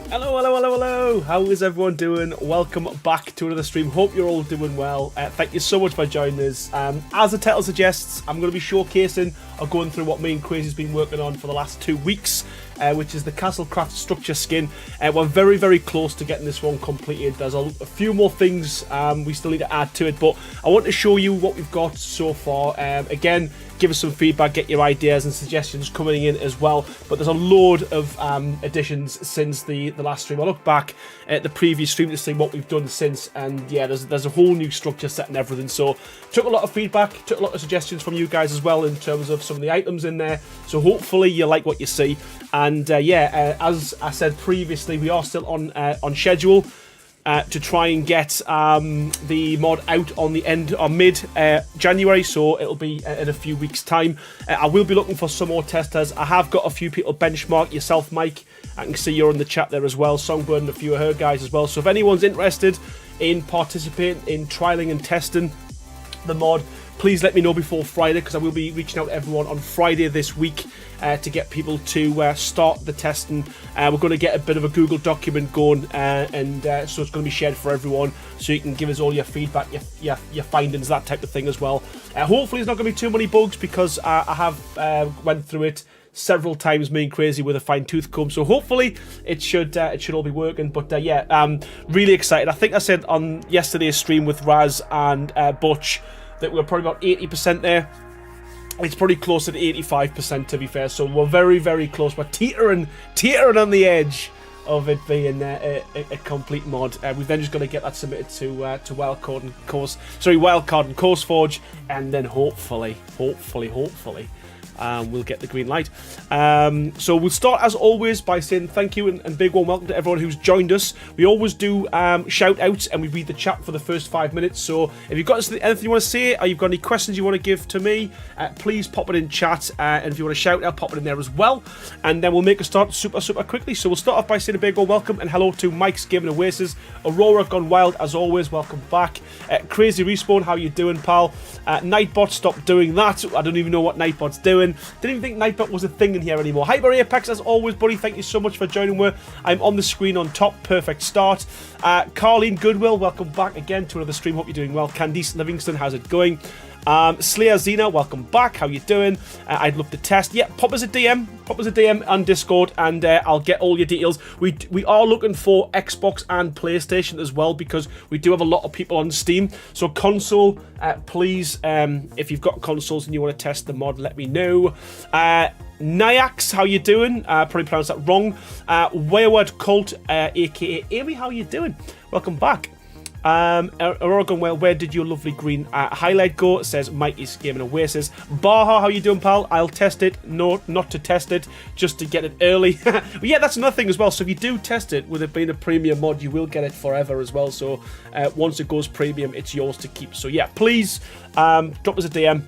Hello, how is everyone doing? Welcome back to another stream. Hope you're all doing well. Thank you so much for joining us. As the title suggests, I'm going to be showcasing or going through what me and Crazy's been working on for the last 2 weeks, which is the Castlecraft structure skin. We're very, very close to getting this one completed. There's a few more things we still need to add to it, but I want to show you what we've got so far. Again, give us some feedback, get your ideas and suggestions coming in as well. But there's a load of additions since the last stream. I look back at the previous stream to see what we've done since, and yeah, there's a whole new structure set and everything. So took a lot of feedback, took a lot of suggestions from you guys as well in terms of some of the items in there. So hopefully you like what you see. And as I said previously, we are still on schedule to try and get the mod out on the end or mid January, so it'll be in a few weeks time. I will be looking for some more testers. I have got a few people benchmark, yourself Mike, I can see you're in the chat there as well, Songbird and a few of her guys as well. So if anyone's interested in participating in trialing and testing the mod, please let me know before Friday, because I will be reaching out to everyone on Friday this week to get people to start the testing. We're going to get a bit of a Google document going, so it's going to be shared for everyone, so you can give us all your feedback, your findings, that type of thing as well. Hopefully there's not going to be too many bugs, because I have went through it several times, me and Crazy, with a fine-tooth comb, so hopefully it should all be working. But really excited. I think I said on yesterday's stream with Raz and Butch that we're probably about 80% there. It's probably closer to 85%, to be fair. So we're very, very close. We're teetering on the edge of it being a complete mod. We've then just got to get that submitted to Wildcard and CourseForge, and then hopefully, we'll get the green light. So we'll start as always by saying thank you and big warm welcome to everyone who's joined us. We always do shout outs, and we read the chat for the first 5 minutes. So if you've got anything you want to say, or you've got any questions you want to give to me, please pop it in chat. And if you want to shout out, pop it in there as well. And then we'll make a start super quickly. So we'll start off by saying a big warm welcome and hello to Mike's Gaming Oasis, Aurora Gone Wild as always, welcome back. Crazy Respawn, how you doing, pal? Nightbot, stop doing that. I don't even know what Nightbot's doing. Didn't even think Nightbot was a thing in here anymore. Hyper Apex, as always, buddy, thank you so much for joining me. I'm on the screen on top, perfect start. Carleen Goodwill, welcome back again to another stream, hope you're doing well. Candice Livingston, how's it going? Slayer Zena, welcome back, how you doing? I'd love to test. Yeah, pop us a DM on Discord, and I'll get all your details. We are looking for Xbox and PlayStation as well, because we do have a lot of people on Steam. So console, please, if you've got consoles and you want to test the mod, let me know. Nyax, how you doing? Probably pronounced that wrong. Wayward Cult, aka Amy, how you doing? Welcome back. Oregon, well, where did your lovely green highlight go? Says Mikey's Gaming Oasis. Baha, how you doing, pal? I'll test it. No, not to test it, just to get it early. But yeah, that's another thing as well. So if you do test it, with it being a premium mod, you will get it forever as well. So once it goes premium, it's yours to keep. So yeah, please drop us a DM.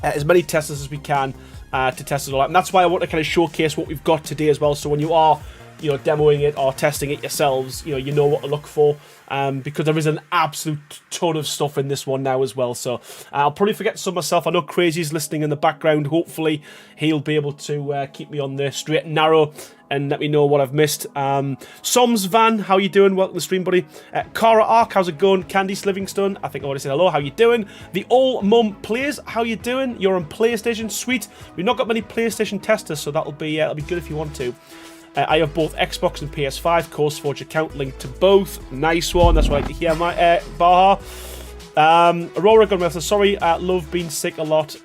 As many testers as we can to test it all out. And that's why I want to kind of showcase what we've got today as well. So when you are you know, demoing it or testing it yourselves, you know what to look for. Because there is an absolute ton of stuff in this one now as well. So I'll probably forget some myself. I know Crazy's listening in the background. Hopefully he'll be able to keep me on the straight and narrow and let me know what I've missed. Soms Van, how you doing? Welcome to the stream, buddy. Cara Ark, how's it going? Candice Livingston, I think I already said hello. How you doing? The All Mum Plays, how you doing? You're on PlayStation, sweet. We've not got many PlayStation testers, so that'll be good if you want to. I have both Xbox and PS5, CourseForge account linked to both. Nice one, that's what I like to hear, my Baha. Aurora Gunmouth says, sorry, love being sick a lot.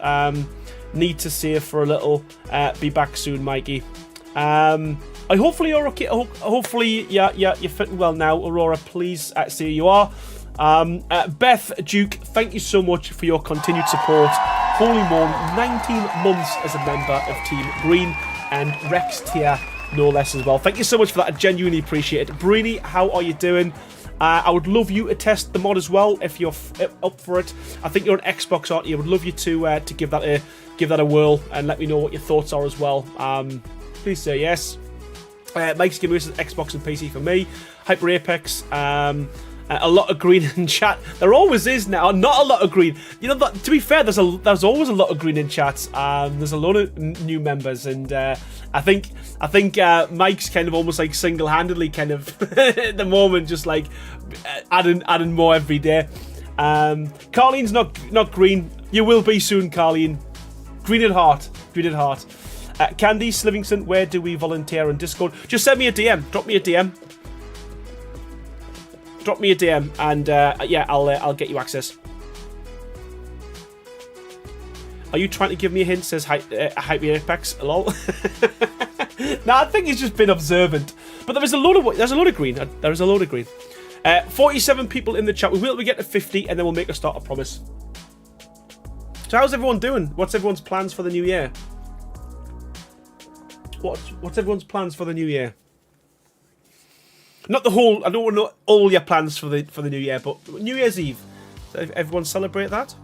Need to save for a little. Be back soon, Mikey. Hopefully you're okay. Hopefully, you're fitting well now, Aurora. Please say you are. Beth Duke, thank you so much for your continued support. Holy moan, 19 months as a member of Team Green, and Rex Tier no less as well. Thank you so much for that. I genuinely appreciate it. Breeny, how are you doing? I would love you to test the mod as well if you're up for it. I think you're on Xbox, aren't you? I would love you to give that a whirl and let me know what your thoughts are as well. Please say yes. Mike's giving us Xbox and PC for me. Hyper Apex. A lot of green in chat. There always is now. Not a lot of green. You know, to be fair, there's always a lot of green in chat. There's a lot of new members, and I think Mike's kind of almost like single-handedly kind of at the moment, just like adding more every day. Carlene's not green. You will be soon, Carlene. Green at heart. Green at heart. Candice Livingston, where do we volunteer on Discord? Just send me a DM. Drop me a DM. Drop me a DM, and yeah, I'll get you access. Are you trying to give me a hint? Says Hyper Apex. Lol. No, I think he's just been observant. But there's a lot of green. There is a load of green. 47 people in the chat. We will get to 50, and then we'll make a start. I promise. So how's everyone doing? What's everyone's plans for the new year? What's everyone's plans for the new year? Not the whole. I don't want to know all your plans for the new year, but New Year's Eve. So everyone celebrate that.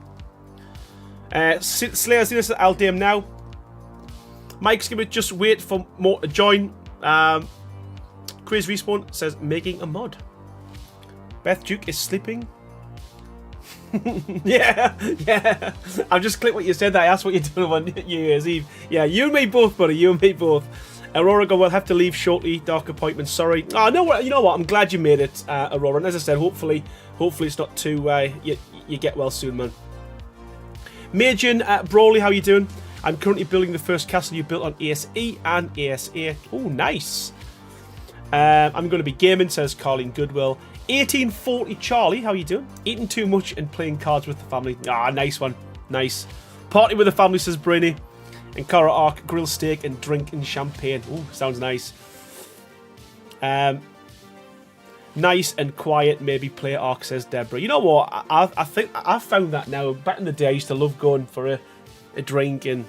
Slayer's says, I'll DM now. Mike's gonna just wait for more to join. Crazy Respawn says making a mod. Beth Duke is sleeping. yeah. I've just clicked what you said there. I asked what you're doing on New Year's Eve. Yeah, you and me both, buddy. You and me both. Aurora will have to leave shortly. Dark appointment. Sorry. Oh, no. You know what? I'm glad you made it, Aurora. And as I said, hopefully it's not too. You get well soon, man. Majin Brawley, how you doing? I'm currently building the first castle you built on ASE and ASA. Oh, nice. I'm going to be gaming, says Carleen Goodwill. 1840 Charlie, how you doing? Eating too much and playing cards with the family. Ah, nice one. Nice. Party with the family, says Brainy. And Cara Ark, grill steak and drink and champagne. Ooh, sounds nice. Nice and quiet, maybe play Ark, says Deborah. You know what? I think I've found that now. Back in the day, I used to love going for a drink and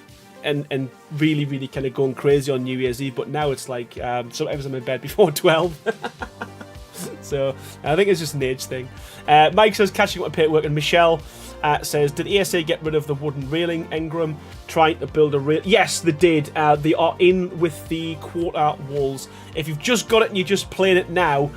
really, really kind of going crazy on New Year's Eve. But now it's like sometimes I'm in bed before 12. So I think it's just an age thing. Mike says catching up with paperwork, and Michelle says, did ASA get rid of the wooden railing? Engram trying to build a rail. Yes, they did. They are in with the quarter walls. If you've just got it and you're just playing it now,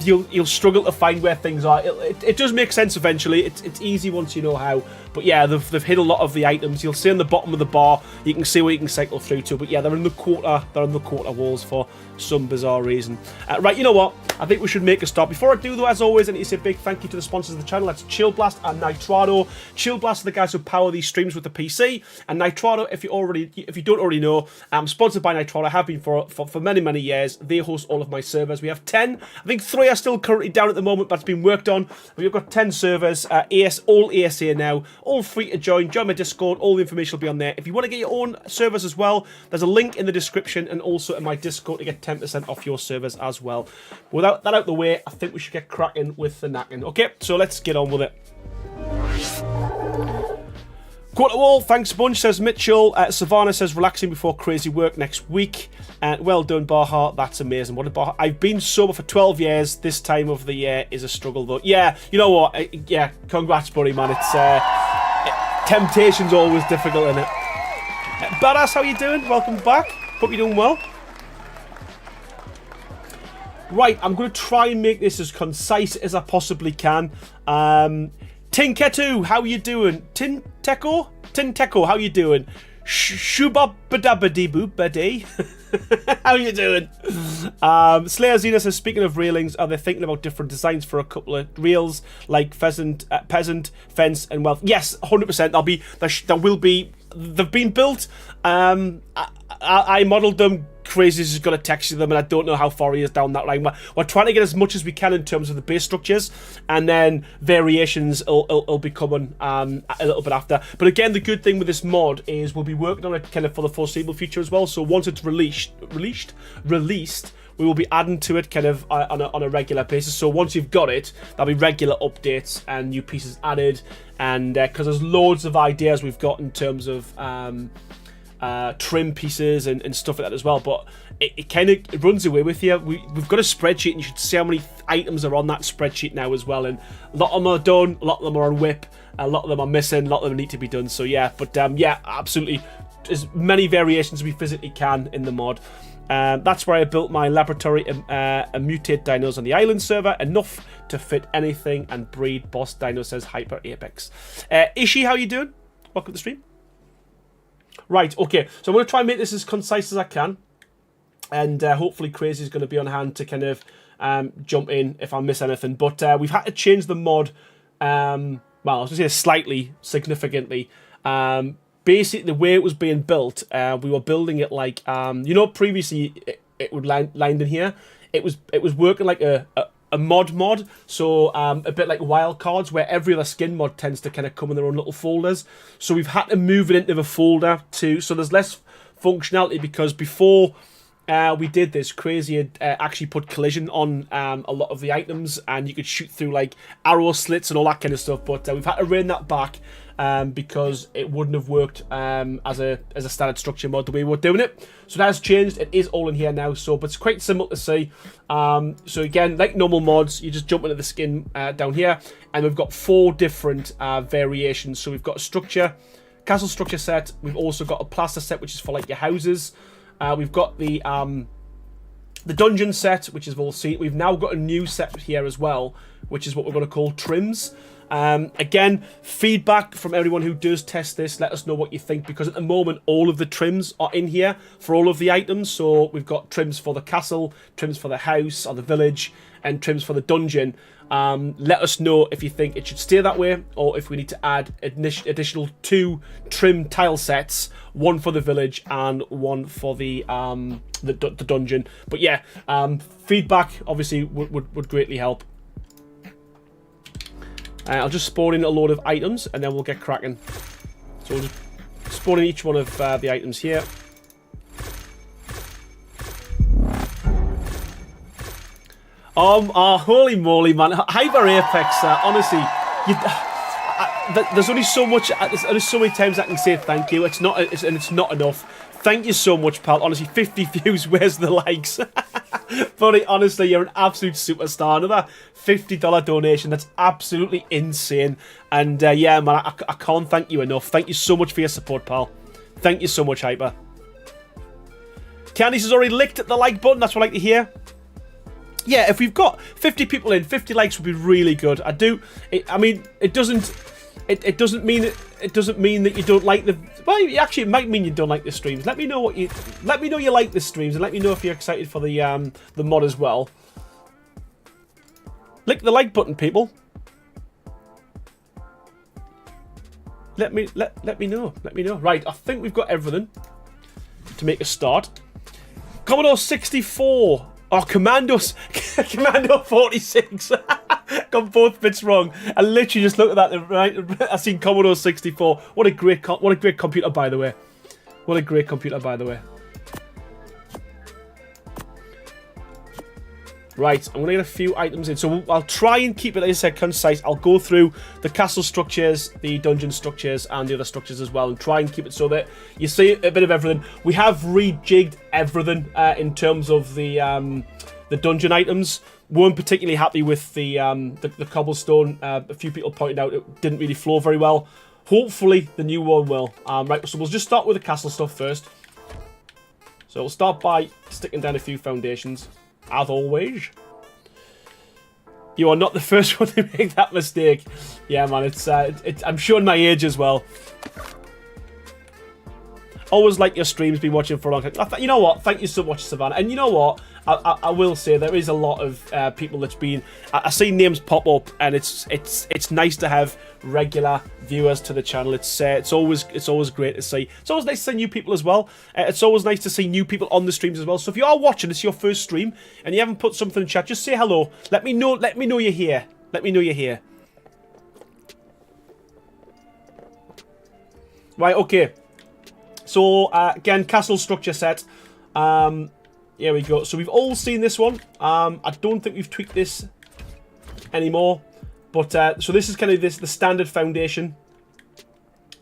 you'll struggle to find where things are. It does make sense eventually. It's easy once you know how. But yeah, they've hid a lot of the items. You'll see on the bottom of the bar, you can see where you can cycle through to. But yeah, they're in the quarter walls for some bizarre reason. Right, you know what? I think we should make a start. Before I do though, as always, I need to say a big thank you to the sponsors of the channel. That's Chill Blast and Nitrado. Chill Blast are the guys who power these streams with the PC, and Nitrado, if you don't already know, I'm sponsored by Nitrado. I have been for many years. They host all of my servers. We have 10. I think 3 are still currently down at the moment, but it's been worked on. We've got 10 servers, all ASA now, all free to join. Join my Discord. All the information will be on there. If you want to get your own servers as well, there's a link in the description and also in my Discord to get 10% off your servers as well. Without that out the way, I think we should get cracking with the knacking. Okay, so let's get on with it. Quarter wall, thanks a bunch, says Mitchell. Savannah says relaxing before crazy work next week. Well done, Baha. That's amazing. What a Baha. I've been sober for 12 years. This time of the year is a struggle, though. Yeah, you know what? Yeah, congrats, buddy, man. It's temptation's always difficult, isn't it? Badass, how you doing? Welcome back. Hope you're doing well. Right, I'm going to try and make this as concise as I possibly can. Tinketu, how you doing? Tinteko, how you doing? Shubabadabadiboobadi. How you doing? Slayer Xena says, speaking of railings, are they thinking about different designs for a couple of rails, like peasant, fence, and wealth? Yes, 100%. There will be. They've been built. I modelled them. Crazy's is going to texture them, and I don't know how far he is down that line. We're trying to get as much as we can in terms of the base structures, and then variations will be coming a little bit after. But again, the good thing with this mod is we'll be working on it kind of for the foreseeable future as well. So once it's released, we will be adding to it kind of on a regular basis. So once you've got it, there'll be regular updates and new pieces added, and because there's loads of ideas we've got in terms of trim pieces and stuff like that as well, but it kind of runs away with you. We've got a spreadsheet, and you should see how many items are on that spreadsheet now as well, and a lot of them are done, a lot of them are on whip, a lot of them are missing, a lot of them need to be done. So yeah, but yeah, absolutely as many variations as we physically can in the mod. That's where I built my laboratory mutate dinos on the island server, enough to fit anything and breed. Boss Dino says Hyper Apex. Ishi, how you doing? Welcome to the stream. Right, okay, so I'm going to try and make this as concise as I can, and hopefully Crazy is going to be on hand to kind of jump in if I miss anything. But we've had to change the mod, well, I was going to say slightly, significantly. Basically, the way it was being built, we were building it like, previously it would lined in here. It was working like a mod, so a bit like wildcards, where every other skin mod tends to kind of come in their own little folders. So we've had to move it into the folder too, so there's less functionality, because before we did this, Crazy had actually put collision on a lot of the items, and you could shoot through like arrow slits and all that kind of stuff, but we've had to rein that back because it wouldn't have worked as a standard structure mod the way we were doing it. So that has changed. It is all in here now, so but it's quite simple to see. So again, like normal mods, you just jump into the skin down here, and we've got 4 different variations. So we've got a castle structure set. We've also got a plaster set, which is for like your houses. We've got the dungeon set, which is all seen. We've now got a new set here as well, which is what we're going to call trims. Again, feedback from everyone who does test this. Let us know what you think, because at the moment all of the trims are in here for all of the items. So we've got trims for the castle, trims for the house or the village, and trims for the dungeon. Let us know if you think it should stay that way, or if we need to add additional 2 trim tile sets, one for the village and one for the dungeon. But yeah, feedback obviously would greatly help. I'll just spawn in a load of items, and then we'll get cracking. So we'll just spawn in each one of the items here. Holy moly, man! Hyper Apex, honestly, there's only so much. There's only so many times I can say thank you. It's not enough. Thank you so much, pal. Honestly, 50 views. Where's the likes? Buddy, honestly, you're an absolute superstar. Another $50 donation. That's absolutely insane. And yeah, man, I can't thank you enough. Thank you so much for your support, pal. Thank you so much, Hyper. Candice has already licked at the like button. That's what I like to hear. Yeah, if we've got 50 people in, 50 likes would be really good. I mean, it doesn't mean that you don't like the. Well, actually, it might mean you don't like the streams. Let me know you like the streams, and let me know if you're excited for the mod as well. Click the like button, people. Let me know. Let me know. Right, I think we've got everything to make a start. Commodore 64. Oh, Commando 46. Got both bits wrong. I literally just looked at that. Right, I seen Commodore 64. What a great computer, by the way. What a great computer, by the way. Right, I'm going to get a few items in. So I'll try and keep it, like I said, concise. I'll go through the castle structures, the dungeon structures, and the other structures as well, and try and keep it so that you see a bit of everything. We have rejigged everything in terms of the dungeon items. Weren't particularly happy with the cobblestone. A few people pointed out it didn't really flow very well. Hopefully, the new one will. Right, so we'll just start with the castle stuff first. So we'll start by sticking down a few foundations. as always. You are not the first one to make that mistake. Yeah, man, I'm showing my age as well. Always like your streams, been watching for a long time. You know what? Thank you so much, Savannah. And you know what? I will say there is a lot of people that's been. I see names pop up, and it's nice to have regular viewers to the channel. It's always great to see. It's always nice to see new people as well. It's always nice to see new people on the streams as well. So if you are watching, it's your first stream, and you haven't put something in chat, just say hello. Let me know. Let me know you're here. Let me know you're here. Right. Okay. So again, castle structure set. Here we go. So we've all seen this one. I don't think we've tweaked this anymore. But so this is kind of the standard foundation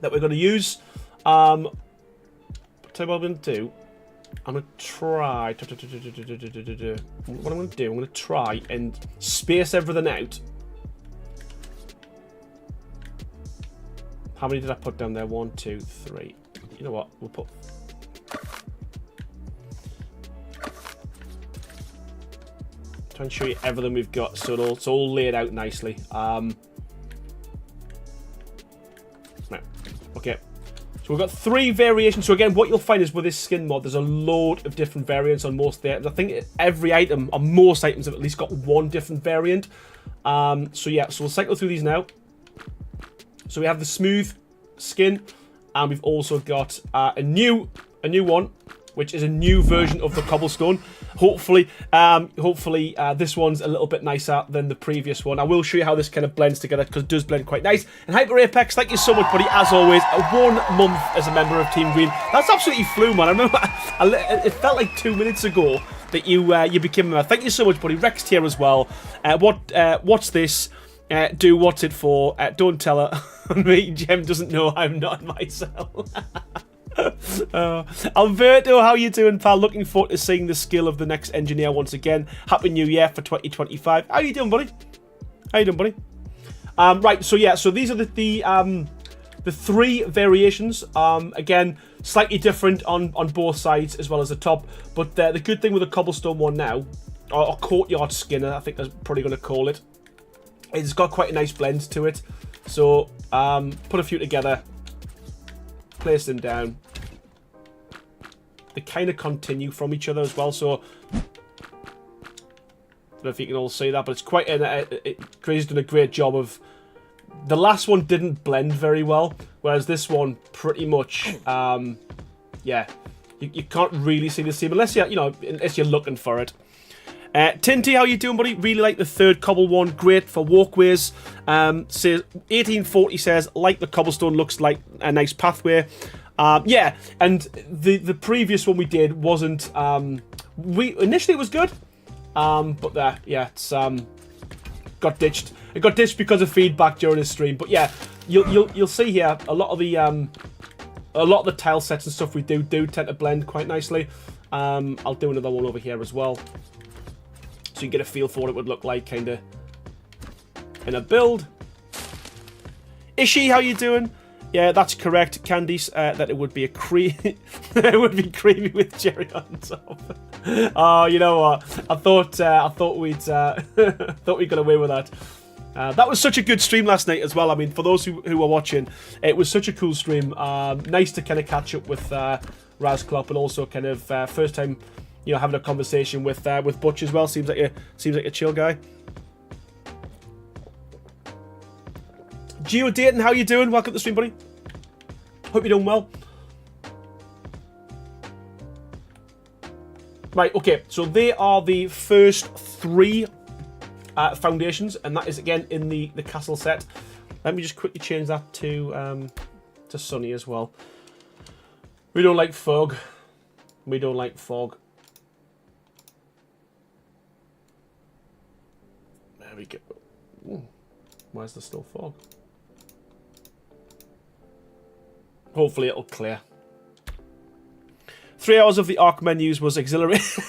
that we're going to use. Tell you what I'm going to do. I'm going to try. What I'm going to do, I'm going to try and space everything out. How many did I put down there? 1, 2, 3. You know what? We'll put. Try and show you everything we've got, so it's all laid out nicely. Right. Okay. So we've got 3 variations. So again, what you'll find is with this skin mod, there's a load of different variants on most of the items. I think every item, or most items, have at least got 1 different variant. So yeah, so we'll cycle through these now. So we have the smooth skin, and we've also got a new one, which is a new version of the cobblestone. Hopefully, this one's a little bit nicer than the previous one. I will show you how this kind of blends together, because it does blend quite nice. And Hyper Apex, thank you so much, buddy. As always, 1 month as a member of Team Green. That's absolutely flew, man. I remember it felt like 2 minutes ago that you became a member. Thank you so much, buddy. Rex here as well. What's this? What's it for? Don't tell her. Me, Jem doesn't know I'm not myself. Alberto, how you doing, pal? Looking forward to seeing the skill of the next engineer once again. Happy New Year for 2025. How you doing, buddy? How you doing, buddy? Right, so yeah, so these are the 3 variations. Again, slightly different on both sides as well as the top. But the good thing with the cobblestone one now, or courtyard skinner, I think that's probably going to call it. It's got quite a nice blend to it. So put a few together. Place them down. They kind of continue from each other as well, so I don't know if you can all see that, but it's quite Crazy's done a great job of. The last one didn't blend very well, whereas this one pretty much, yeah, you can't really see the seam unless you're looking for it. Tinty, how you doing, buddy? Really like the 3rd cobble one. Great for walkways. Says 1840 says like the cobblestone, looks like a nice pathway. Yeah, and the previous one we did wasn't. Initially it was good, but yeah, it's got ditched. It got ditched because of feedback during the stream. But yeah, you'll see here a lot of the tile sets and stuff we do tend to blend quite nicely. I'll do another one over here as well, so you get a feel for what it would look like, kind of in a build. Ishi, how you doing? Yeah, that's correct, Candice. That it would be it would be creamy with cherry on top. Oh, you know what? I thought we'd thought we got away with that. That was such a good stream last night as well. I mean, for those who were watching, it was such a cool stream. Nice to kind of catch up with Raz Klopp, and also kind of first time, having a conversation with Butch as well. Seems like a chill guy. Geo Dayton, how you doing? Welcome to the stream, buddy. Hope you're doing well. Right, okay, so they are the first 3 foundations, and that is again in the castle set. Let me just quickly change that to sunny as well. We don't like fog. We don't like fog. There we go. Ooh, why is there still fog? Hopefully it'll clear. 3 hours of the ARC menus was exhilarating.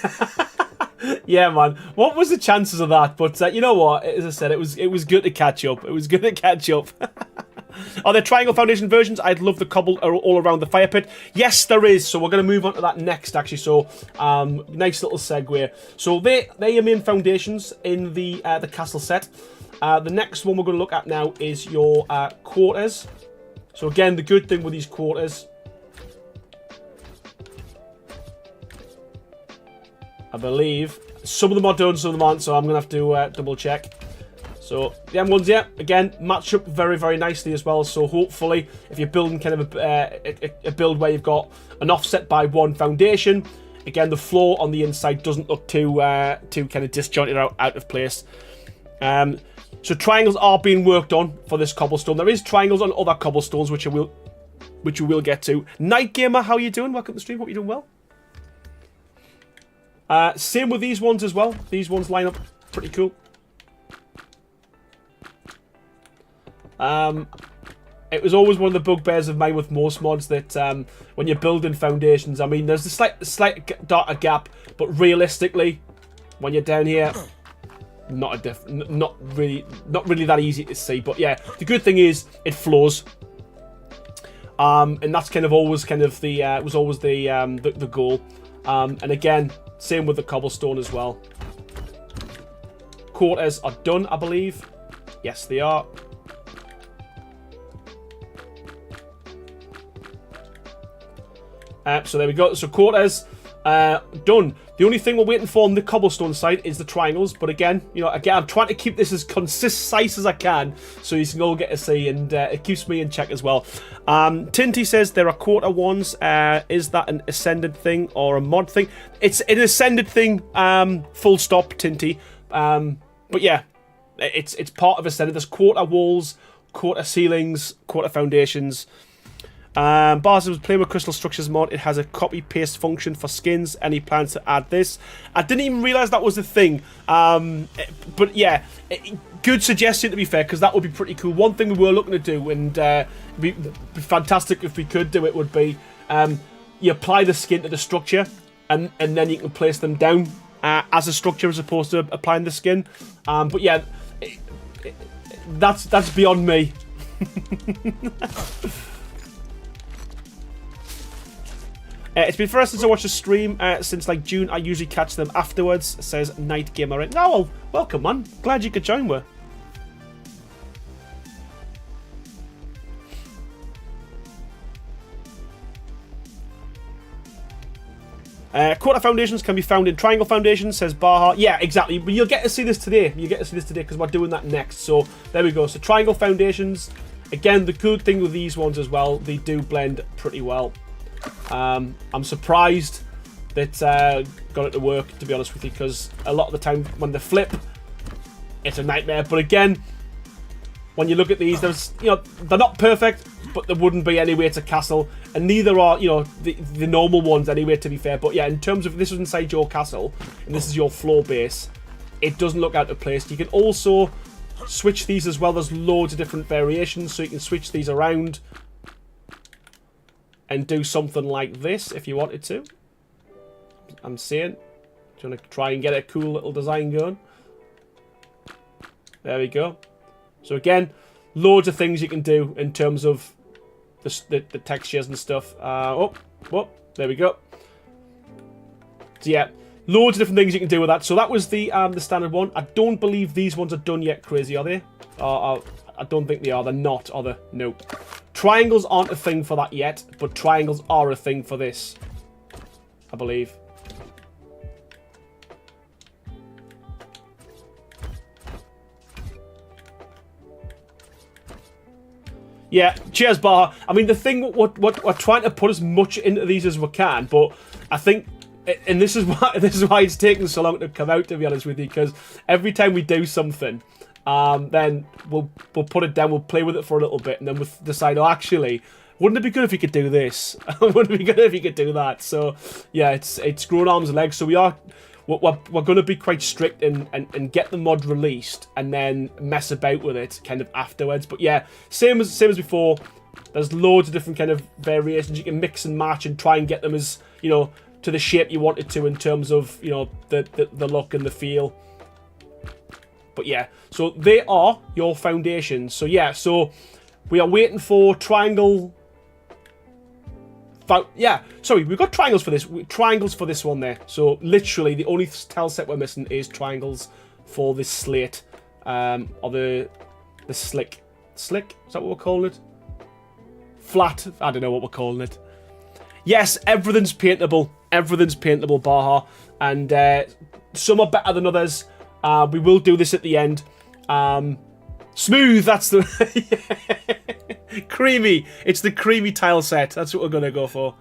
Yeah, man. What was the chances of that? But you know what? As I said, it was good to catch up. It was good to catch up. Are there triangle foundation versions? I'd love the cobble all around the fire pit. Yes, there is. So we're going to move on to that next, actually. So, nice little segue. So they're your main foundations in the castle set. The next one we're going to look at now is your quarters. So again, the good thing with these quarters, I believe some of them are done, some of them aren't. So I'm going to have to double check. So the M1s, yeah, again, match up very, very nicely as well. So hopefully, if you're building kind of a build where you've got an offset by one foundation, again, the floor on the inside doesn't look too kind of disjointed out of place. So triangles are being worked on for this cobblestone. There is triangles on other cobblestones, which we will get to. Night Gamer, how are you doing? Welcome to the stream. Hope you're doing well. Same with these ones as well. These ones line up pretty cool. It was always one of the bugbears of mine with most mods that when you're building foundations, I mean, there's a slight data gap, but realistically, when you're down here, not really that easy to see. But yeah, the good thing is it flows, and that's kind of always the goal. And again, same with the cobblestone as well. Quarters are done, I believe. Yes, they are. So there we go. So quarters done. The only thing we're waiting for on the cobblestone side is the triangles. But again, I'm trying to keep this as concise as I can, so you can all get to see, and it keeps me in check as well. Tinty says there are quarter ones. Is that an ascended thing or a mod thing? It's an ascended thing. Full stop, Tinty. But yeah, it's part of ascended. There's quarter walls, quarter ceilings, quarter foundations. Bars was playing with Crystal Structures mod. It has a copy paste function for skins. Any plans to add this? I didn't even realize that was a thing. But yeah, good suggestion to be fair, because that would be pretty cool. One thing we were looking to do, and it'd be fantastic if we could do it, would be you apply the skin to the structure, and then you can place them down as a structure as opposed to applying the skin. But yeah, that's beyond me. It's been interesting to watch the stream since like June. I usually catch them afterwards, says Night Gamer. Oh, well, welcome, man. Glad you could join me. Quarter foundations can be found in triangle foundations, says Baha. Yeah, exactly. But you'll get to see this today. You get to see this today because we're doing that next. So there we go. So triangle foundations. Again, the good thing with these ones as well, they do blend pretty well. I'm surprised that got it to work, to be honest with you, because a lot of the time when they flip, it's a nightmare. But again, when you look at these, there's they're not perfect, but there wouldn't be any way to castle, and neither are the normal ones anyway, to be fair. But yeah, in terms of this is inside your castle and this is your floor base, it doesn't look out of place. You can also switch these as well. There's loads of different variations, so you can switch these around and do something like this if you wanted to. I'm saying, do you want to try and get a cool little design going? There we go. So again, loads of things you can do in terms of the textures and stuff. There we go. So yeah, loads of different things you can do with that. So that was the standard one. I don't believe these ones are done yet, Crazy, are they? I don't think they are. They're not, are they? No. Triangles aren't a thing for that yet, but triangles are a thing for this, I believe. Yeah, cheers, Bar. I mean, the thing, we're trying to put as much into these as we can, but I think, and this is why it's taken so long to come out, to be honest with you, because every time we do something, then we'll put it down, we'll play with it for a little bit, and then we'll decide, oh, actually, wouldn't it be good if you could do this? Wouldn't it be good if you could do that? So yeah, it's grown arms and legs. So we're going to be quite strict and get the mod released and then mess about with it kind of afterwards. But yeah, same as before. There's loads of different kind of variations you can mix and match and try and get them as to the shape you want it to in terms of the look and the feel. But yeah, so they are your foundations. So yeah, so We are waiting for triangle. Yeah, sorry, we've got triangles for this. Triangles for this one there. So literally, the only tile set we're missing is triangles for this slate, or the slick. Slick? Is that what we're calling it? Flat? I don't know what we're calling it. Yes, everything's paintable. Everything's paintable, Baha. And some are better than others. We will do this at the end. Smooth, that's the... Creamy. It's the creamy tile set. That's what we're going to go for.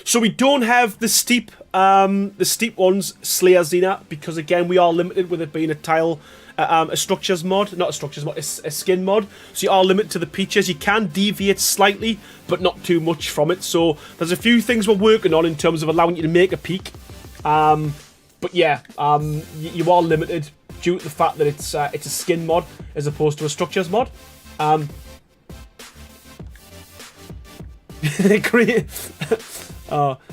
So we don't have the steep ones, Slayer Xena, because again we are limited with it being a tile, a structures mod, not a structures mod, a skin mod. So you are limited to the peaches. You can deviate slightly, but not too much from it. So there's a few things we're working on in terms of allowing you to make a peak. But yeah, you are limited due to the fact that it's a skin mod as opposed to a structures mod.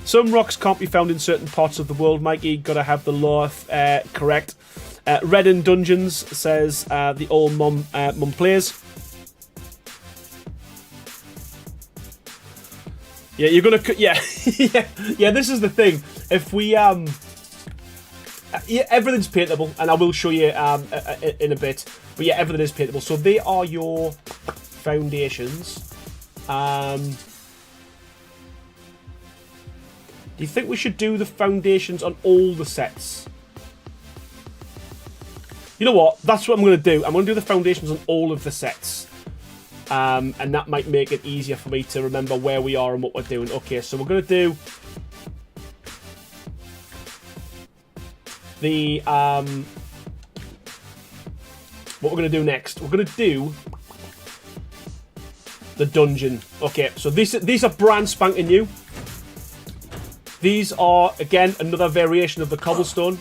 Some rocks can't be found in certain parts of the world, Mikey. Gotta have the law correct. Red in Dungeons says the old mum plays. Yeah, you're gonna. Yeah, yeah. This is the thing. If we yeah, everything's paintable, and I will show you in a bit. But yeah, everything is paintable. So they are your foundations. Do you think we should do the foundations on all the sets? You know what? That's what I'm going to do. I'm going to do the foundations on all of the sets. And that might make it easier for me to remember where we are and what we're doing. Okay, so we're going to do the... what we're going to do next. We're going to do the dungeon. Okay, so these are brand spanking new. These are, again, another variation of the cobblestone,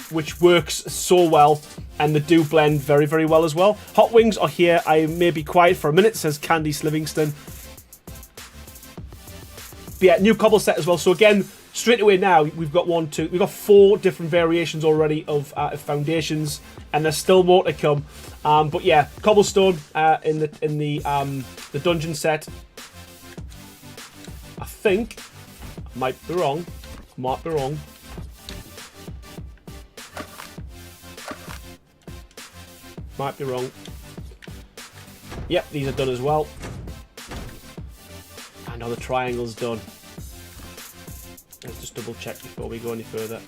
which works so well, and they do blend very, very well as well. Hot wings are here. I may be quiet for a minute, says Candice Livingston. But yeah, new cobble set as well. So again, straight away now, we've got we've got 4 different variations already of foundations, and there's still more to come. But yeah, cobblestone in the dungeon set. I think. Might be wrong. Might be wrong. Might be wrong. Yep, these are done as well. I know the triangle's done. Let's just double check before we go any further.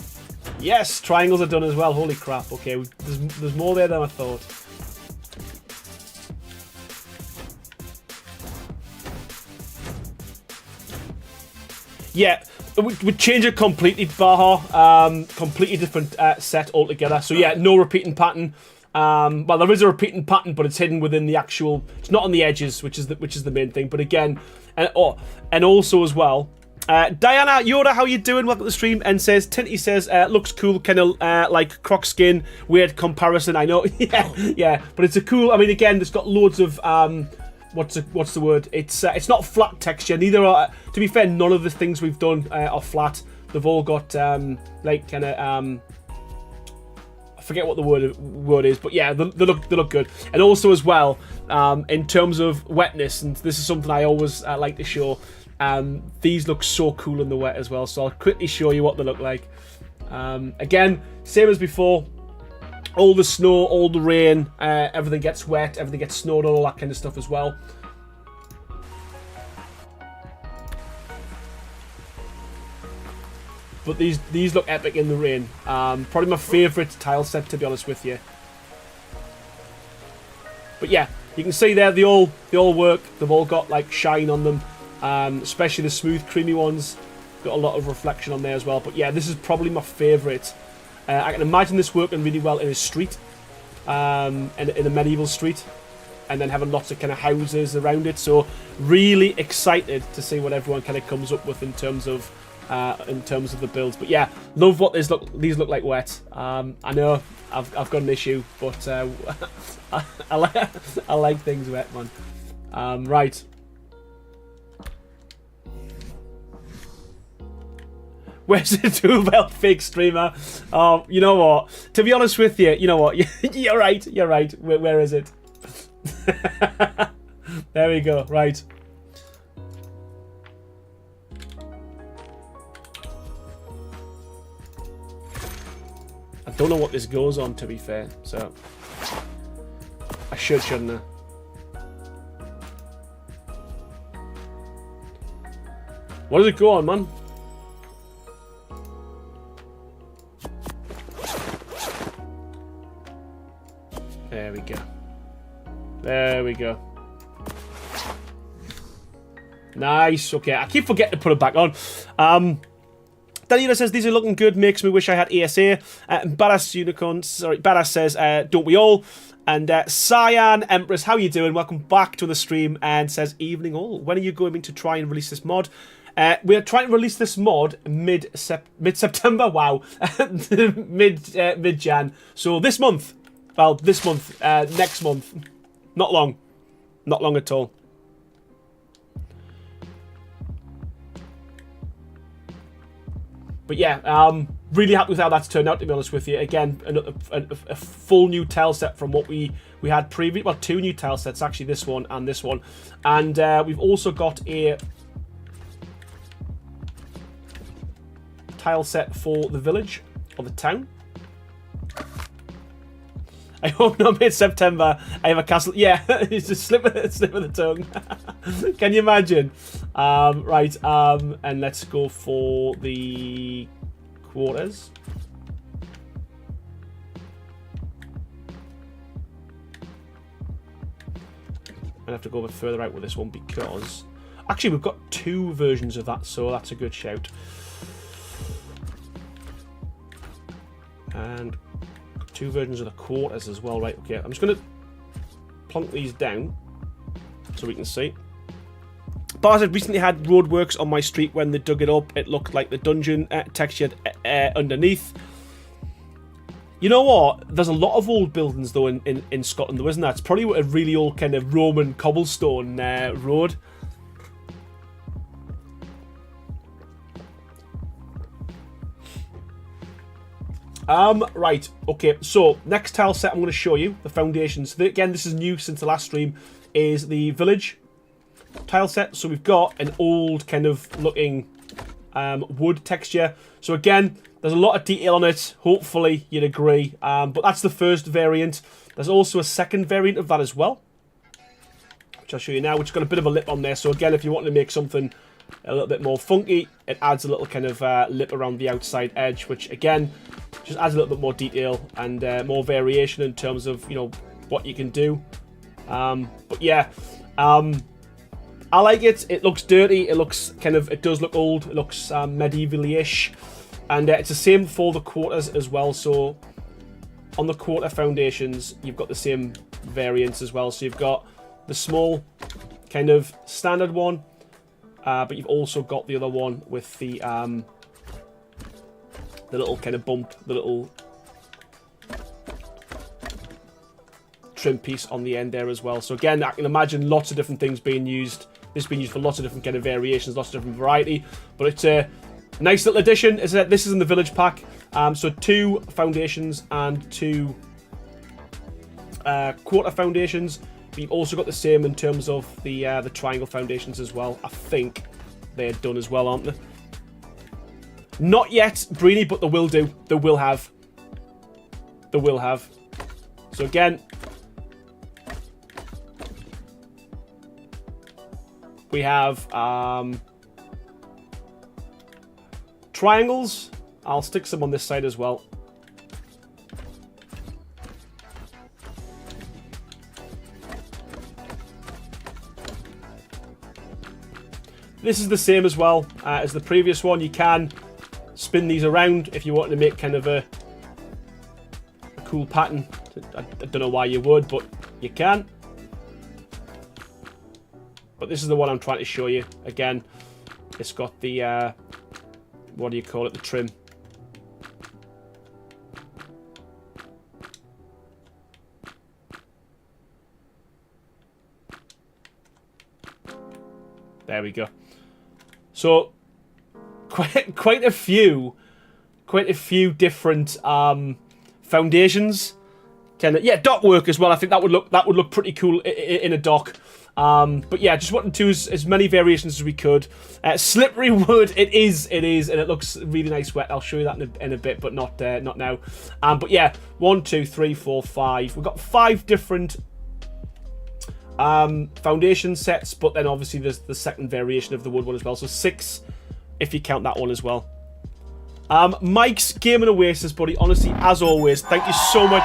Yes, triangles are done as well. Holy crap. Okay, there's more there than I thought. Yeah, we change it completely, Baha. Completely different set altogether. So yeah, no repeating pattern. Well, there is a repeating pattern, but it's hidden within the actual. It's not on the edges, which is the main thing. But again, and also as well, Diana Yoda, how you doing? Welcome to the stream. And says Tinty says looks cool, kind of like croc skin. Weird comparison, I know. yeah, but it's a cool. I mean, again, it's got loads of what's the word? It's not flat texture. Neither are. To be fair, none of the things we've done are flat. They've all got like kind of I forget what the word is, but yeah, they look good. And also as well, in terms of wetness, and this is something I always like to show. These look so cool in the wet as well. So I'll quickly show you what they look like. Again, same as before. All the snow, all the rain, everything gets wet, everything gets snowed, all that kind of stuff as well. But these look epic in the rain. Probably my favourite tile set, to be honest with you. But yeah, you can see there they all work. They've all got like shine on them, especially the smooth, creamy ones. Got a lot of reflection on there as well. But yeah, this is probably my favourite. I can imagine this working really well in a street, in a medieval street, and then having lots of kind of houses around it. So really excited to see what everyone kind of comes up with in terms of the builds. But yeah, love what these look like wet. I know I've got an issue, but I like things wet, man. Right. Where's the 2-belt fake streamer? Oh, you know what? To be honest with you, you know what? You're right. You're right. Where is it? There we go. Right. I don't know what this goes on, to be fair. So I shouldn't I? What does it go on, man? There we go. There we go. Nice. Okay, I keep forgetting to put it back on. Daniela says, these are looking good, makes me wish I had ASA. Badass Unicorn, sorry, Badass says, don't we all? And Cyan Empress, how you doing? Welcome back to the stream, and says, evening all. When are you going to try and release this mod? We are trying to release this mod mid-September. Wow. Mid-Jan. So this month. Well, this month. Next month. Not long. Not long at all. But yeah, really happy with how that's turned out, to be honest with you. Again, a full new tile set from what we had previous. Well, 2 new tile sets, actually, this one and this one. And we've also got a tile set for the village, or the town. I hope not mid-September. I have a castle. Yeah, it's a slip of the tongue. Can you imagine? Right, and let's go for the quarters. I have to go a bit further out with this one because actually we've got 2 versions of that, so that's a good shout. And 2 versions of the quarters as well, right? Okay, I'm just going to plonk these down so we can see. Bars had recently had roadworks on my street. When they dug it up, it looked like the dungeon textured underneath. You know what? There's a lot of old buildings though in Scotland though, isn't there? It's probably a really old kind of Roman cobblestone road. Right, okay, so next tile set I'm going to show you, the foundations. Again, this is new since the last stream, is the village tile set. So we've got an old kind of looking wood texture. So again, there's a lot of detail on it, hopefully you'd agree. But that's the first variant. There's also a second variant of that as well, which I'll show you now, which has got a bit of a lip on there. So again, if you want to make something a little bit more funky, it adds a little kind of lip around the outside edge, which again just adds a little bit more detail and more variation in terms of, you know, what you can do. But yeah, I like it. It looks dirty. It looks kind of, it does look old. It looks medievally-ish, and it's the same for the quarters as well. So on the quarter foundations, you've got the same variants as well. So you've got the small kind of standard one. But you've also got the other one with the little kind of bump, the little trim piece on the end there as well. So again, I can imagine lots of different things being used. This being used for lots of different kind of variations, lots of different variety. But it's a nice little addition. This is in the village pack. So 2 foundations and 2 quarter foundations. But you've also got the same in terms of the triangle foundations as well. I think they're done as well, aren't they? Not yet, Breeny, but they will do. They will have. They will have. So again, we have triangles. I'll stick some on this side as well. This is the same as well as the previous one. You can spin these around if you want to make kind of a cool pattern. I don't know why you would, but you can. But this is the one I'm trying to show you. Again, it's got the, what do you call it, the trim. There we go. So, quite a few different foundations. Yeah, dock work as well. I think that would look pretty cool in a dock. But yeah, just wanted to as many variations as we could. Slippery wood, it is, and it looks really nice wet. I'll show you that in a bit, but not now. But yeah, 1, 2, 3, 4, 5. We've got 5 different foundation sets, but then obviously there's the second variation of the wood one as well. So 6, if you count that one as well. Mike's Gaming Oasis, buddy. Honestly, as always, thank you so much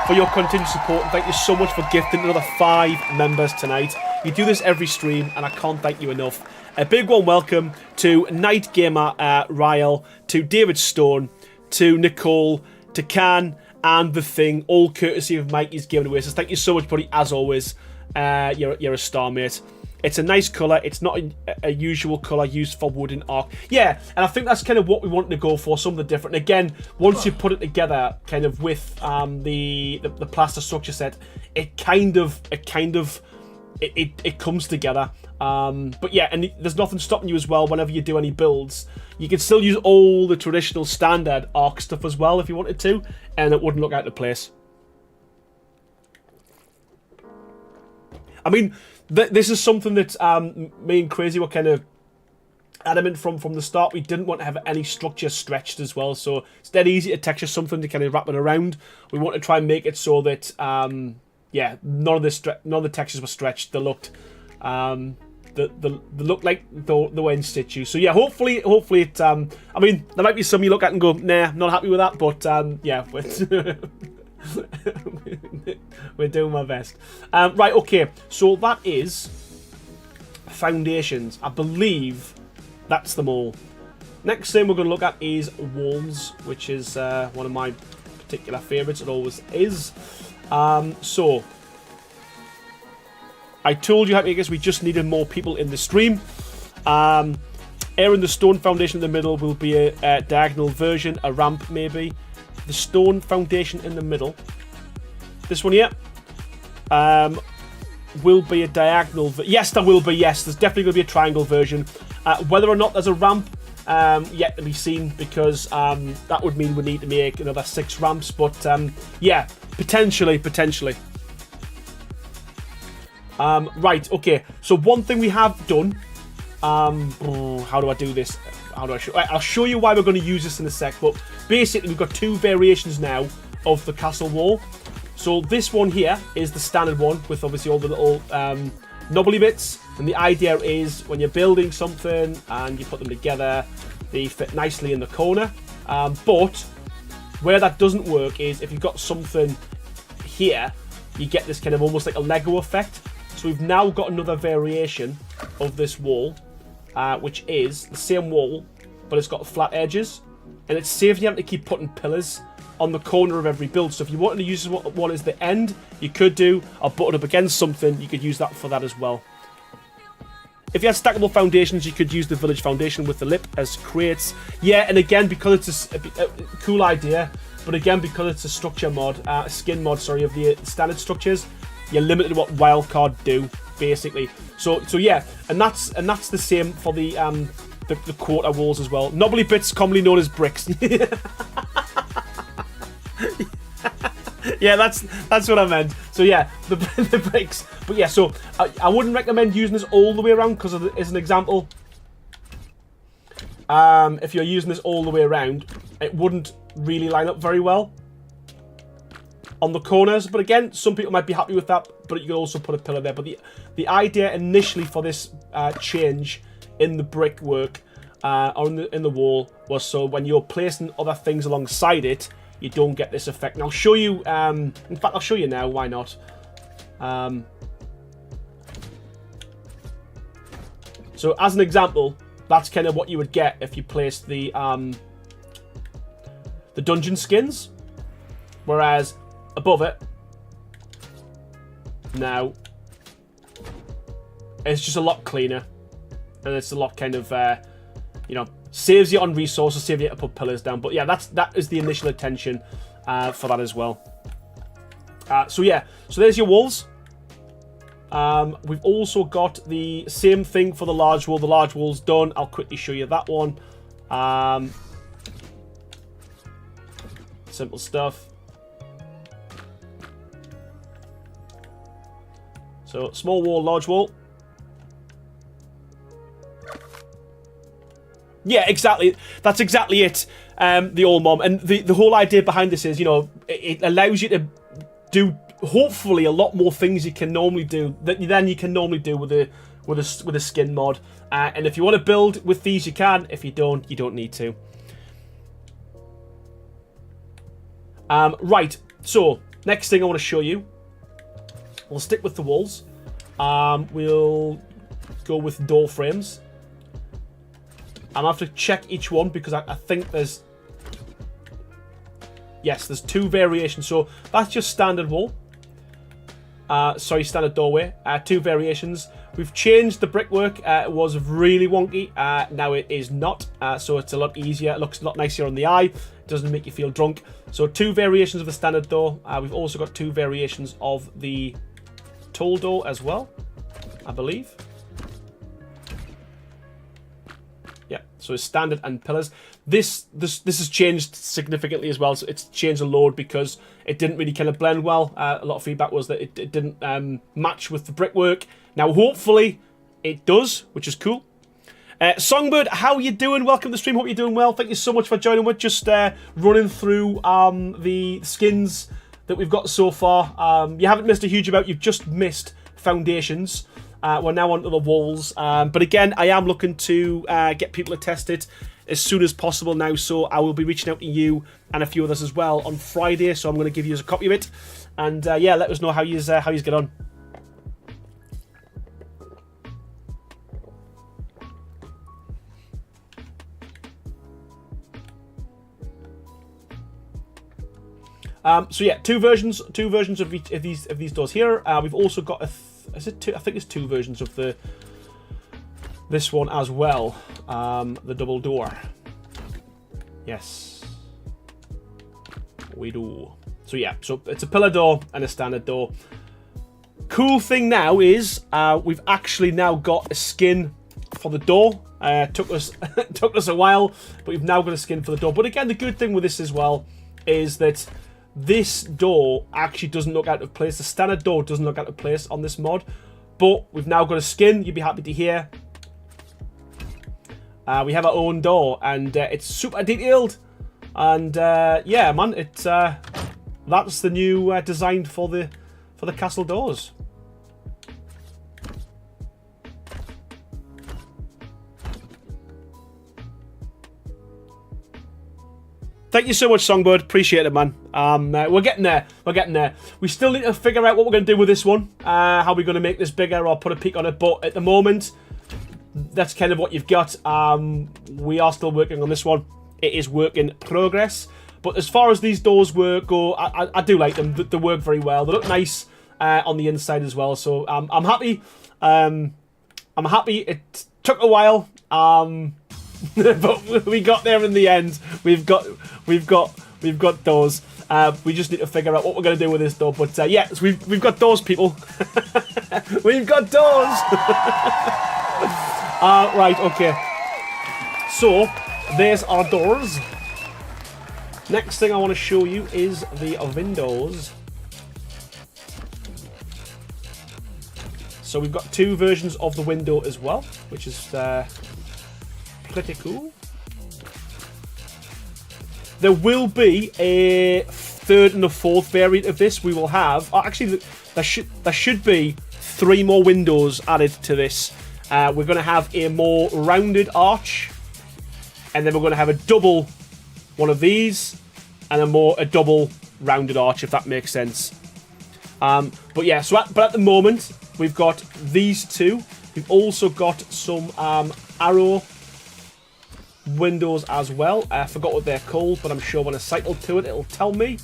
for your continued support, and thank you so much for gifting another 5 members tonight. You do this every stream, and I can't thank you enough. A big one welcome to Night Gamer Ryle, to David Stone, to Nicole, to Can, and The Thing, all courtesy of Mikey's Gaming Oasis. Thank you so much, buddy, as always. You're a star, mate. It's a nice colour. It's not a usual colour used for wood and arc. Yeah, and I think that's kind of what we wanted to go for, something different. And again, once you put it together, kind of with the plaster structure set, it comes together. But yeah, and there's nothing stopping you as well whenever you do any builds. You can still use all the traditional standard arc stuff as well if you wanted to, and it wouldn't look out of place. I mean, this is something that me and Crazy were kind of adamant from the start. We didn't want to have any structure stretched as well, so it's dead easy to texture something to kind of wrap it around. We want to try and make it so that yeah, none of the textures were stretched. They looked they look like they were in situ. So yeah, hopefully it. I mean, there might be some you look at and go, nah, not happy with that, but yeah. We're doing my best. Right, okay, so that is foundations. I believe that's them all. Next thing we're going to look at is walls, which is one of my particular favourites. It always is. So I told you, Happy Guys, we just needed more people in the stream. Aaron, the stone foundation in the middle will be a diagonal version, a ramp maybe. The stone foundation in the middle, this one here, will be a diagonal. Yes, there will be. Yes, there's definitely going to be a triangle version. Whether or not there's a ramp, yet to be seen, because that would mean we need to make another 6 ramps. But yeah, potentially. Right. Okay. So one thing we have done. How do I do this? I'll show you why we're going to use this in a sec, but basically we've got 2 variations now of the castle wall. So this one here is the standard one with obviously all the little knobbly bits, and the idea is when you're building something and you put them together, they fit nicely in the corner. But where that doesn't work is if you've got something here, you get this kind of almost like a Lego effect. So we've now got another variation of this wall, which is the same wall, but it's got flat edges, and it saves you having to keep putting pillars on the corner of every build. So if you wanted to use one as the end, you could do, or butt it up against something, you could use that for that as well. If you had stackable foundations, you could use the village foundation with the lip as crates. Yeah, and again, because it's a cool idea, but again, because it's a structure mod, a skin mod, sorry, of the standard structures, you're limited to what wildcard do, basically. So yeah, and that's the same for the quarter walls as well. Knobbly bits, commonly known as bricks. Yeah, that's what I meant. So yeah, the bricks. But yeah, so I wouldn't recommend using this all the way around, because as an example, if you're using this all the way around, it wouldn't really line up very well on the corners. But again, some people might be happy with that, but you can also put a pillar there. But the idea initially for this change in the brickwork or in the wall was so when you're placing other things alongside it, you don't get this effect. And I'll show you, in fact, I'll show you now, why not? So as an example, that's kind of what you would get if you placed the dungeon skins, whereas above it, now, it's just a lot cleaner, and it's a lot kind of, you know, saves you on resources, saves you to put pillars down. But yeah, that is the initial intention for that as well. So yeah, so there's your walls. We've also got the same thing for the large wall. The large wall's done. I'll quickly show you that one. Simple stuff. So, small wall, large wall. Yeah, exactly. That's exactly it. The old mom. And the whole idea behind this is, you know, it allows you to do, hopefully, a lot more things you can normally do than you can normally do with a skin mod. And if you want to build with these, you can. If you don't, you don't need to. Right. So, next thing I want to show you. We'll stick with the walls. We'll go with door frames. I'm going to have to check each one because I think there's... Yes, there's 2 variations. So that's just standard wall. Sorry, standard doorway. 2 variations. We've changed the brickwork. It was really wonky. Now it is not. So it's a lot easier. It looks a lot nicer on the eye. It doesn't make you feel drunk. So 2 variations of the standard door. We've also got 2 variations of the tall door as well, I believe. Yeah, so it's standard and pillars. This has changed significantly as well. So it's changed a load because it didn't really kind of blend well. A lot of feedback was that it didn't match with the brickwork. Now, hopefully, it does, which is cool. Songbird, how are you doing? Welcome to the stream. Hope you're doing well. Thank you so much for joining. We're just running through the skins that we've got so far. You haven't missed a huge amount. You've just missed foundations. We're now onto the walls. But again, I am looking to get people to test it as soon as possible now. So I will be reaching out to you and a few others as well on Friday. So I'm going to give you a copy of it. And yeah, let us know how you get on. So yeah, two versions of these doors here. We've also got is it two? I think it's 2 versions of this one as well. The double door. Yes, we do. So yeah, so it's a pillar door and a standard door. Cool thing now is we've actually now got a skin for the door. Took us a while, but we've now got a skin for the door. But again, the good thing with this as well is that this door actually doesn't look out of place. The standard door doesn't look out of place on this mod, but we've now got a skin. You'd be happy to hear. We have our own door, and it's super detailed. And yeah, man, it's that's the new design for the castle doors. Thank you so much, Songbird. Appreciate it, man. We're getting there. We're getting there. We still need to figure out what we're going to do with this one. How we're going to make this bigger or put a peak on it. But at the moment, that's kind of what you've got. We are still working on this one. It is work in progress. But as far as these doors go, I do like them. They work very well. They look nice on the inside as well. So I'm happy. I'm happy. It took a while. But we got there in the end. We've got doors. We just need to figure out what we're going to do with this door. But yeah, so we've got doors, people. We've got doors. Right, okay. So there's our doors. Next thing I want to show you is the windows. So we've got 2 versions of the window as well, which is pretty cool. There will be a 3rd and a 4th variant of this. We will have... Oh, actually, there should be 3 more windows added to this. We're going to have a more rounded arch. And then we're going to have a double one of these. And a double rounded arch, if that makes sense. But yeah, but at the moment, we've got these 2. We've also got some arrow windows as well. I forgot what they're called, but I'm sure when I cycle to it, it'll tell me.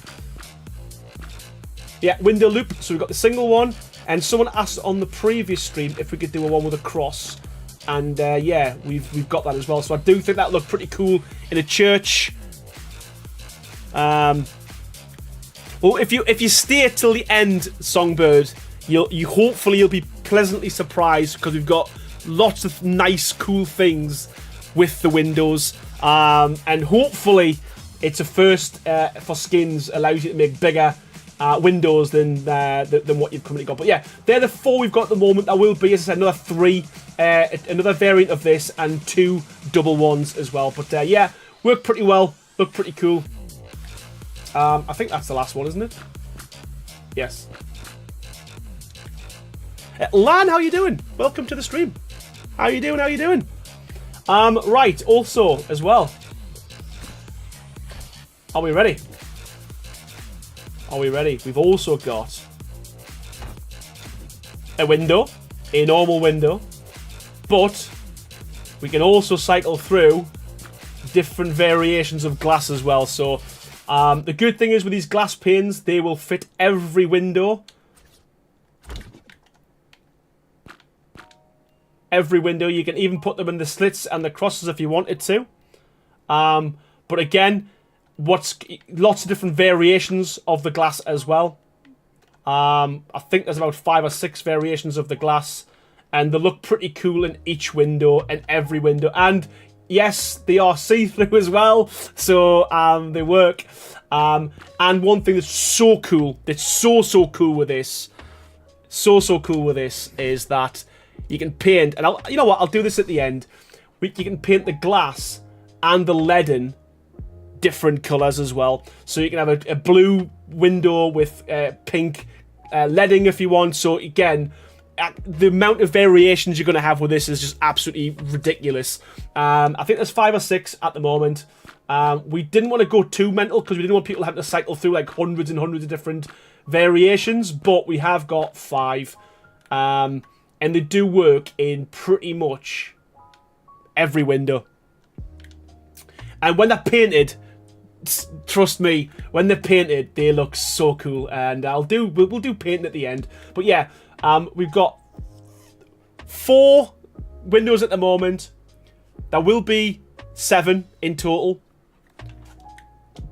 Yeah, window loop. So we've got the single one, and someone asked on the previous stream if we could do a one with a cross, and yeah, we've got that as well. So I do think that looked pretty cool in a church. Well, if you stay till the end, Songbird, hopefully you'll be pleasantly surprised because we've got lots of nice, cool things with the windows. And hopefully it's a first for skins, allows you to make bigger windows than what you've currently got. But yeah, they're the 4 we've got at the moment. There will be, as I said, another 3, another variant of this, and 2 double ones as well. But yeah, work pretty well, look pretty cool. I think that's the last one, isn't it? Yes. Lan, how you doing? Welcome to the stream. How you doing? How you doing? Right, also, as well. Are we ready? Are we ready? We've also got a window, a normal window, but we can also cycle through different variations of glass as well. So the good thing is with these glass panes, they will fit every window. Every window. You can even put them in the slits and the crosses if you wanted to. But again, lots of different variations of the glass as well. I think there's about 5 or 6 variations of the glass, and they look pretty cool in each window and every window. And yes, they are see-through as well, so they work. And one thing that's so cool, that's so cool with this, so cool with this, is that you can paint, and you know what, I'll do this at the end. You can paint the glass and the leaden different colours as well. So you can have a blue window with pink leading if you want. So again, the amount of variations you're going to have with this is just absolutely ridiculous. I think there's 5 or 6 at the moment. We didn't want to go too mental because we didn't want people having to cycle through like hundreds and hundreds of different variations, but we have got 5. And they do work in pretty much every window. And when they're painted, trust me, when they're painted, they look so cool. And we'll do painting at the end. But yeah, we've got 4 windows at the moment. There will be 7 in total.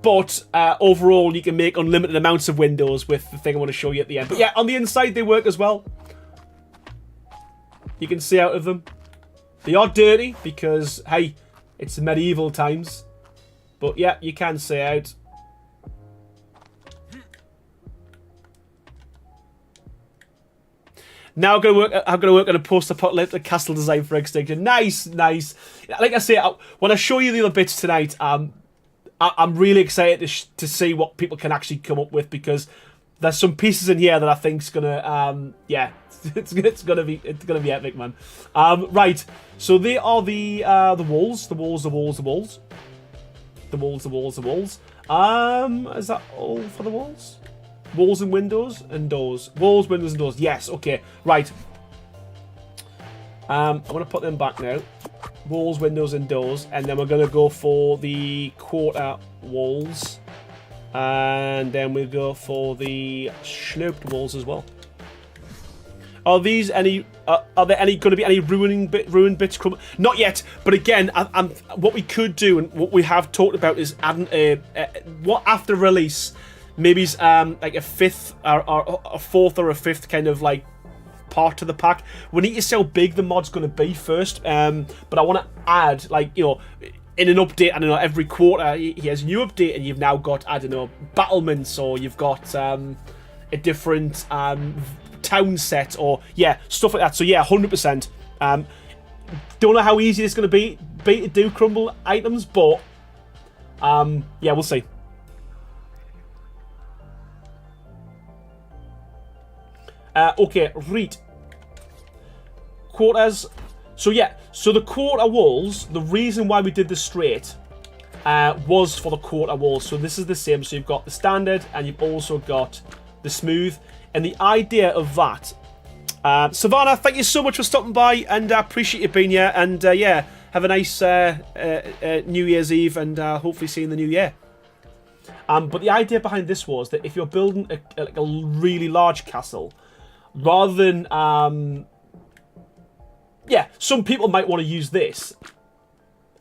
But overall, you can make unlimited amounts of windows with the thing I want to show you at the end. But yeah, on the inside, they work as well. You can see out of them. They are dirty because, hey, it's medieval times. But yeah, you can see out. Now I'm gonna work on a post-apocalyptic castle design for Extinction. Nice, nice. Like I say, when I show you the other bits tonight, I'm really excited to see what people can actually come up with, because there's some pieces in here that I think's gonna, yeah, it's gonna be epic, man. Right, so they are the walls. Is that all for the walls? Walls and windows and doors. Walls, windows and doors. Yes, okay, right. I'm gonna put them back now. Walls, windows and doors, and then we're gonna go for the quarter walls. And then we'll go for the sloped walls as well. Are these any? Are there going to be any ruined bits? Not yet. But again, what we could do and what we have talked about is adding what after release, maybe like a 5th or a 4th or a 5th kind of like part to the pack. We need to see how big the mod's going to be first. But I want to add, like, you know, in an update, I don't know, every quarter he has a new update, and you've now got, I don't know, battlements, or you've got a different town set, or yeah, stuff like that. So yeah, 100%. Don't know how easy it's going to be to do crumble items, but yeah, we'll see. Okay, read quarters. So yeah, so the quarter walls, the reason why we did the straight was for the quarter walls. So this is the same. So you've got the standard, and you've also got the smooth. And the idea of that, Savannah, thank you so much for stopping by, and I appreciate you being here. And yeah, have a nice New Year's Eve, and hopefully see you in the new year. But the idea behind this was that if you're building a really large castle, rather than yeah, some people might want to use this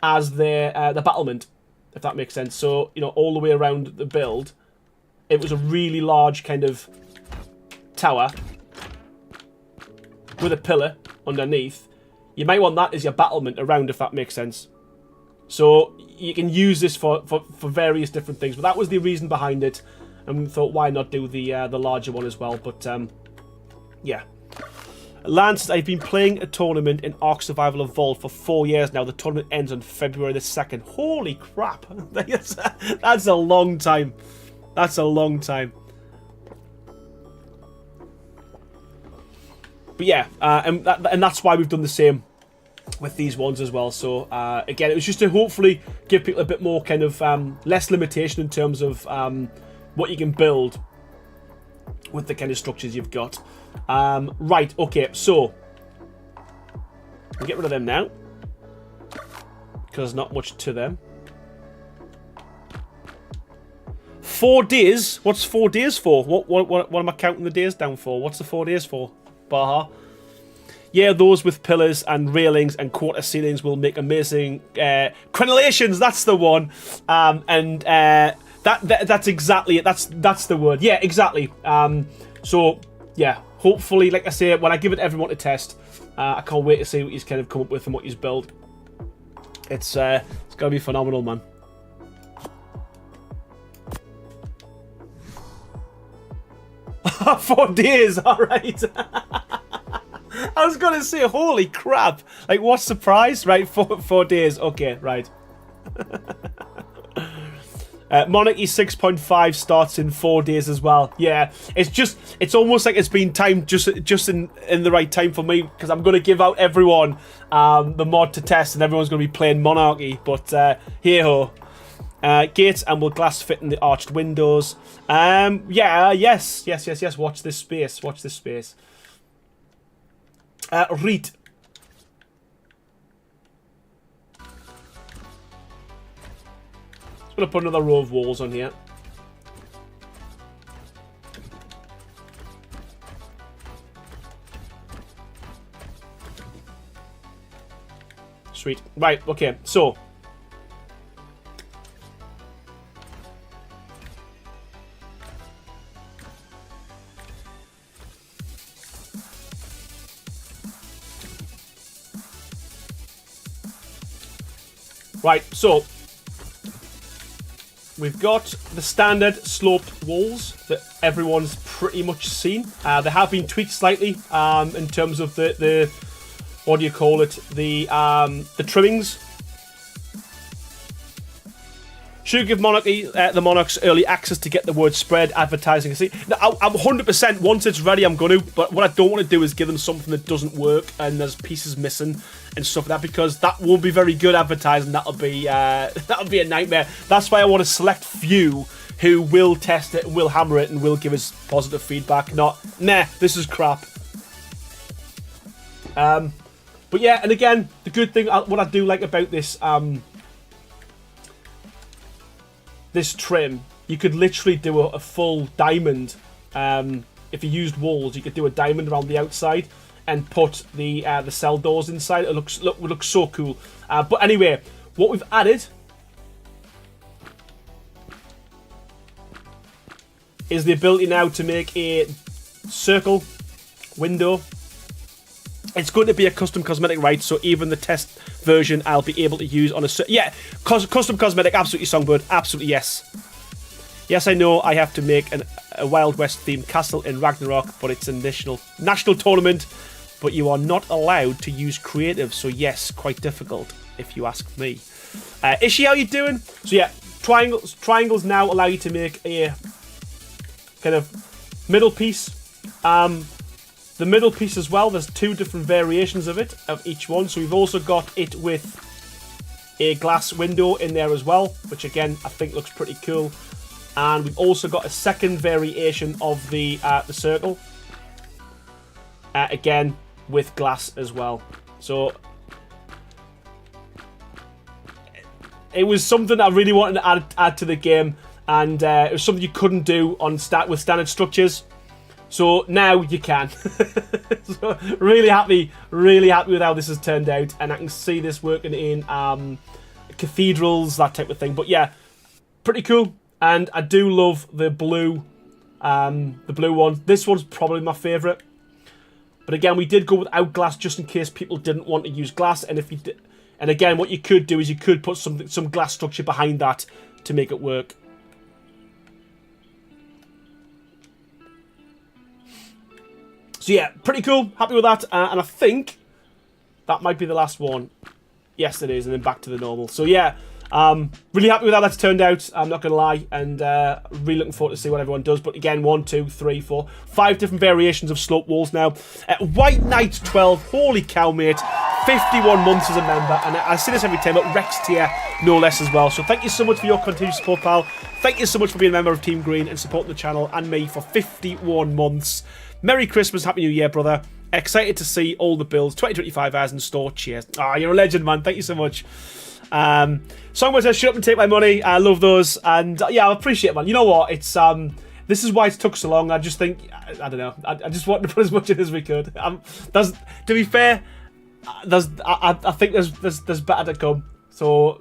as their battlement, if that makes sense. So, you know, all the way around the build, it was a really large kind of tower with a pillar underneath. You might want that as your battlement around, if that makes sense. So you can use this for various different things. But that was the reason behind it, and we thought, why not do the larger one as well? But yeah. Lance, I've been playing a tournament in Ark Survival Evolved for 4 years now. The tournament ends on February the 2nd. Holy crap. That's a long time. That's a long time. But yeah, and that's why we've done the same with these ones as well. So again, it was just to hopefully give people a bit more kind of less limitation in terms of what you can build with the kind of structures you've got. Right, okay, so we'll get rid of them now because there's not much to them. 4 days? What's 4 days for? What am I counting the days down for? What's the 4 days for? Baha. Yeah, those with pillars and railings and quarter ceilings will make amazing crenellations. That's the one. That's exactly it. That's the word. Yeah, exactly. So yeah, hopefully, like I say, when I give it to everyone to test, I can't wait to see what he's kind of come up with and what he's built. It's gonna be phenomenal, man. "4 days, all right." I was gonna say, holy crap! Like, what's the price? Right, 4 days. Okay, right. Monarchy 6.5 starts in 4 days as well. Yeah, it's almost like it's been timed just in the right time for me, because I'm going to give out everyone the mod to test, and everyone's going to be playing Monarchy. But hey ho, gates and will glass fit in the arched windows. Yeah, yes. Watch this space. Watch this space. Read. I'm going to put another row of walls on here. Sweet. Right, okay, so. Right, so. We've got the standard sloped walls that everyone's pretty much seen. They have been tweaked slightly in terms of the what do you call it? The trimmings. Should give the Monarchs early access to get the word spread, advertising. See, now, I'm 100% once it's ready, I'm going to. But what I don't want to do is give them something that doesn't work and there's pieces missing and stuff like that, because that won't be very good advertising. That'll be a nightmare. That's why I want to select few who will test it, will hammer it, and will give us positive feedback. Not, nah, this is crap. But yeah, and again, the good thing, what I do like about this. This trim, you could literally do a full diamond. If you used walls, you could do a diamond around the outside and put the cell doors inside. It looks so cool. But anyway, what we've added is the ability now to make a circle window. It's going to be a custom cosmetic, right? So even the test version, I'll be able to use on a... Yeah, custom cosmetic, absolutely, Songbird. Absolutely, yes. Yes, I know I have to make a Wild West-themed castle in Ragnarok, but it's a national tournament, but you are not allowed to use creative, so yes, quite difficult, if you ask me. Ishi, how you doing? So yeah, triangles now allow you to make a kind of middle piece. The middle piece as well, there's 2 different variations of it, of each one. So we've also got it with a glass window in there as well, which again, I think looks pretty cool. And we've also got a second variation of the circle. Again, with glass as well. So it was something I really wanted to add to the game. And it was something you couldn't do with standard structures. So now you can. So really happy with how this has turned out, and I can see this working in cathedrals, that type of thing. But yeah, pretty cool, and I do love the blue one. This one's probably my favourite. But again, we did go without glass just in case people didn't want to use glass, and if And again, what you could do is you could put some glass structure behind that to make it work. So yeah, pretty cool. Happy with that. And I think that might be the last one. Yes, it is. And then back to the normal. So yeah, really happy with how that's turned out. I'm not going to lie. And really looking forward to see what everyone does. But again, 1, 2, 3, 4, 5 different variations of slope walls now. White Knight 12. Holy cow, mate. 51 months as a member. And I say this every time, but Rex tier no less as well. So thank you so much for your continued support, pal. Thank you so much for being a member of Team Green and supporting the channel and me for 51 months. Merry Christmas, Happy New Year, brother. Excited to see all the builds. 2025 hours in store. Cheers. Ah, you're a legend, man. Thank you so much. Songwriter says, shut up and take my money. I love those. And yeah, I appreciate it, man. You know what? It's this is why it took so long. I just think, I don't know. I just wanted to put as much in as we could. To be fair, I think there's better to come. So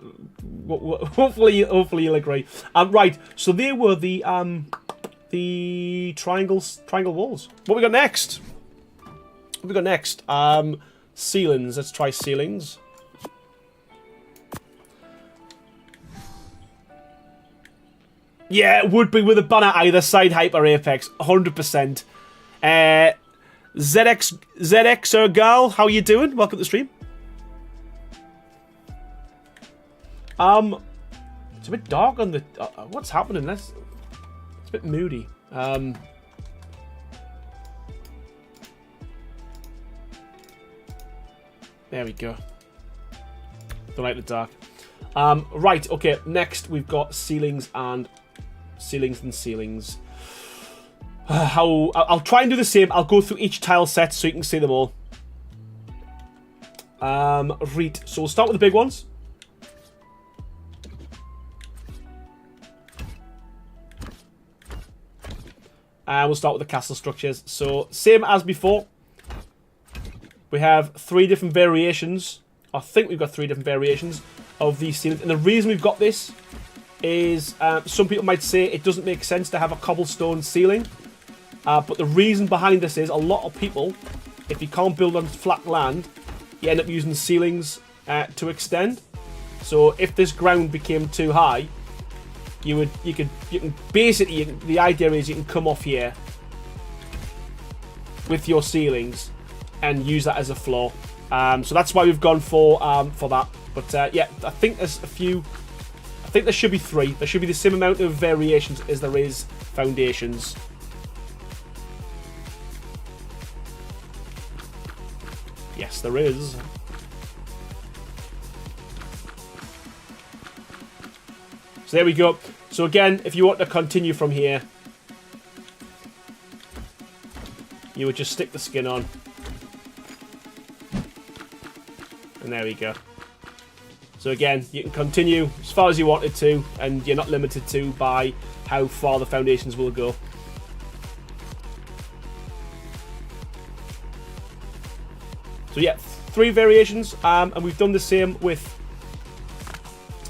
hopefully you'll agree. Right. So there were the triangle walls. What we got next? Ceilings. Let's try ceilings. Yeah, it would be with a banner either side, Hyper Apex, 100%. ZX Girl, how you doing? Welcome to the stream. It's a bit dark on the. What's happening? It's a bit moody. There we go. Don't like the dark. Right. Okay. Next, we've got ceilings and ceilings. I'll try and do the same. I'll go through each tile set so you can see them all. Right. So we'll start with the big ones. And we'll start with the castle structures. So, same as before. We have 3 different variations. I think we've got 3 different variations of these ceilings. And the reason we've got this is some people might say it doesn't make sense to have a cobblestone ceiling. But the reason behind this is a lot of people, if you can't build on flat land, you end up using ceilings to extend. So if this ground became too high, you can basically, the idea is you can come off here with your ceilings and use that as a floor. So that's why we've gone for that. But yeah, I think there's a few. I think there should be 3. There should be the same amount of variations as there is foundations. Yes, there is. So there we go. So again, if you want to continue from here, you would just stick the skin on. And there we go. So again, you can continue as far as you wanted to, and you're not limited to by how far the foundations will go. So yeah, 3 variations, and we've done the same with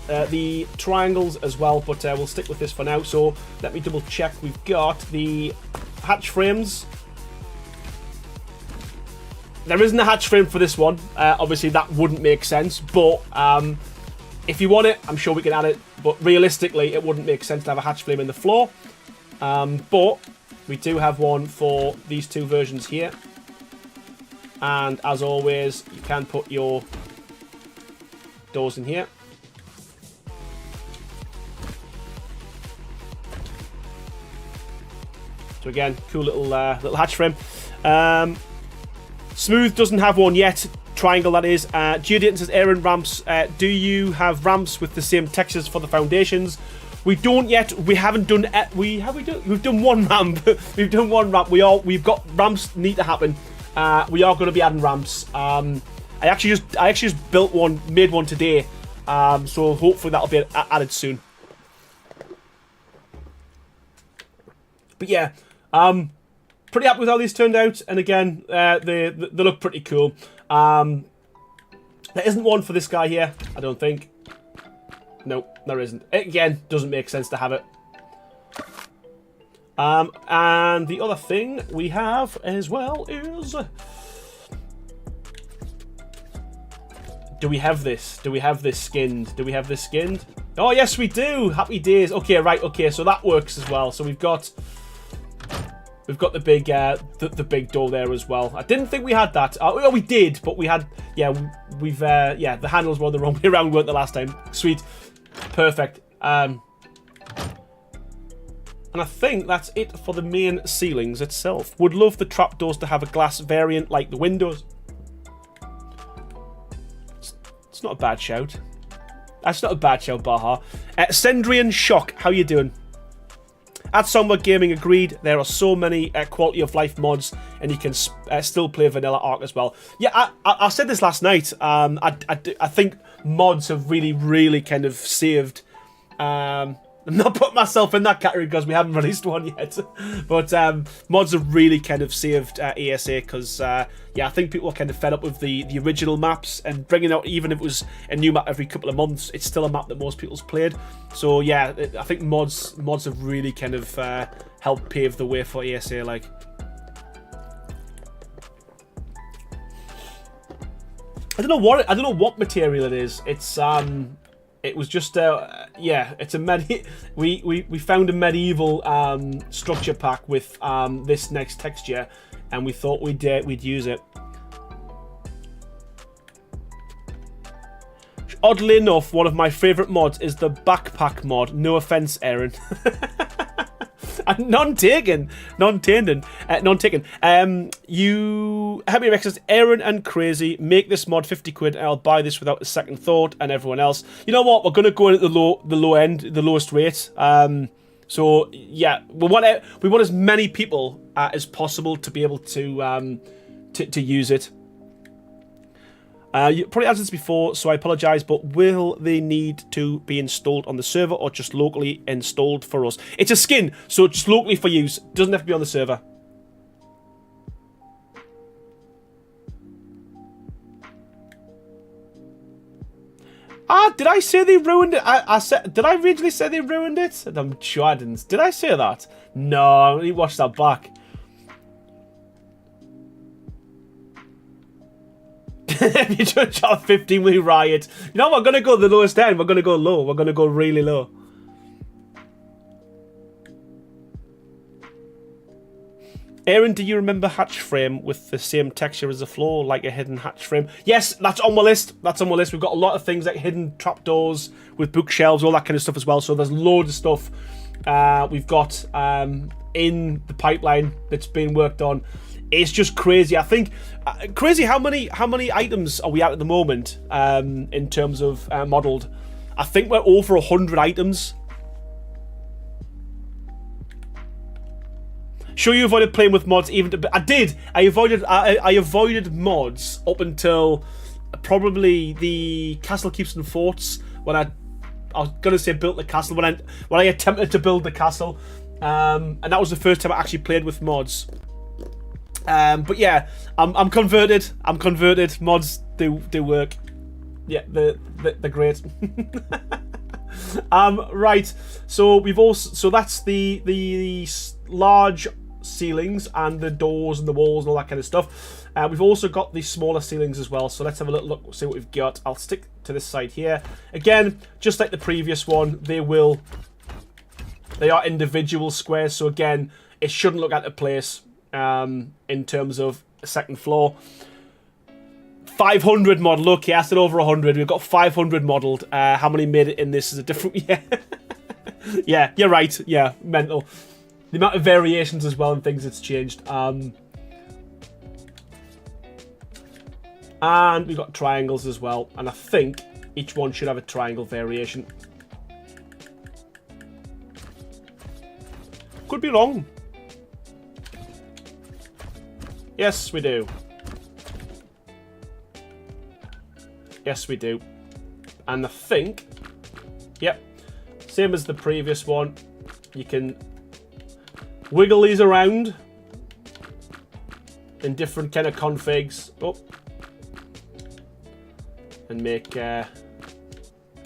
the triangles as well, but we'll stick with this for now. So let me double check. We've got the hatch frames. There isn't a hatch frame for this one. Obviously, that wouldn't make sense, but if you want it, I'm sure we can add it. But realistically, it wouldn't make sense to have a hatch frame in the floor. But we do have one for these 2 versions here. And as always, you can put your doors in here. So again, cool little hatch frame. Smooth doesn't have one yet. Triangle, that is. Geodayton says, Aaron, ramps. Do you have ramps with the same textures for the foundations? We don't yet. We haven't done. We've done one ramp. We've done one ramp. We've got ramps need to happen. We are going to be adding ramps. I actually just built one, made one today. So hopefully that'll be added soon. But yeah, pretty happy with how these turned out. And again, they look pretty cool. There isn't one for this guy here, I don't think. No, there isn't. Again, doesn't make sense to have it. And the other thing we have as well is Do we have this? Do we have this skinned? Do we have this skinned? Oh, yes, we do. Happy days. Okay, right. Okay, so that works as well. So we've got the big the big door there as well. I didn't think we had that. Oh, we did, but we had. Yeah, yeah, the handles were the wrong way around, weren't the last time? Sweet, perfect. And I think that's it for the main ceilings itself. Would love the trapdoors to have a glass variant like the windows. It's not a bad shout. That's not a bad shout, Baha. Sendrian Shock, how you doing? At Somewhat Gaming agreed, there are so many quality of life mods, and you can still play Vanilla Ark as well. Yeah, I said this last night. I think mods have really kind of saved. I'm not putting myself in that category because we haven't released one yet. But mods have really kind of saved ESA because, yeah, I think people are kind of fed up with the original maps, and bringing out, even if it was a new map every couple of months, it's still a map that most people's played. So, yeah, I think mods have really kind of helped pave the way for ESA, like. I don't know what material it is. It's it was just yeah, it's a we found a medieval structure pack with this next texture, and we thought we'd use it. Oddly enough, one of my favourite mods is the backpack mod. No offense, Aaron. None taken. You help me Rex, Aaron and Crazy make this mod 50 quid, and I'll buy this without a second thought. And everyone else, you know what? We're gonna go in at the low end, the lowest rate. So yeah, we want as many people as possible to be able to use it. You probably answered this before, so I apologise, but will they need to be installed on the server or just locally installed for us? It's a skin, so just locally for use. Doesn't have to be on the server. Did I say they ruined it? Did I originally say they ruined it? I'm sure I didn't. Did I say that? No, I need to watch that back. If you judge our 15, we riot. You know, we're going to go the lowest end. We're going to go low. We're going to go really low. Aaron, do you remember hatch frame with the same texture as the floor, like a hidden hatch frame? Yes, that's on my list. That's on my list. We've got a lot of things like hidden trapdoors with bookshelves, all that kind of stuff as well. So there's loads of stuff we've got in the pipeline that's being worked on. It's just crazy. I think crazy. How many items are we at the moment in terms of modelled? I think we're over 100 items. Sure, you avoided playing with mods even. I did. I avoided mods up until probably the Castle Keeps and Forts, when I was gonna say built the castle, when I attempted to build the castle, and that was the first time I actually played with mods. But yeah, I'm converted. I'm converted. Mods do work. Yeah, they're great. Right. So that's the large ceilings and the doors and the walls and all that kind of stuff. We've also got the smaller ceilings as well. So let's have a little look, see what we've got. I'll stick to this side here. Again, just like the previous one, they are individual squares. So again, it shouldn't look out of place. In terms of second floor, 500 model. Okay, I said over 100. We've got 500 modelled. How many made it in this is a different. Yeah, yeah, you're right. Yeah, mental. The amount of variations as well and things that's changed. And we've got triangles as well. And I think each one should have a triangle variation. Could be wrong. Yes, we do. Yes, we do. And I think, yep, same as the previous one. You can wiggle these around in different kind of configs. Oh. And make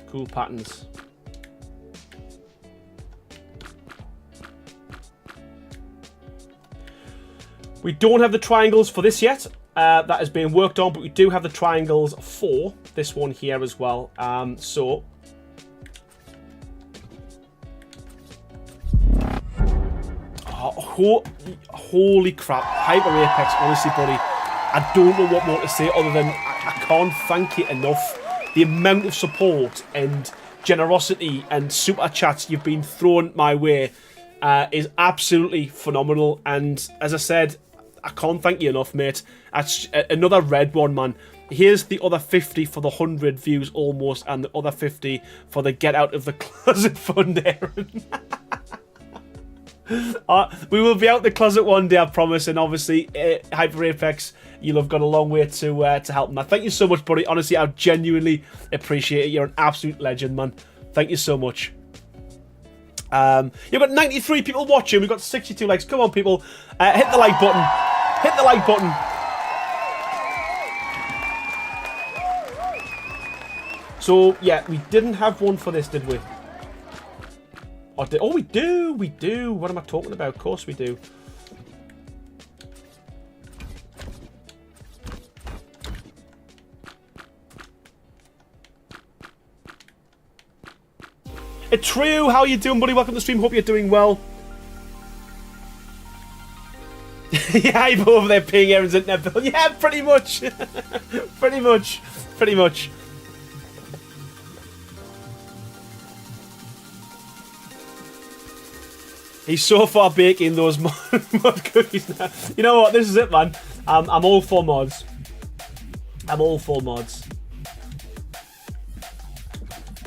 cool patterns. We don't have the triangles for this yet. That is being worked on, but we do have the triangles for this one here as well. So holy crap, Hyper Apex, honestly, buddy, I don't know what more to say other than I can't thank you enough. The amount of support and generosity and super chats you've been thrown my way is absolutely phenomenal. And as I said, I can't thank you enough, mate. That's another red one, man. Here's the other 50 for the 100 views almost, and the other 50 for the get out of the closet fund, Aaron. We will be out the closet one day, I promise. And obviously, Hyper Apex, you'll have got a long way to help, man. Thank you so much, buddy. Honestly, I genuinely appreciate it. You're an absolute legend, man. Thank you so much. You've got 93 people watching. We've got 62 likes. Come on, people. Hit the like button. Hit the like button. So, yeah, we didn't have one for this, did we? Oh, we do. We do. What am I talking about? Of course we do. It's true. How are you doing, buddy? Welcome to the stream. Hope you're doing well. Yeah, I'm over there paying Aaron's internet bill. Yeah, pretty much. Pretty much. Pretty much. He's so far baking those mod cookies now. You know what? This is it, man. I'm all for mods. I'm all for mods.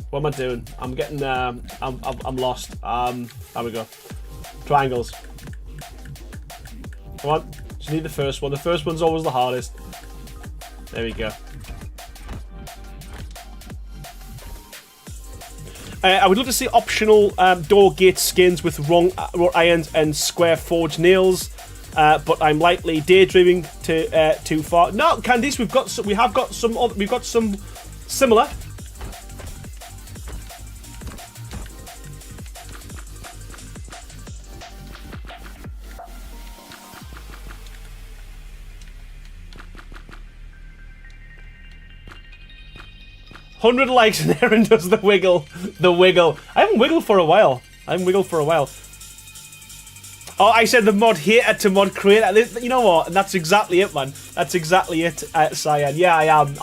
What am I doing? I'm getting. I'm lost. There we go. Triangles. Come on. Just need the first one. The first one's always the hardest. There we go. I would love to see optional door gate skins with wrought irons and square forged nails, but I'm likely daydreaming too far. No, Candice, we've got some similar. $100 likes and Aaron does the wiggle. The wiggle. I haven't wiggled for a while. Oh, I said the mod hater to mod creator. You know what? And that's exactly it, man. That's exactly it, Cyan. Yeah, I am.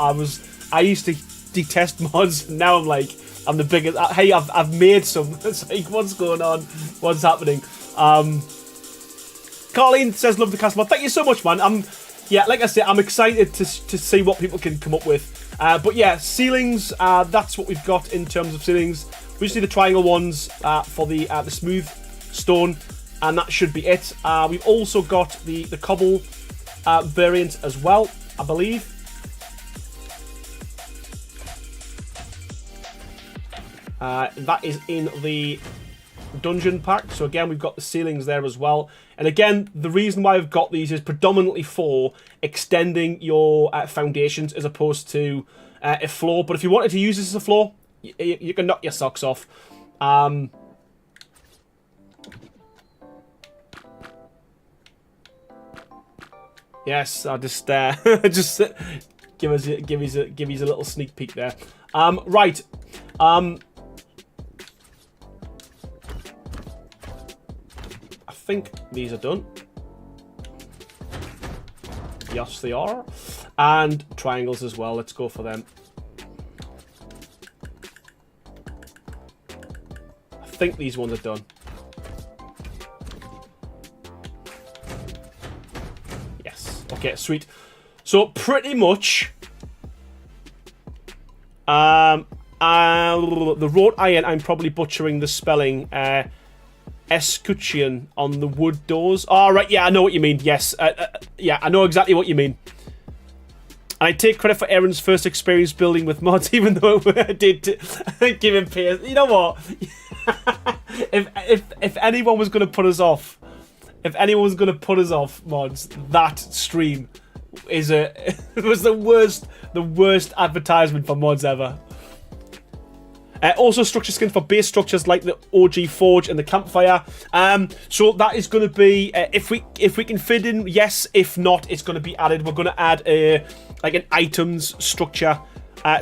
I used to detest mods. Now I'm like, I'm the biggest. Hey, I've made some. It's like, what's going on? What's happening? Colleen says, love the cast mod. Thank you so much, man. Yeah, like I said, I'm excited to see what people can come up with. But yeah, ceilings, that's what we've got in terms of ceilings. We just need the triangle ones for the smooth stone, and that should be it. We've also got the cobble variant as well, I believe. That is in the dungeon pack. So again, we've got the ceilings there as well. And again, the reason why I've got these is predominantly for extending your foundations as opposed to a floor. But if you wanted to use this as a floor, you can knock your socks off. Yes, I'll just just give us a little sneak peek there. Right. I think these are done. Yes, they are. And triangles as well. Let's go for them. I think these ones are done. Yes. Okay, sweet. So pretty much the wrought iron, I'm probably butchering the spelling. Escutcheon on the wood doors. Oh, right, yeah, I know what you mean. Yes, yeah, I know exactly what you mean. And I take credit for Aaron's first experience building with mods, even though I did give him peers. You know what? if anyone was going to put us off, mods, that stream was the worst advertisement for mods ever. Also structure skins for base structures like the OG Forge and the Campfire. So that is going to be, if we can fit in, yes. If not, it's going to be added. We're going to add like an items structure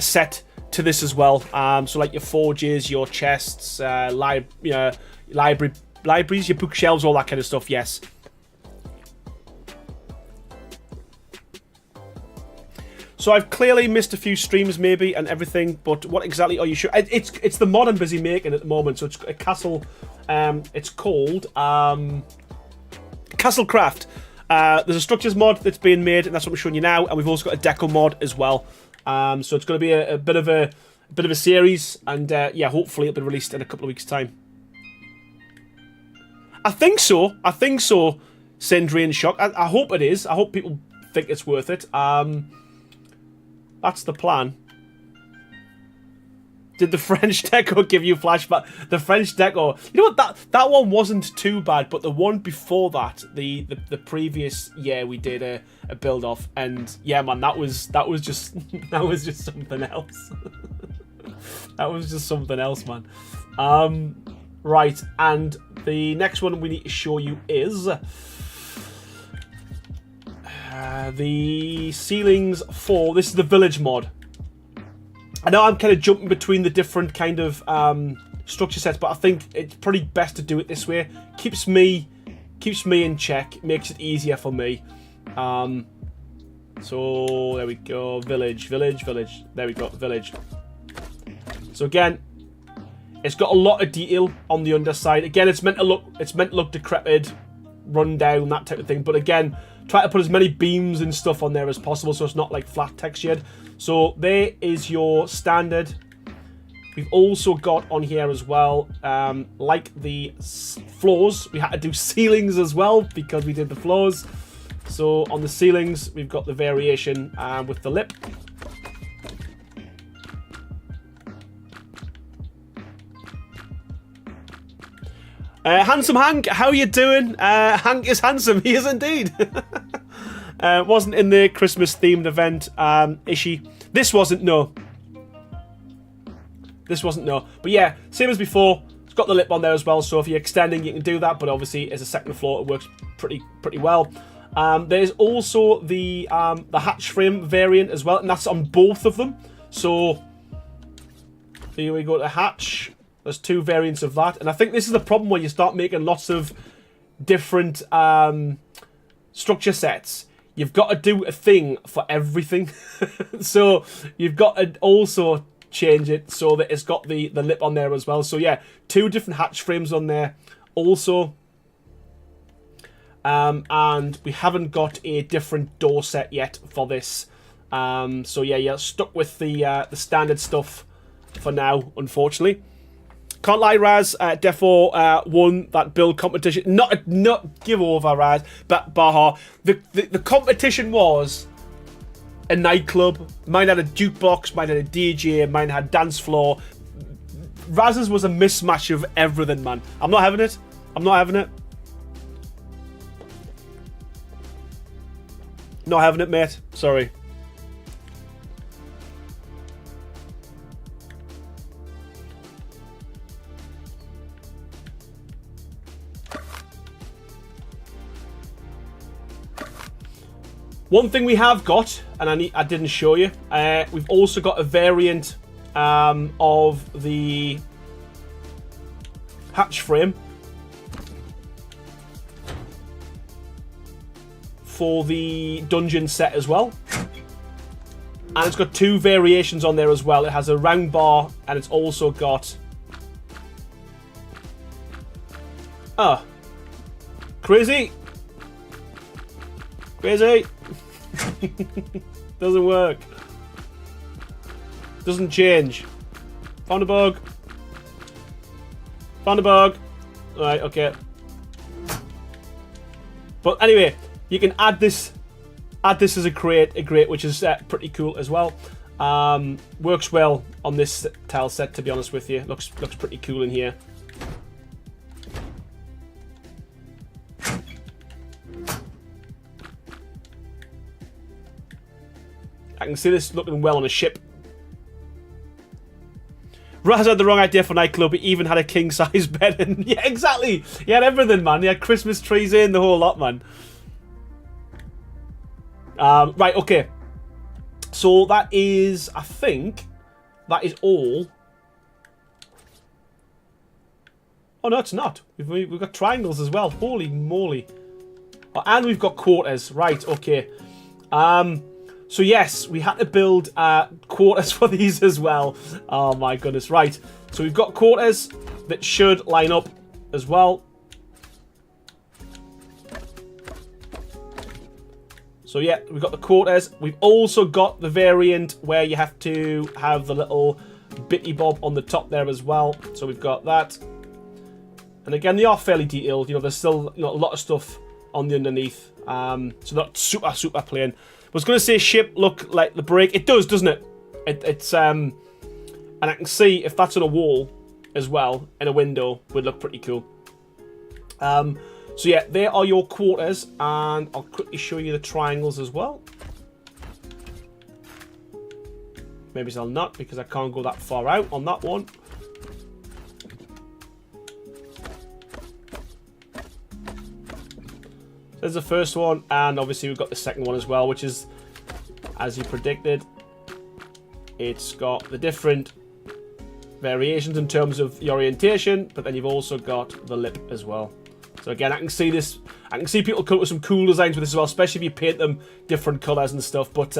set to this as well. So like your forges, your chests, libraries, your bookshelves, all that kind of stuff. Yes. So I've clearly missed a few streams maybe and everything, but what exactly are you sure? It's the mod I'm busy making at the moment. So it's a castle. It's called Castlecraft. There's a structures mod that's being made, and that's what I'm showing you now. And we've also got a deco mod as well. So it's going to be a bit of a series, and yeah, hopefully it'll be released in a couple of weeks' time. I think so. Sindri and Shock. I hope it is. I hope people think it's worth it. That's the plan. Did the French deco give you flashback? The French deco. You know what? That one wasn't too bad, but the one before that, the previous year, we did a build off, and yeah, man, that was just that was just something else. That was just something else, man. Right, and the next one we need to show you is the ceilings for, this is the village mod. I know I'm kind of jumping between the different kind of structure sets, but I think it's probably best to do it this way. Keeps me in check, makes it easier for me. So there we go, village. There we go, village. So again, it's got a lot of detail on the underside. Again, it's meant to look decrepit, run down, that type of thing. But again, try to put as many beams and stuff on there as possible, so it's not like flat textured. So there is your standard. We've also got on here as well, like the floors, we had to do ceilings as well because we did the floors. So on the ceilings, we've got the variation with the lip. Handsome Hank, how are you doing? Hank is handsome, he is indeed. Wasn't in the Christmas themed event, Ishi. This wasn't, no. This wasn't, no. But yeah, same as before, it's got the lip on there as well, so if you're extending, you can do that, but obviously as a second floor, it works pretty well. There's also the hatch frame variant as well, and that's on both of them. So here we go to hatch. There's two variants of that, and I think this is the problem when you start making lots of different structure sets. You've got to do a thing for everything. So you've got to also change it so that it's got the lip on there as well. So yeah, two different hatch frames on there also. And we haven't got a different door set yet for this. So yeah, you're stuck with the standard stuff for now, unfortunately. Can't lie, Raz. Defo won that build competition. Not give over, Raz. But Baha, the competition was a nightclub. Mine had a jukebox. Mine had a DJ. Mine had dance floor. Raz's was a mismatch of everything, man. I'm not having it. I'm not having it. Not having it, mate. Sorry. One thing we have got, and I didn't show you, we've also got a variant of the hatch frame for the dungeon set as well. And it's got two variations on there as well. It has a round bar, and it's also got... Oh. Crazy. Crazy. Doesn't work. Doesn't change. Found a bug. Found a bug. Alright, okay. But anyway, you can add this as a crate, which is pretty cool as well. Works well on this tile set, to be honest with you. Looks pretty cool in here. I can see this looking well on a ship. Raz had the wrong idea for nightclub. He even had a king-size bed. And yeah, exactly. He had everything, man. He had Christmas trees in, the whole lot, man. Right, okay. So that is, I think, that is all. Oh, no, it's not. We've got triangles as well. Holy moly. Oh, and we've got quarters. Right, okay. So, yes, we had to build quarters for these as well. Oh, my goodness. Right. So, we've got quarters that should line up as well. So, yeah, we've got the quarters. We've also got the variant where you have to have the little bitty bob on the top there as well. So, we've got that. And again, they are fairly detailed. You know, there's still, you know, a lot of stuff on the underneath. So not super plain. I was going to say ship look like the break. It does, doesn't it? It's and I can see if that's on a wall as well in a window would look pretty cool. So yeah, there are your quarters, and I'll quickly show you the triangles as well. Maybe I'll not because I can't go that far out on that one. There's the first one, and obviously we've got the second one as well, which is, as you predicted, it's got the different variations in terms of the orientation, but then you've also got the lip as well. So again, I can see this. I can see people come up with some cool designs with this as well, especially if you paint them different colours and stuff. But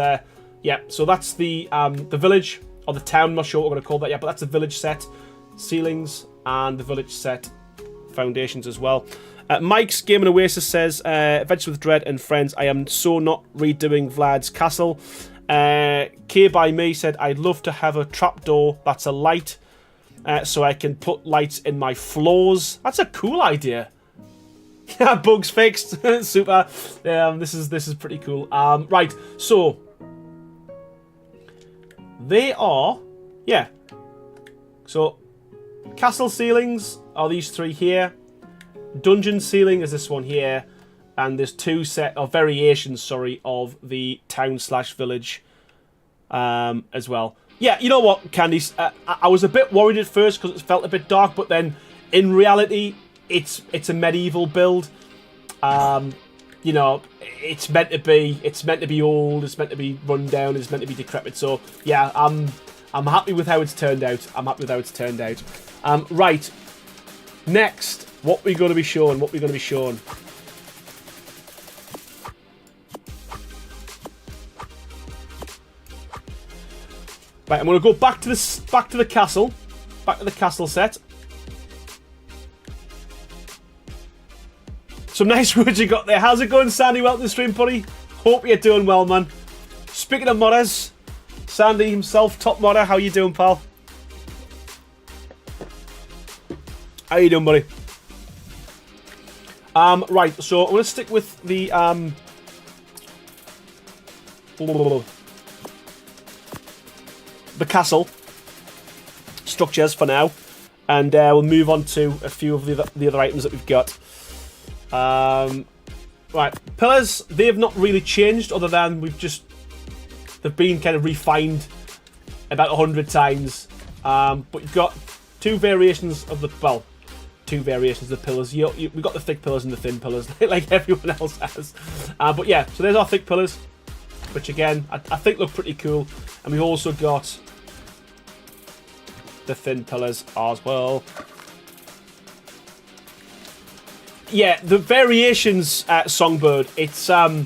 yeah, so that's the village or the town. I'm not sure what we're going to call that yet, but that's the village set ceilings and the village set foundations as well. Mike's Game and Oasis says, Adventures with Dread and Friends, I am so not redoing Vlad's castle. K by me said, I'd love to have a trapdoor that's a light, so I can put lights in my floors. That's a cool idea. Bugs fixed. Super. This is pretty cool. Right, so they are, yeah. So castle ceilings are these three here. Dungeon ceiling is this one here, and there's two set of variations, sorry, of the town/village as well. Yeah, you know what, Candice? I was a bit worried at first because it felt a bit dark, but then in reality, it's a medieval build. You know, it's meant to be old, it's meant to be run down, it's meant to be decrepit. So yeah, I'm happy with how it's turned out. Right, next. What we're going to be showing, Right, I'm going to go back to the castle set. Some nice words you got there. How's it going, Sandy? Welcome to the stream, buddy. Hope you're doing well, man. Speaking of modders, Sandy himself, top modder. How you doing, pal? How you doing, buddy? Right, so I'm going to stick with the castle structures for now, and we'll move on to a few of the other items that we've got. Right, pillars, they've not really changed other than they've been kind of refined about 100 times, but you've got two variations of the pillars. We've got the thick pillars and the thin pillars, like everyone else has. But yeah, so there's our thick pillars, which again, I think look pretty cool. And we've also got the thin pillars as well. Yeah, the variations at Songbird, it's you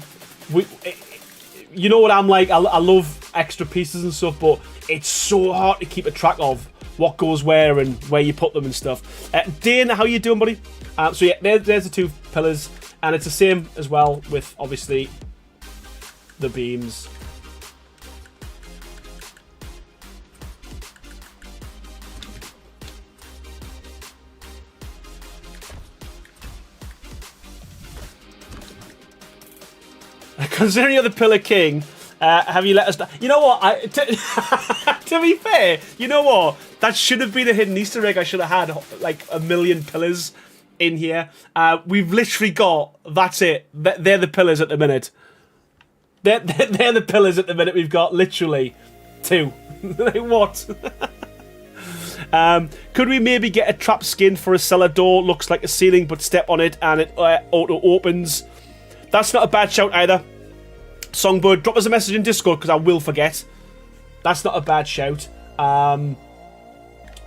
know what I'm like. I love extra pieces and stuff, but it's so hard to keep a track of what goes where and where you put them and stuff. Dane, how you doing, buddy? So yeah, there's the two pillars, and it's the same as well with obviously the beams. Considering you're the Pillar King, have you let us know? You know what? To be fair, you know what? That should have been a hidden Easter egg. I should have had like a million pillars in here. We've literally got, that's it. They're the pillars at the minute. They're the pillars at the minute. We've got literally two. Like what? Could we maybe get a trap skin for a cellar door? Looks like a ceiling, but step on it and it auto opens. That's not a bad shout either. Songbird, drop us a message in Discord because I will forget. That's not a bad shout.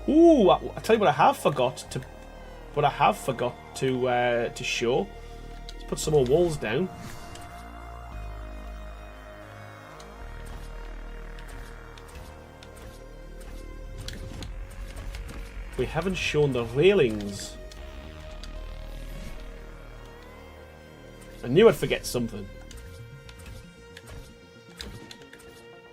Ooh, I tell you what I have forgot to. What I have forgot to show. Let's put some more walls down. We haven't shown the railings. I knew I'd forget something.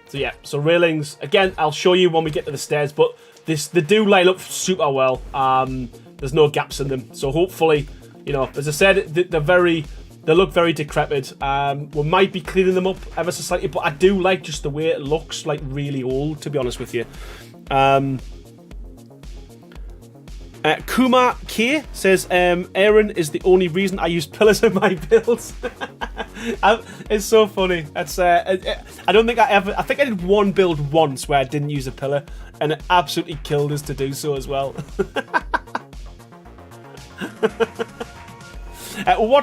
So yeah, so railings. Again, I'll show you when we get to the stairs, but they do line up super well. There's no gaps in them. So hopefully, you know, as I said, they look very decrepit. We might be cleaning them up ever so slightly, but I do like just the way it looks, like really old, to be honest with you. Kuma K says, Aaron is the only reason I use pillars in my builds. It's so funny. That's I don't think I think I did one build once where I didn't use a pillar, and it absolutely killed us to do so as well.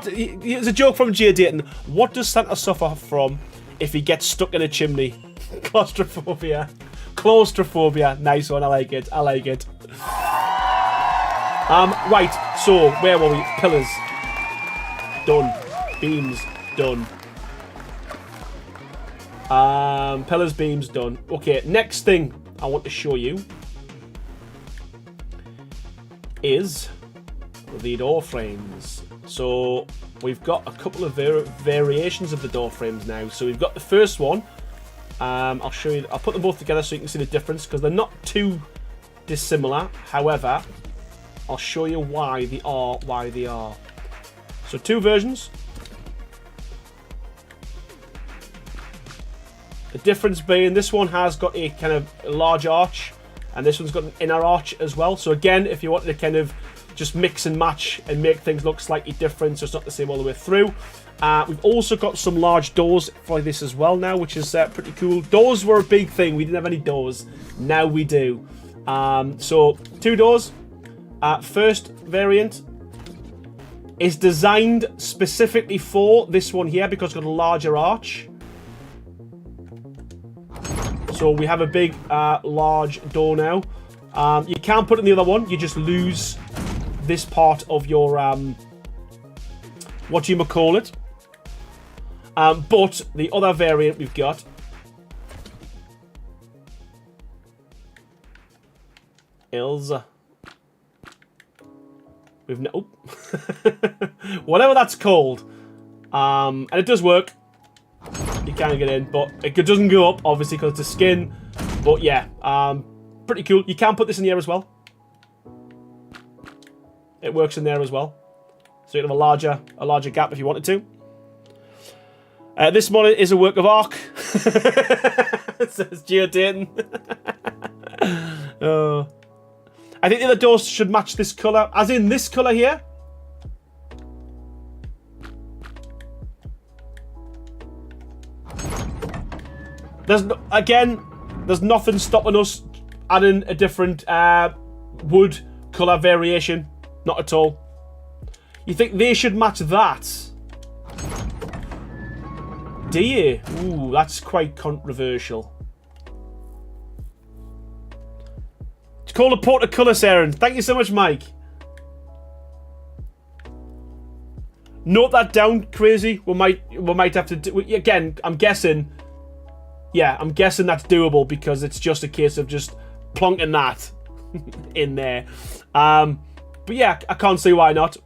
Here's a joke from Jay Dayton. What does Santa suffer from if he gets stuck in a chimney? Claustrophobia. Claustrophobia. Nice one. I like it. I like it. Right, so where were we? Pillars. Done. Beams. Done. Pillars, beams, done. Okay, next thing I want to show you is the door frames. So we've got a couple of variations of the door frames now. So we've got the first one. I'll show you. I'll put them both together so you can see the difference because they're not too dissimilar. However, I'll show you why they are. So two versions. The difference being this one has got a kind of large arch and this one's got an inner arch as well. So again, if you wanted to kind of just mix and match and make things look slightly different so it's not the same all the way through. We've also got some large doors for this as well now, which is pretty cool. Doors were a big thing. We didn't have any doors. Now we do. So two doors. First variant is designed specifically for this one here because it's got a larger arch. So we have a big, large door now. You can't put it in the other one. You just lose this part of your, what you might call it. But the other variant we've got is we've whatever that's called, and it does work. You can get in, but it doesn't go up obviously because it's a skin. But yeah, pretty cool. You can put this in the air as well. It works in there as well, so you can have a larger gap if you wanted to. This mod is a work of art. Says Geo Dayton. I think the other doors should match this colour, as in this colour here. There's nothing stopping us adding a different wood colour variation. Not at all. You think they should match that? Do you? Ooh, that's quite controversial. It's called a portcullis, Aaron. Thank you so much, Mike. Note that down, crazy. We might have to do again. I'm guessing. Yeah, I'm guessing that's doable because it's just a case of just plonking that in there. But yeah, I can't see why not.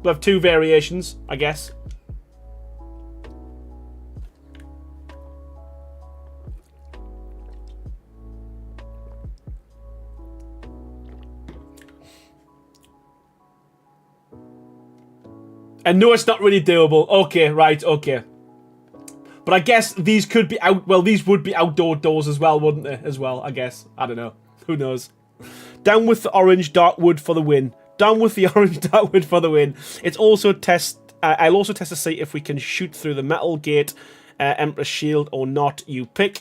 We'll have two variations, I guess. And no, it's not really doable. Okay, right, okay. But I guess these could be out. Well, these would be outdoor doors as well, wouldn't they? As well, I guess. I don't know. Who knows? Down with the orange dark wood for the win. Down with the orange dark wood for the win. It's also test. I'll also test to see if we can shoot through the metal gate, Emperor's Shield or not. You pick.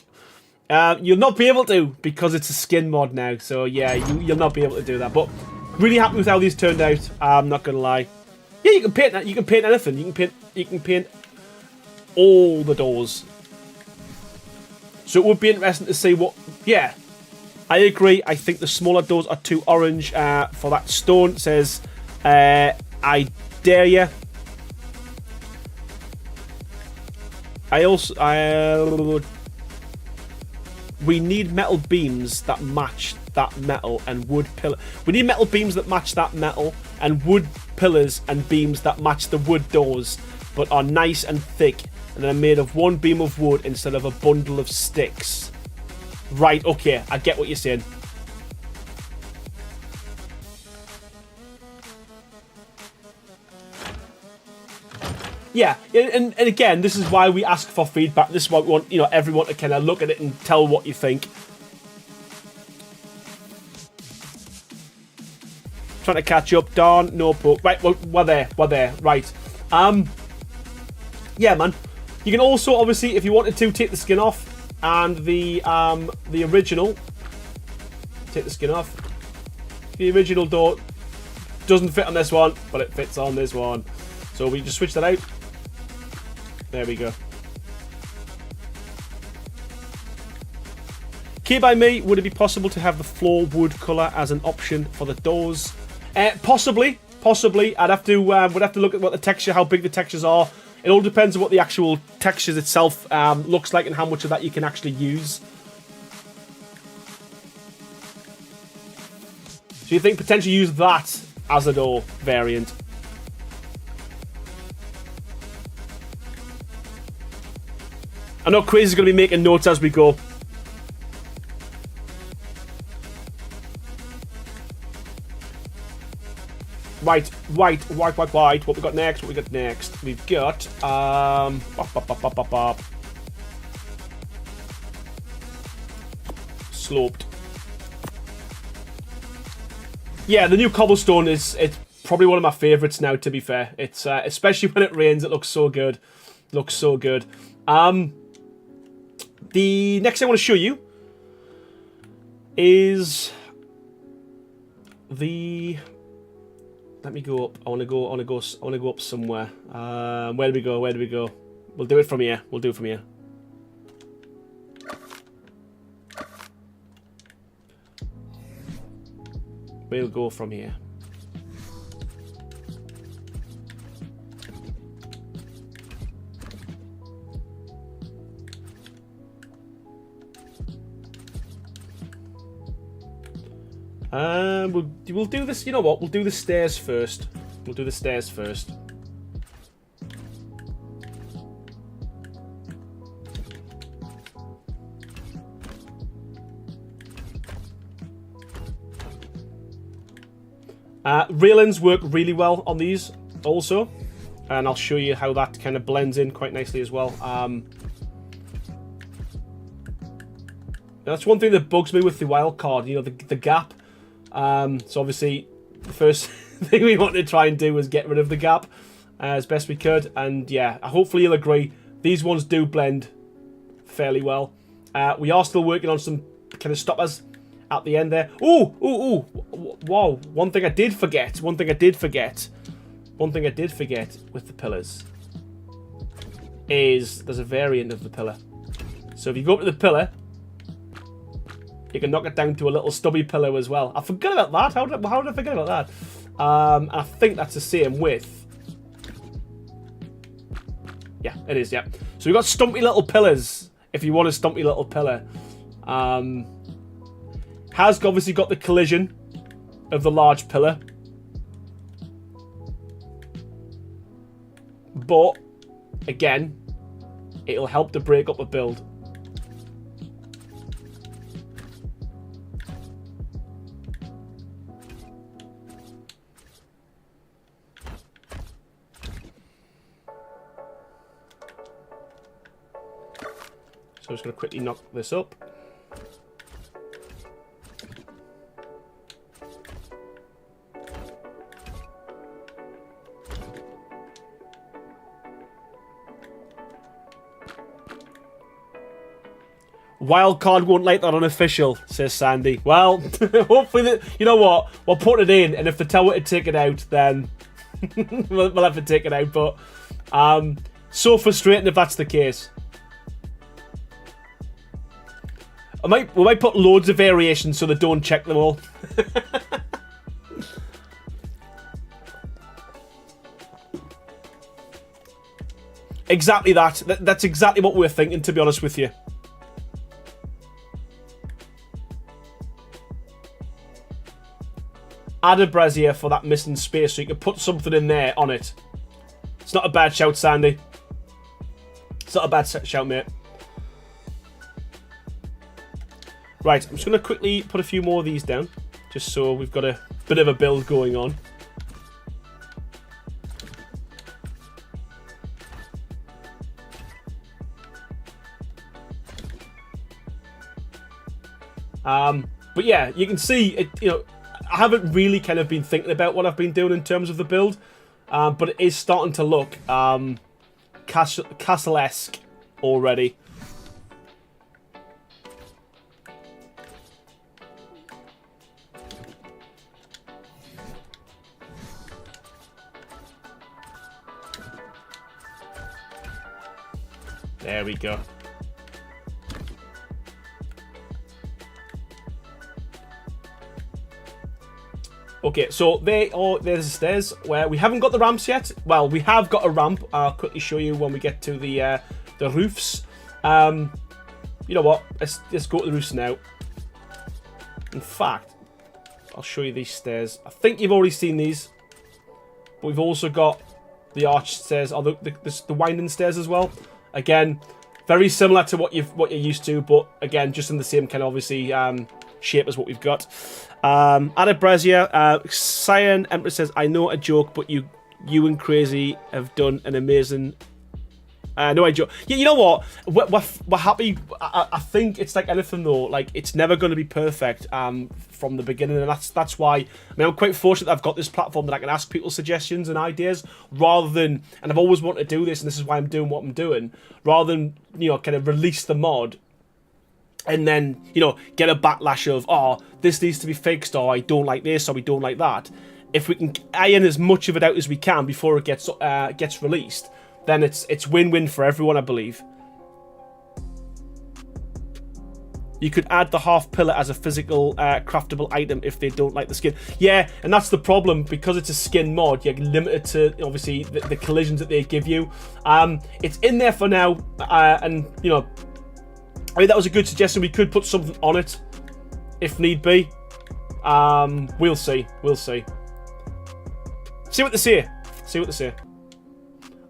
You'll not be able to because it's a skin mod now. So yeah, you'll not be able to do that. But really happy with how these turned out. I'm not gonna lie. Yeah, you can paint that. You can paint anything. You can paint all the doors So it would be interesting to see what... Yeah, I agree. I think the smaller doors are too orange for that stone. It says, I dare you. We need metal beams that match that metal and wood pillar. We need metal beams that match that metal and wood pillars and beams that match the wood doors, but are nice and thick and are made of one beam of wood instead of a bundle of sticks. Right, okay, I get what you're saying. Yeah, and again, this is why we ask for feedback. This is why we want, you know, everyone to kind of look at it and tell what you think. Trying to catch up, darn, no poke. Right, we're there, right. Yeah, man. You can also, obviously, if you wanted to, take the skin off, and the original, take the skin off. The original door doesn't fit on this one, but it fits on this one. So we just switch that out. There we go. Key by me, would it be possible to have the floor wood colour as an option for the doors? Possibly. I'd have to would have to look at what the texture, how big the textures are. It all depends on what the actual textures itself looks like and how much of that you can actually use. So you think potentially use that as a door variant? I know Crazy's going to be making notes as we go. Right. What we got next? We've got sloped. Yeah, the new cobblestone it's probably one of my favourites now, to be fair. It's especially when it rains, it looks so good. The next thing I want to show you is the... Let me go up. I want to go up somewhere. Where do we go? We'll do it from here. We'll go from here. We'll do this. You know what? We'll do the stairs first. Railings work really well on these also, and I'll show you how that kind of blends in quite nicely as well. That's one thing that bugs me with the wildcard, you know, the gap. So obviously the first thing we wanted to try and do was get rid of the gap as best we could, and yeah, hopefully you'll agree these ones do blend fairly well. We are still working on some kind of stoppers at the end there. Ooh, wow, one thing I did forget with the pillars is there's a variant of the pillar. So if you go up to the pillar, you can knock it down to a little stubby pillow as well. I forgot about that. How did I forget about that? I think that's the same width. Yeah, it is, yeah. So we've got stumpy little pillars, if you want a stumpy little pillar. Has obviously got the collision of the large pillar. But, again, it'll help to break up a build. So I'm just going to quickly knock this up. Wildcard won't like that unofficial, says Sandy. Well, hopefully, you know what? We'll put it in, and if they tell us to take it out, then we'll have to take it out. But so frustrating if that's the case. We might put loads of variations so they don't check them all. Exactly that. That's exactly what we're thinking, to be honest with you. Add a brazier for that missing space so you can put something in there on it. It's not a bad shout, Sandy. It's not a bad shout, mate. Right, I'm just going to quickly put a few more of these down, just so we've got a bit of a build going on. But yeah, you can see, it, you know, I haven't really kind of been thinking about what I've been doing in terms of the build, but it is starting to look castle-esque already. There we go. Okay, so there's the stairs where we haven't got the ramps yet. Well, we have got a ramp. I'll quickly show you when we get to the roofs. You know what? Let's go to the roofs now. In fact, I'll show you these stairs. I think you've already seen these, but we've also got the arched stairs, or the winding stairs as well. Again, very similar to what you're used to, but again, just in the same kind of obviously shape as what we've got. Added brazier. Cyan Empress says, I know a joke, but you and Crazy have done an amazing... no, I joke. Yeah, you know what? We're happy. I think it's like anything though. Like, it's never going to be perfect from the beginning, and that's why. I mean, I'm quite fortunate that I've got this platform that I can ask people suggestions and ideas rather than. And I've always wanted to do this, and this is why I'm doing what I'm doing. Rather than, you know, kind of release the mod and then, you know, get a backlash of, oh, this needs to be fixed, or I don't like this, or we don't like that. If we can iron as much of it out as we can before it gets released, then it's win-win for everyone, I believe. You could add the half pillar as a physical craftable item if they don't like the skin. Yeah, and that's the problem. Because it's a skin mod, you're limited to, obviously, the collisions that they give you. It's in there for now, and, you know, I mean, that was a good suggestion. We could put something on it if need be. We'll see. We'll see. See what they say. See what they say.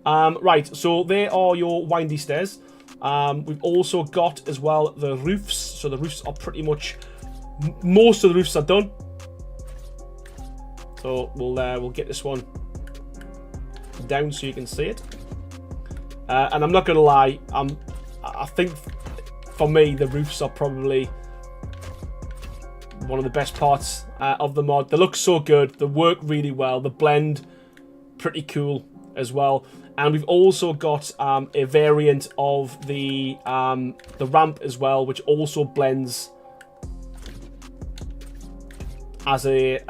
Right, so there are your windy stairs. We've also got as well the roofs. So the roofs are pretty much, most of the roofs are done. So we'll get this one down so you can see it. And I'm not gonna lie, I think for me the roofs are probably one of the best parts of the mod. They look so good. They work really well. The blend, pretty cool as well. And we've also got a variant of the ramp as well, which also blends as a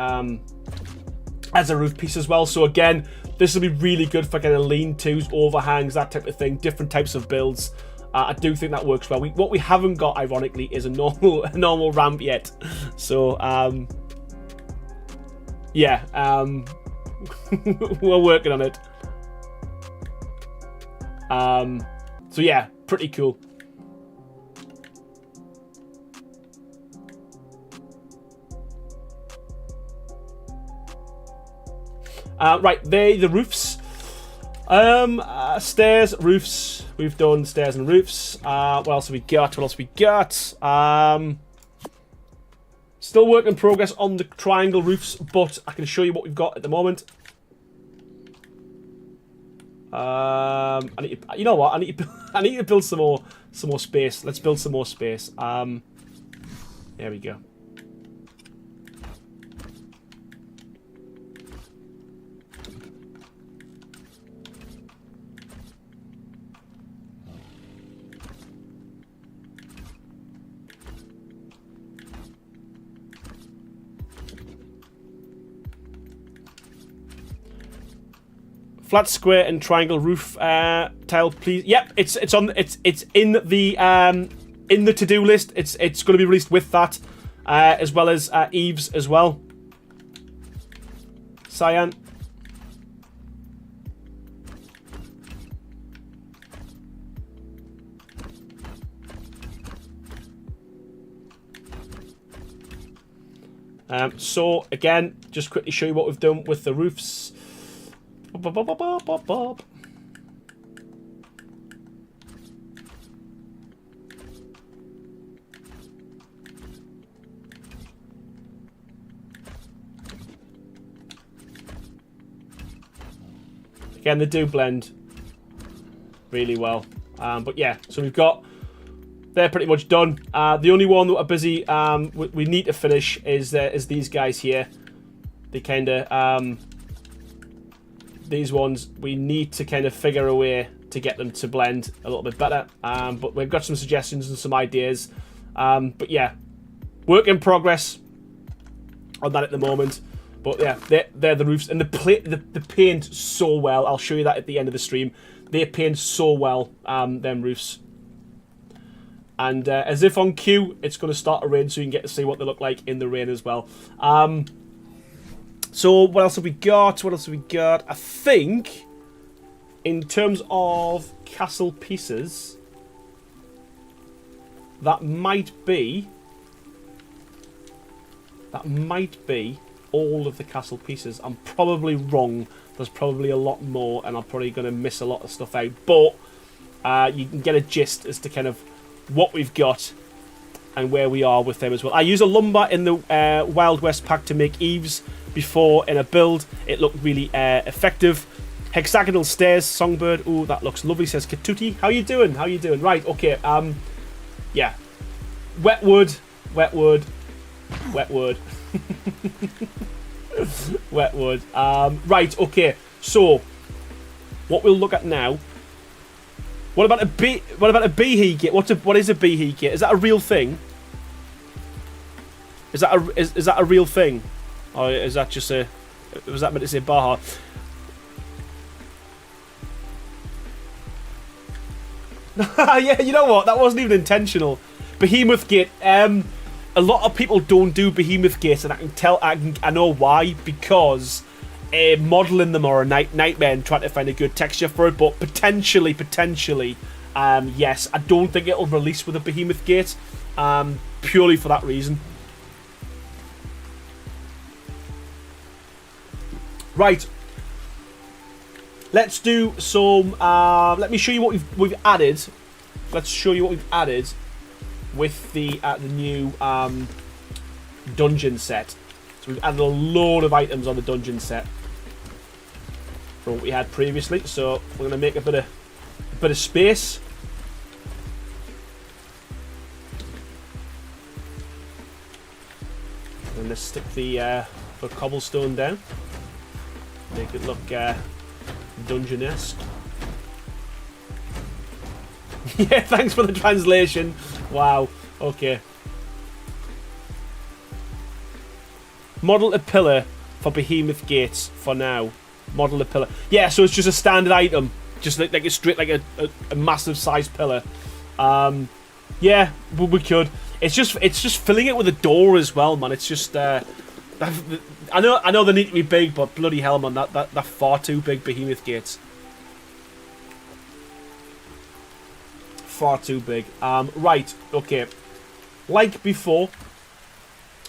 roof piece as well. So again, this will be really good for kind of lean-tos, overhangs, that type of thing, different types of builds. I do think that works well. What we haven't got, ironically, is a normal ramp yet. So yeah, we're working on it. So yeah, pretty cool. Right, the roofs. Stairs, roofs. We've done stairs and roofs. What else have we got? What else have we got? Still work in progress on the triangle roofs, but I can show you what we've got at the moment. You know what? I need to build some more space. Let's build some more space. There we go. Flat, square, and triangle roof tile, please. Yep, it's in the in the to-do list. It's going to be released with that, as well as Eve's as well. Cyan. So again, just quickly show you what we've done with the roofs. Again, they do blend really well. But yeah, so we've got, they're pretty much done. The only one that we're busy, we need to finish is these guys here. They kind of, these ones, we need to kind of figure a way to get them to blend a little bit better. But we've got some suggestions and some ideas. But yeah, work in progress on that at the moment. But yeah, they're the roofs, and the paint so well. I'll show you that at the end of the stream. They paint so well, them roofs. And as if on cue, it's going to start to rain, so you can get to see what they look like in the rain as well. So what else have we got? What else have we got? I think, in terms of castle pieces, that might be all of the castle pieces. I'm probably wrong. There's probably a lot more, and I'm probably going to miss a lot of stuff out. But you can get a gist as to kind of what we've got and where we are with them as well. I use a lumber in the Wild West pack to make eaves before in a build. It looked really effective. Hexagonal stairs, Songbird. Oh, that looks lovely, says Katuti. How you doing? How you doing? Right, okay. Yeah. Wet wood. Wet wood. Wet wood. Wet wood. Right, okay. So, what we'll look at now. What about a behe kit? What is a behe kit? Is that a real thing? Is that a real thing? Or is that just a, was that meant to say Baha? Yeah, you know what? That wasn't even intentional. Behemoth Gate. A lot of people don't do Behemoth Gates, and I know why. Because modelling them are a nightmare and trying to find a good texture for it. But potentially, yes. I don't think it'll release with a Behemoth Gate, purely for that reason. Right. Let's do some. Let me show you what we've added. Let's show you what we've added with the new dungeon set. So we've added a load of items on the dungeon set from what we had previously. So we're going to make a bit of space. And let's stick the cobblestone down. Make it look dungeon-esque. Yeah, thanks for the translation. Wow. Okay. Model a pillar for Behemoth Gates for now. Model a pillar. Yeah, so it's just a standard item, just like a straight, like a massive size pillar. Yeah, we could. It's just filling it with a door as well, man. It's just I know they need to be big, but bloody hell, man, they're far too big. Behemoth Gates. Far too big. Right, okay. Like before,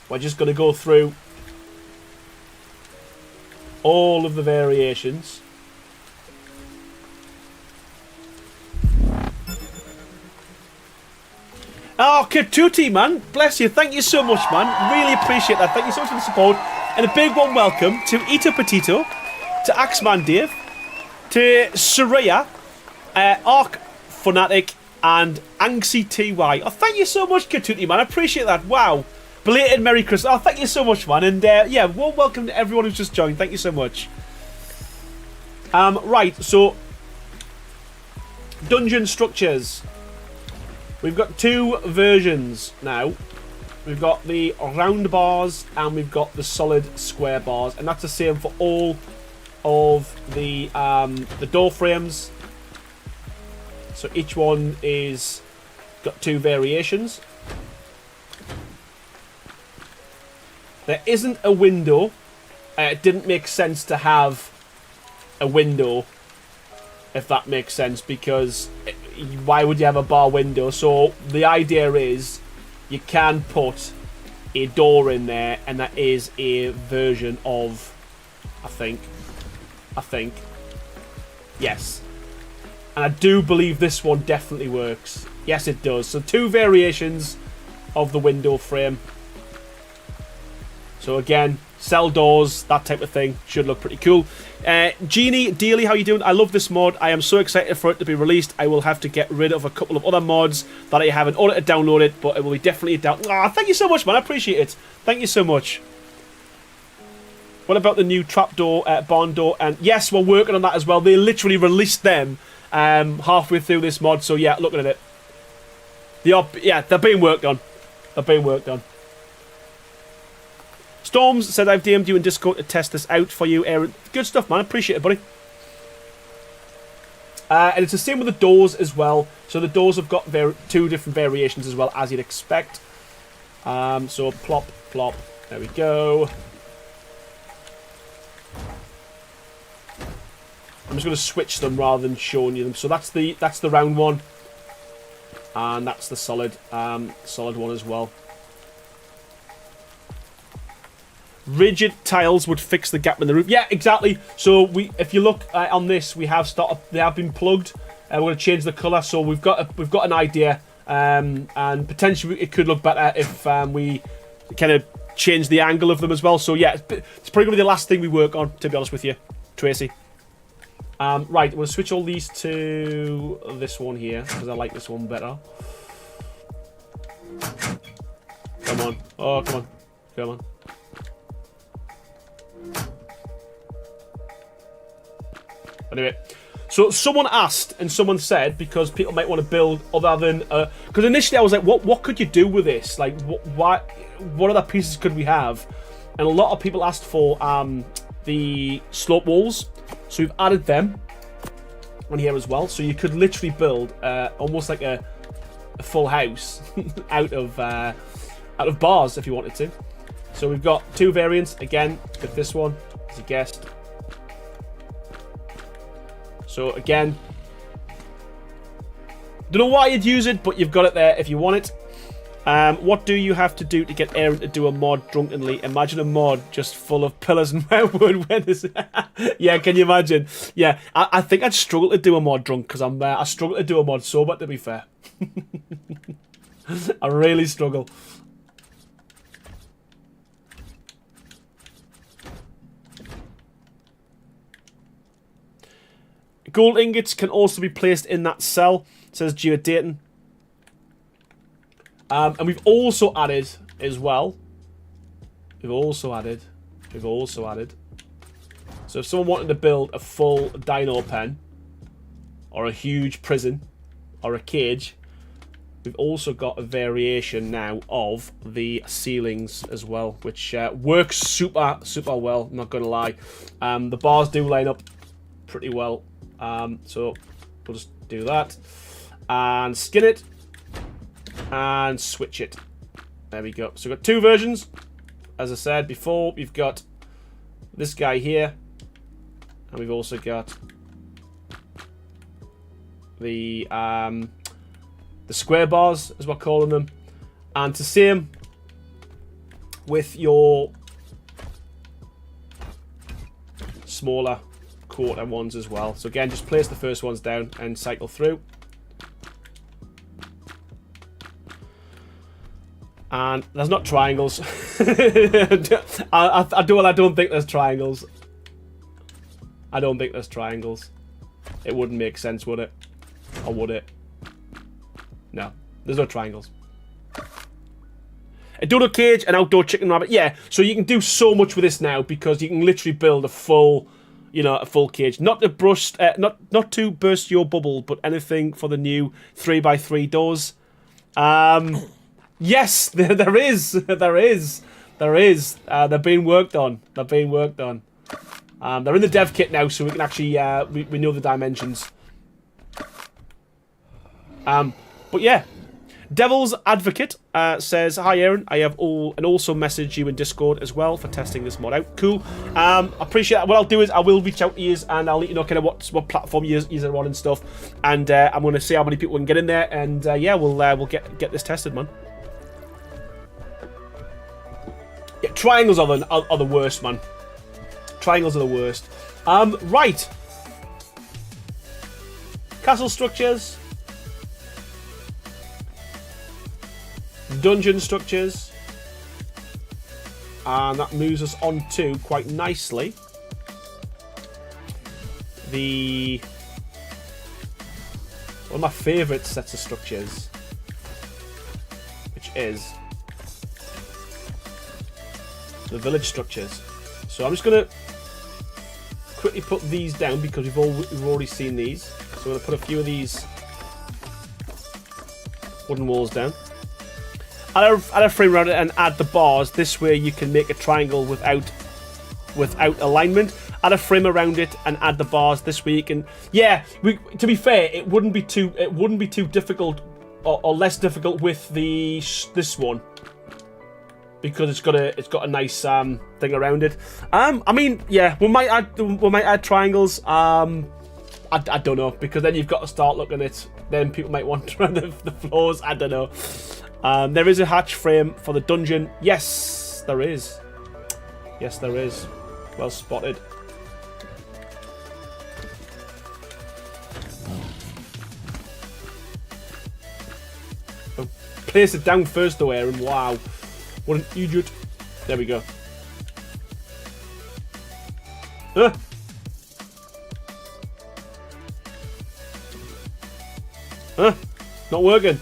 we're just going to go through all of the variations. Oh, Katuti, man. Bless you. Thank you so much, man. Really appreciate that. Thank you so much for the support. And a big warm welcome to Ito Petito, to Axeman Dave, to Soraya, Arc Fanatic, and Anxie TY. Oh, thank you so much, Katuti, man. I appreciate that. Wow. Belated Merry Christmas. Oh, thank you so much, man. And yeah, warm welcome to everyone who's just joined. Thank you so much. Right, so dungeon structures. We've got two versions now. We've got the round bars and we've got the solid square bars, and that's the same for all of the door frames. So each one is Got 2 variations. There isn't a window. It didn't make sense to have a window, if that makes sense, because why would you have a bar window? So the idea is you can put a door in there, and that is a version of, I think, yes. And I do believe this one definitely works. Yes, it does. So 2 variations of the window frame. So again, cell doors, that type of thing, should look pretty cool. Genie, Daily, how you doing? I love this mod. I am so excited for it to be released. I will have to get rid of a couple of other mods that I have in order to download it, but it will be definitely down. Ah, thank you so much, man. I appreciate it. Thank you so much. What about the new trapdoor, barn door? And yes, we're working on that as well. They literally released them halfway through this mod, so yeah, looking at it. Yeah, they're being worked on. They're being worked on. Storms said, I've DM'd you in Discord to test this out for you, Aaron. Good stuff, man. Appreciate it, buddy. And it's the same with the doors as well. So the doors have got 2 different variations as well, as you'd expect. So plop, plop. There we go. I'm just going to switch them rather than showing you them. So that's the round one. And that's the solid one as well. Rigid tiles would fix the gap in the roof. Yeah, exactly. So if you look on this, they have been plugged. We're going to change the colour, so we've got an idea, and potentially it could look better if we kind of change the angle of them as well. So yeah, it's probably going to be the last thing we work on, to be honest with you, Tracy. Right, we'll switch all these to this one here because I like this one better. Come on! Oh, come on! Come on! Anyway, so someone asked and someone said, because people might want to build other than because initially I was like, what could you do with this? Like, what other pieces could we have? And a lot of people asked for the slope walls, so we've added them on here as well. So you could literally build almost like a full house out of bars if you wanted to. So we've got 2 variants again with this one, as you guessed. So again, don't know why you'd use it, but you've got it there if you want it. What do you have to do to get Aaron to do a mod drunkenly? Imagine a mod just full of pillars and wood. Yeah, can you imagine? Yeah, I think I'd struggle to do a mod drunk because I struggle to do a mod sober, to be fair. I really struggle. Gold ingots can also be placed in that cell, says Geo Dayton. And we've also added as well. We've also added. So if someone wanted to build a full dino pen, or a huge prison, or a cage, we've also got a variation now of the ceilings as well, which works super well. I'm not gonna lie. The bars do line up pretty well. So we'll just do that and skin it and switch it. There we go. So we've got 2 versions. As I said before, we've got this guy here, and we've also got the square bars, as we're calling them, and the same with your smaller quarter ones as well. So again, just place the first ones down and cycle through. And there's not triangles. I don't think there's triangles. I don't think there's triangles. It wouldn't make sense, would it? Or would it? No, there's no triangles. A dodo cage, an outdoor chicken rabbit. Yeah, so you can do so much with this now because you can literally build a full, a full cage. Not to burst, not to burst your bubble, but anything for the new 3x3 doors. Yes, there is. They're being worked on. They're in the dev kit now, so we can actually we know the dimensions. But yeah, Devil's Advocate says, "Hi Aaron, I have also messaged you in Discord as well for testing this mod out." Cool. I appreciate that. What I'll do is I will reach out to you and I'll let you know kind of what platform you are on and stuff. And I'm going to see how many people can get in there. And yeah, we'll get this tested, man. Yeah, triangles are the worst, man. Triangles are the worst. Right. Castle structures. Dungeon structures. And that moves us on to, quite nicely, one of my favourite sets of structures, which is the village structures. So I'm just going to quickly put these down because we've already seen these. So I'm going to put a few of these wooden walls down. Add a frame around it and add the bars. This way you can make a triangle without alignment. Add a frame around it and add the bars. This way you can. Yeah, to be fair, it wouldn't be too difficult or less difficult with this one because it's got a nice thing around it. I mean, yeah, we might add triangles. I don't know, because then you've got to start looking at it. Then people might want to run the floors. I don't know. There is a hatch frame for the dungeon. Yes, there is. Yes, there is. Well spotted. Oh, place it down first though, Aaron. Wow. What an idiot. There we go. Not working.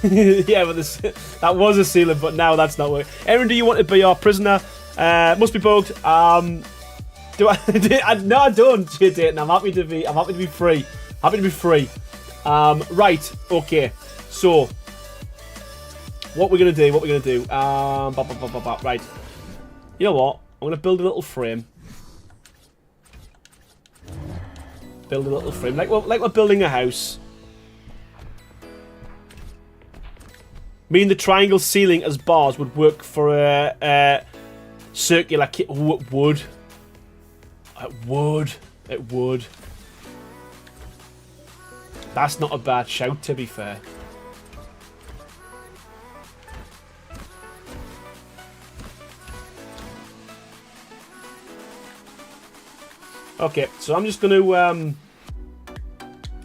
Yeah, but that was a ceiling, but now that's not working. Aaron, do you want to be our prisoner? Must be bugged. Do I? No, I don't. Dayton. I'm happy to be free. Happy to be free. Right. Okay. So, what we're gonna do? Right. You know what? I'm gonna build a little frame. Build a little frame, like we're building a house. I mean, the triangle ceiling as bars would work for a circular kit. Oh, it would. It would. That's not a bad shout, to be fair. Okay, so I'm just going to,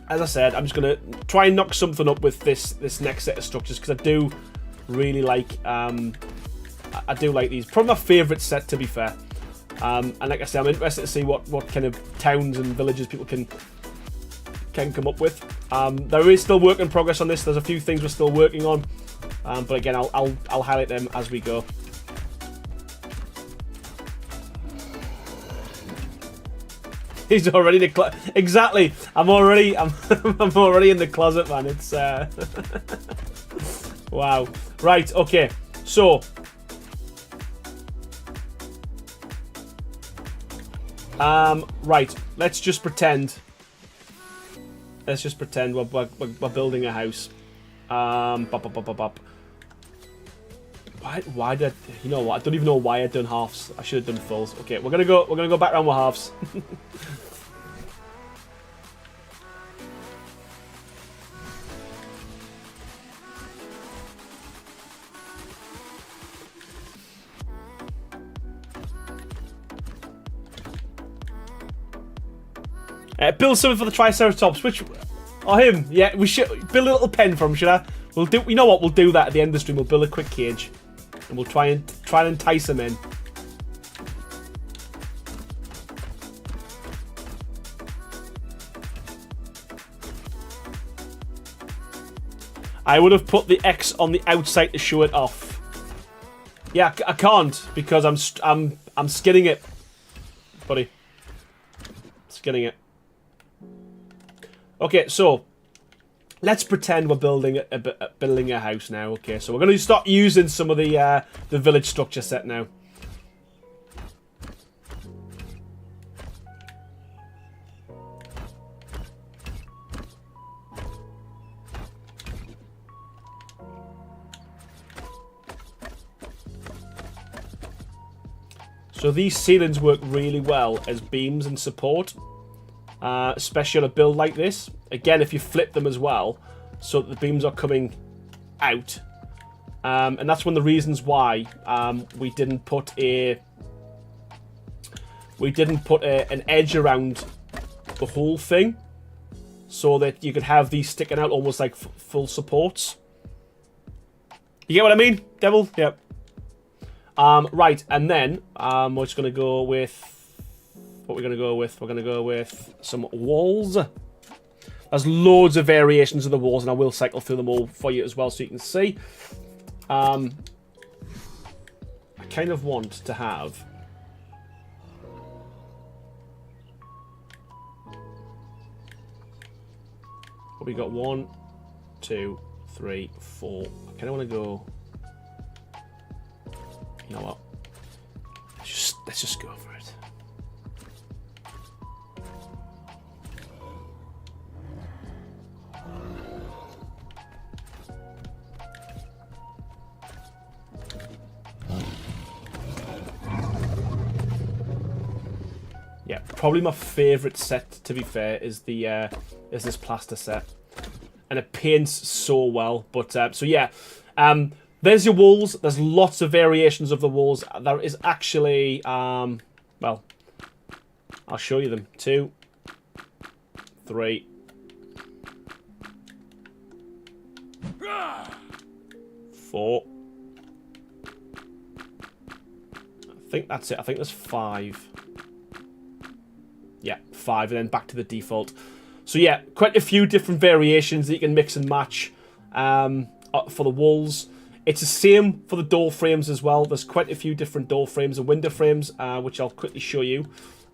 as I said, I'm just going to try and knock something up with this next set of structures, because I do really like, I do like these. Probably my favourite set, to be fair. And like I said, I'm interested to see what kind of towns and villages people can come up with. There is still work in progress on this. There's a few things we're still working on, but again, I'll highlight them as we go. He's already in the closet. Exactly. I'm already in the closet, man. It's wow. Right. Okay. So right. Let's just pretend we're building a house. Why did you know what? I don't even know why I'd done halves. I should have done fulls. Okay, we're gonna go back around with halves. Build something for the Triceratops. Which, or him? Yeah, we should build a little pen for him. Should I? We'll do. You know what? We'll do that at the end of the stream. We'll build a quick cage, and we'll try and entice him in. I would have put the X on the outside to show it off. Yeah, I can't because I'm skinning it, buddy. Skinning it. Okay, so let's pretend we're building a house now. Okay, so we're going to start using some of the village structure set now. So these ceilings work really well as beams and support, especially on a build like this. Again, if you flip them as well, so that the beams are coming out. And that's one of the reasons why we didn't put an edge around the whole thing, so that you could have these sticking out almost like full supports. You get what I mean, Devil? Yep. Right, and then we're just going to go with... What we're going to go with? We're going to go with some walls. There's loads of variations of the walls, and I will cycle through them all for you as well so you can see. I kind of want to have... What we got? 1, 2, 3, 4. I kind of want to go... You know what? Let's just go for it. Yeah, probably my favourite set, to be fair, is this plaster set, and it paints so well. But so yeah, there's your walls. There's lots of variations of the walls. There is actually well, I'll show you them. 2, 3, 4. I think that's it. I think there's 5. Yeah, 5, and then back to the default. So yeah, quite a few different variations that you can mix and match for the walls. It's the same for the door frames as well. There's quite a few different door frames and window frames, which I'll quickly show you.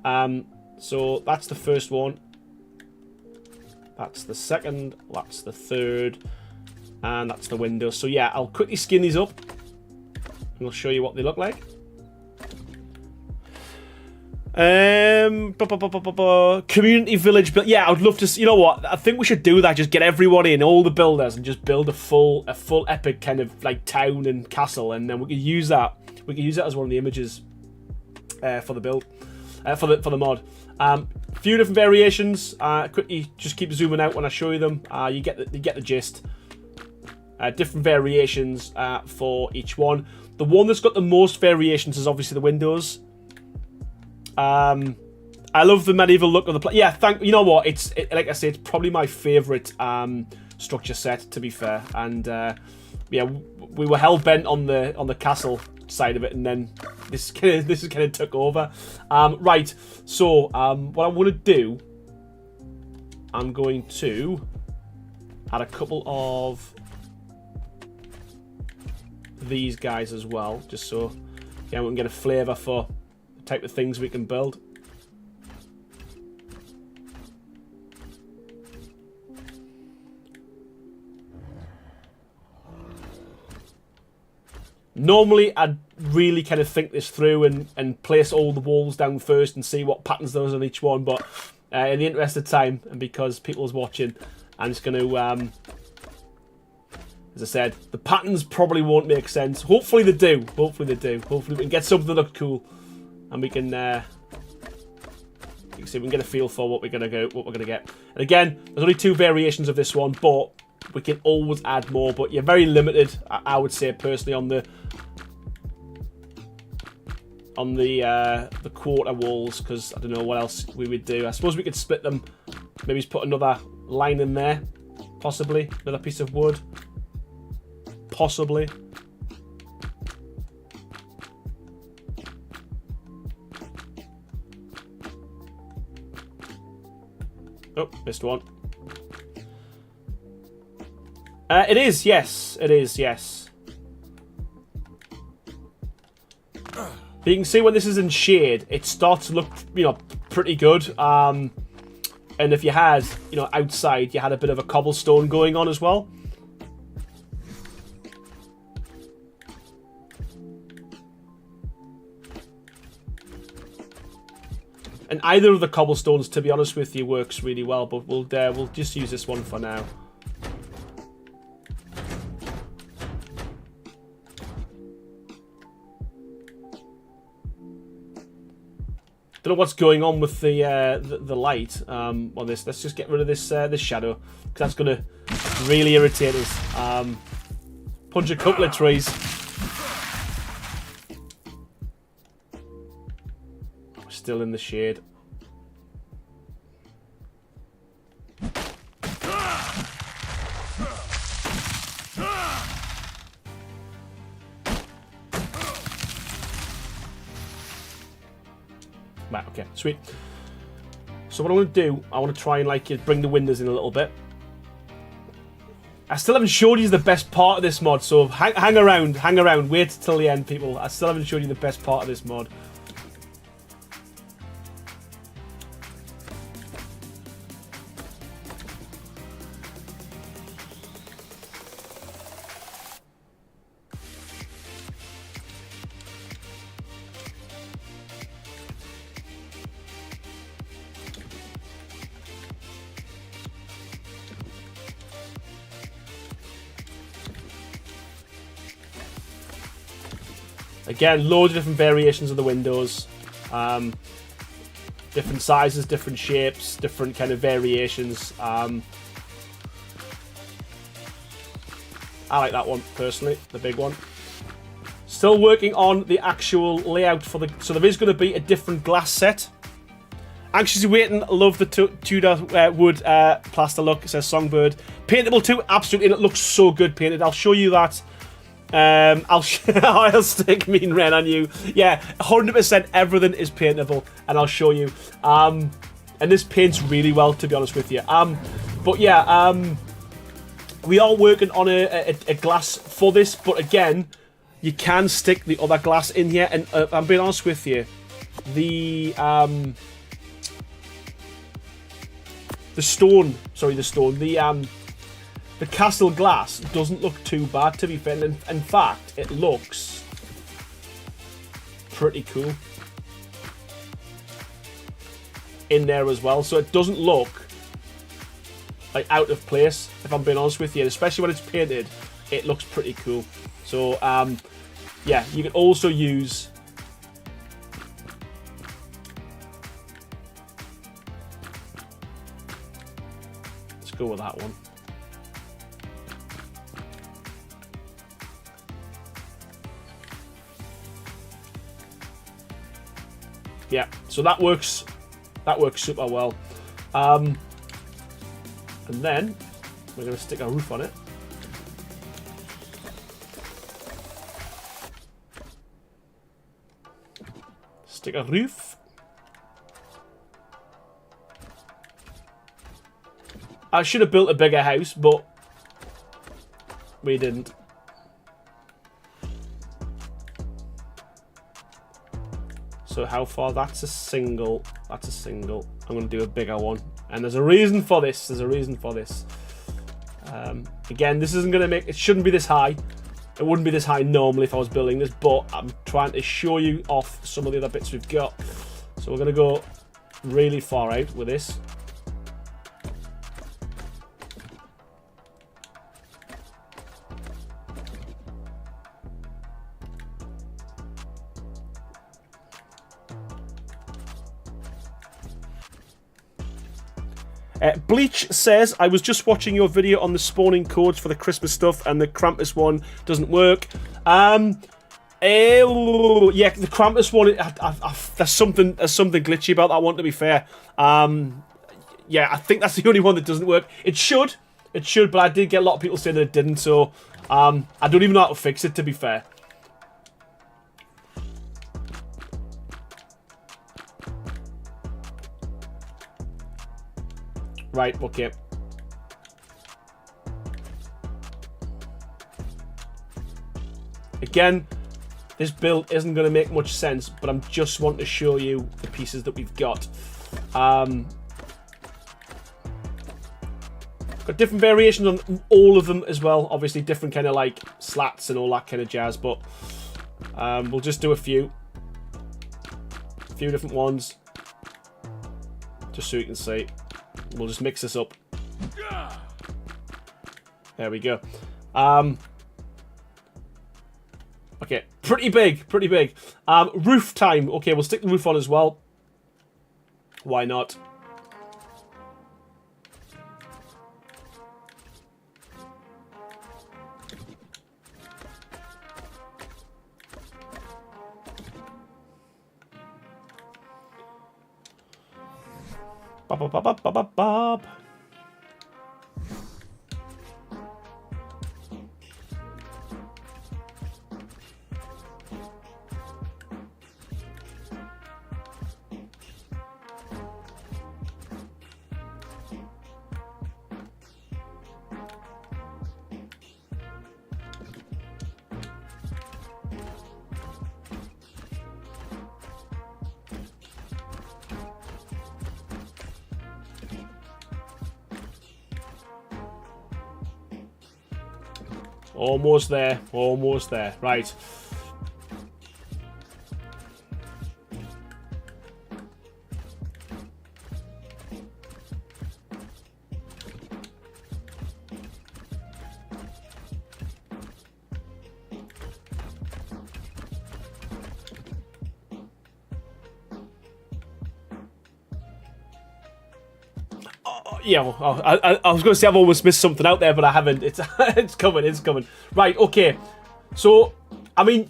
So that's the first one. That's the second. That's the third. And that's the window. So yeah, I'll quickly skin these up, and I'll show you what they look like. Community village build. Yeah, I would love to. You know what? I think we should do that. Just get everyone in, all the builders, and just build a full epic kind of like town and castle, and then we could use that. We could use that as one of the images for the build, for the mod. Few different variations. Quickly, just keep zooming out when I show you them. You get the gist. Different variations for each one. The one that's got the most variations is obviously the windows. I love the medieval look of the place. Yeah, you know what? Like I say, it's probably my favourite structure set, to be fair. And yeah, we were hell bent on the castle side of it, and then this kind of took over. Right. So what I want to do, I'm going to add a couple of these guys as well, just so yeah, we can get a flavour for type of things we can build. Normally, I'd really kind of think this through and place all the walls down first and see what patterns there is on each one. But in the interest of time, and because people's watching, I'm just going to, as I said, the patterns probably won't make sense. Hopefully they do. Hopefully they do. Hopefully we can get something that looks cool. And we can, you can see we can get a feel for what we're gonna get. And again, there's only 2 variations of this one, but we can always add more. But you're very limited, I would say personally, on the quarter walls, because I don't know what else we would do. I suppose we could split them. Maybe just put another line in there, possibly another piece of wood, possibly. Oh, missed one. It is, yes. It is, yes. But you can see when this is in shade, it starts to look, you know, pretty good. And if you had, you know, outside, you had a bit of a cobblestone going on as well. And either of the cobblestones, to be honest with you, works really well. But we'll just use this one for now. Don't know what's going on with the light on this. Let's just get rid of this this shadow, because that's going to really irritate us. Punch a couple of trees. Still in the shade. Right, okay, sweet. So what I want to do, I want to try and like bring the windows in a little bit. I still haven't showed you the best part of this mod, so hang around, wait till the end, people. I still haven't showed you the best part of this mod. Again, loads of different variations of the windows. Different sizes, different shapes, different kind of variations. I like that one, personally, the big one. Still working on the actual layout for the... So there is going to be a different glass set. Anxiously waiting, love the Tudor wood plaster look, it says Songbird. Paintable too, absolutely, and it looks so good painted. I'll show you that. I'll stick Mean Ren on you. Yeah, 100% everything is paintable, and I'll show you. And this paints really well, to be honest with you. But yeah, we are working on a glass for this, but again, you can stick the other glass in here, and I'm being honest with you, the castle glass doesn't look too bad, to be fair. In fact, it looks pretty cool in there as well. So it doesn't look like out of place, if I'm being honest with you. Especially when it's painted, it looks pretty cool. So yeah, you can also use let's go with that one. Yeah, so that works super well. And then we're going to stick a roof on it. Stick a roof. I should have built a bigger house, but we didn't. So how far? That's a single. That's a single. I'm going to do a bigger one. And there's a reason for this. There's a reason for this. Again, this isn't going to make... It shouldn't be this high. It wouldn't be this high normally if I was building this. But I'm trying to show you off some of the other bits we've got. So we're going to go really far out with this. Bleach says, I was just watching your video on the spawning codes for the Christmas stuff and the Krampus one doesn't work. Yeah, the Krampus one, there's something glitchy about that one, to be fair. Yeah, I think that's the only one that doesn't work. It should, but I did get a lot of people saying that it didn't, so I don't even know how to fix it, to be fair. Right, okay. Again, this build isn't going to make much sense, but I'm just wanting to show you the pieces that we've got. Got different variations on all of them as well. Obviously, different kind of like slats and all that kind of jazz, but we'll just do a few different ones, just so you can see. We'll just mix this up. There we go. Okay, pretty big, pretty big. Roof time. Okay, we'll stick the roof on as well. Why not? Bob, bob, bob, bob, bob, bob. Almost there. Almost there. Right. Yeah, well, I was going to say I've almost missed something out there, but I haven't. It's it's coming. It's coming. Right. Okay. So, I mean,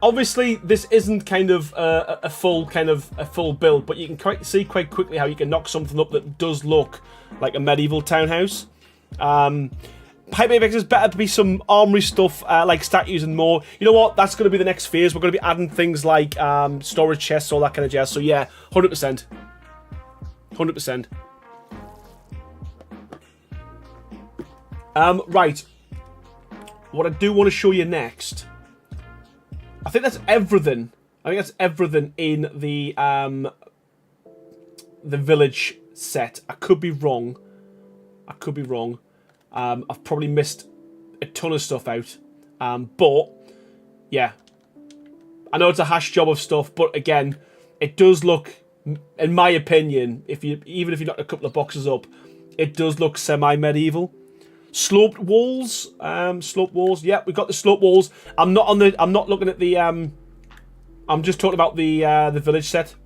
obviously this isn't kind of a full build, but you can see quite quickly how you can knock something up that does look like a medieval townhouse. Pipe Apex is better to be some armory stuff like statues and more. You know what? That's going to be the next phase. We're going to be adding things like storage chests, all that kind of jazz. So yeah, 100%. 100%. Right. What I do want to show you next, I think that's everything. I think that's everything in the village set. I could be wrong. I could be wrong. I've probably missed a ton of stuff out. But yeah, I know it's a hash job of stuff, but again, it does look, in my opinion, even if you knock a couple of boxes up, it does look semi-medieval. Sloped walls, Yeah, we've got the sloped walls. I'm not looking at the. I'm just talking about the village set.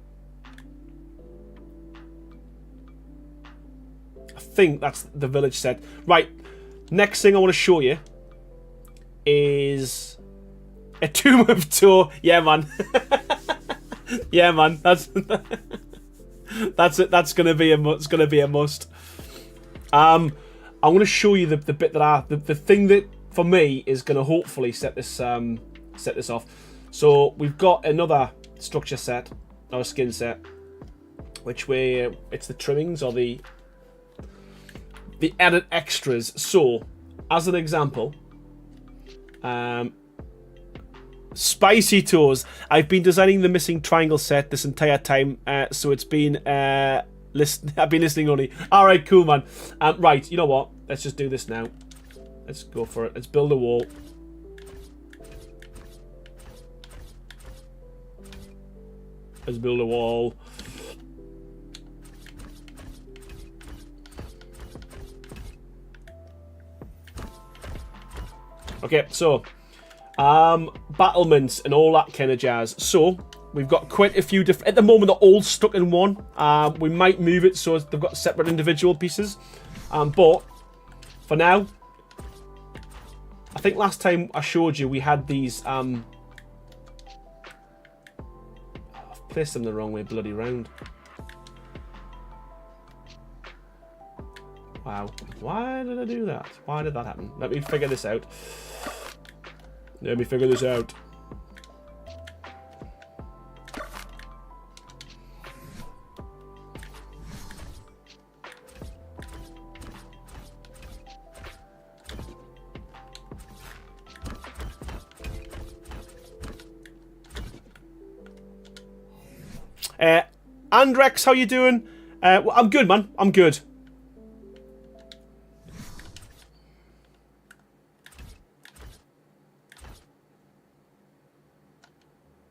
I think that's the village set. Right. Next thing I want to show you is a Tomb of Tor. Yeah, man. Yeah, man. That's it. That's gonna be a. It's gonna be a must. I'm going to show you the bit that the thing that for me is going to hopefully set this off. So we've got another structure set, or skin set, which it's the trimmings or the added extras. So as an example, Spicy Toes. I've been designing the missing triangle set this entire time, so it's been I've been listening only. Alright, cool, man. Right, you know what? Let's just do this now. Let's go for it. Let's build a wall. Let's build a wall. Okay, so battlements and all that kind of jazz. So we've got quite a few different. At the moment, they're all stuck in one. We might move it so they've got separate individual pieces. But for now, I think last time I showed you we had these. I've placed them the wrong way, bloody round. Wow, why did I do that? Why did that happen? Let me figure this out. Let me figure this out. Andrex, how you doing? Well, I'm good, man. I'm good.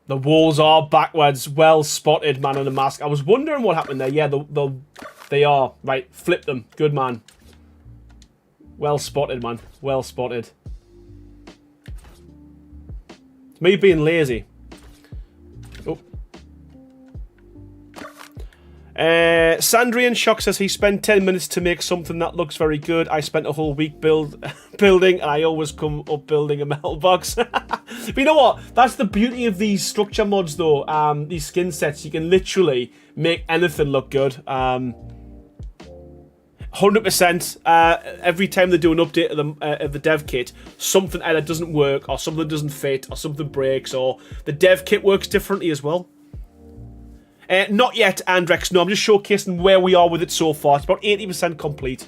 The walls are backwards. Well spotted, man, on the mask. I was wondering what happened there. Yeah, they are. Right, flip them. Good, man. Well spotted, man. Well spotted. It's me being lazy. Oh. Sandrian Shock says he spent 10 minutes to make something that looks very good. I spent a whole week building, and I always come up building a metal box. But you know what? That's the beauty of these structure mods, though. These skin sets, you can literally make anything look good. 100%. Every time they do an update of the dev kit, something either doesn't work, or something doesn't fit, or something breaks, or the dev kit works differently as well. Not yet, Andrex. No, I'm just showcasing where we are with it so far. It's about 80% complete.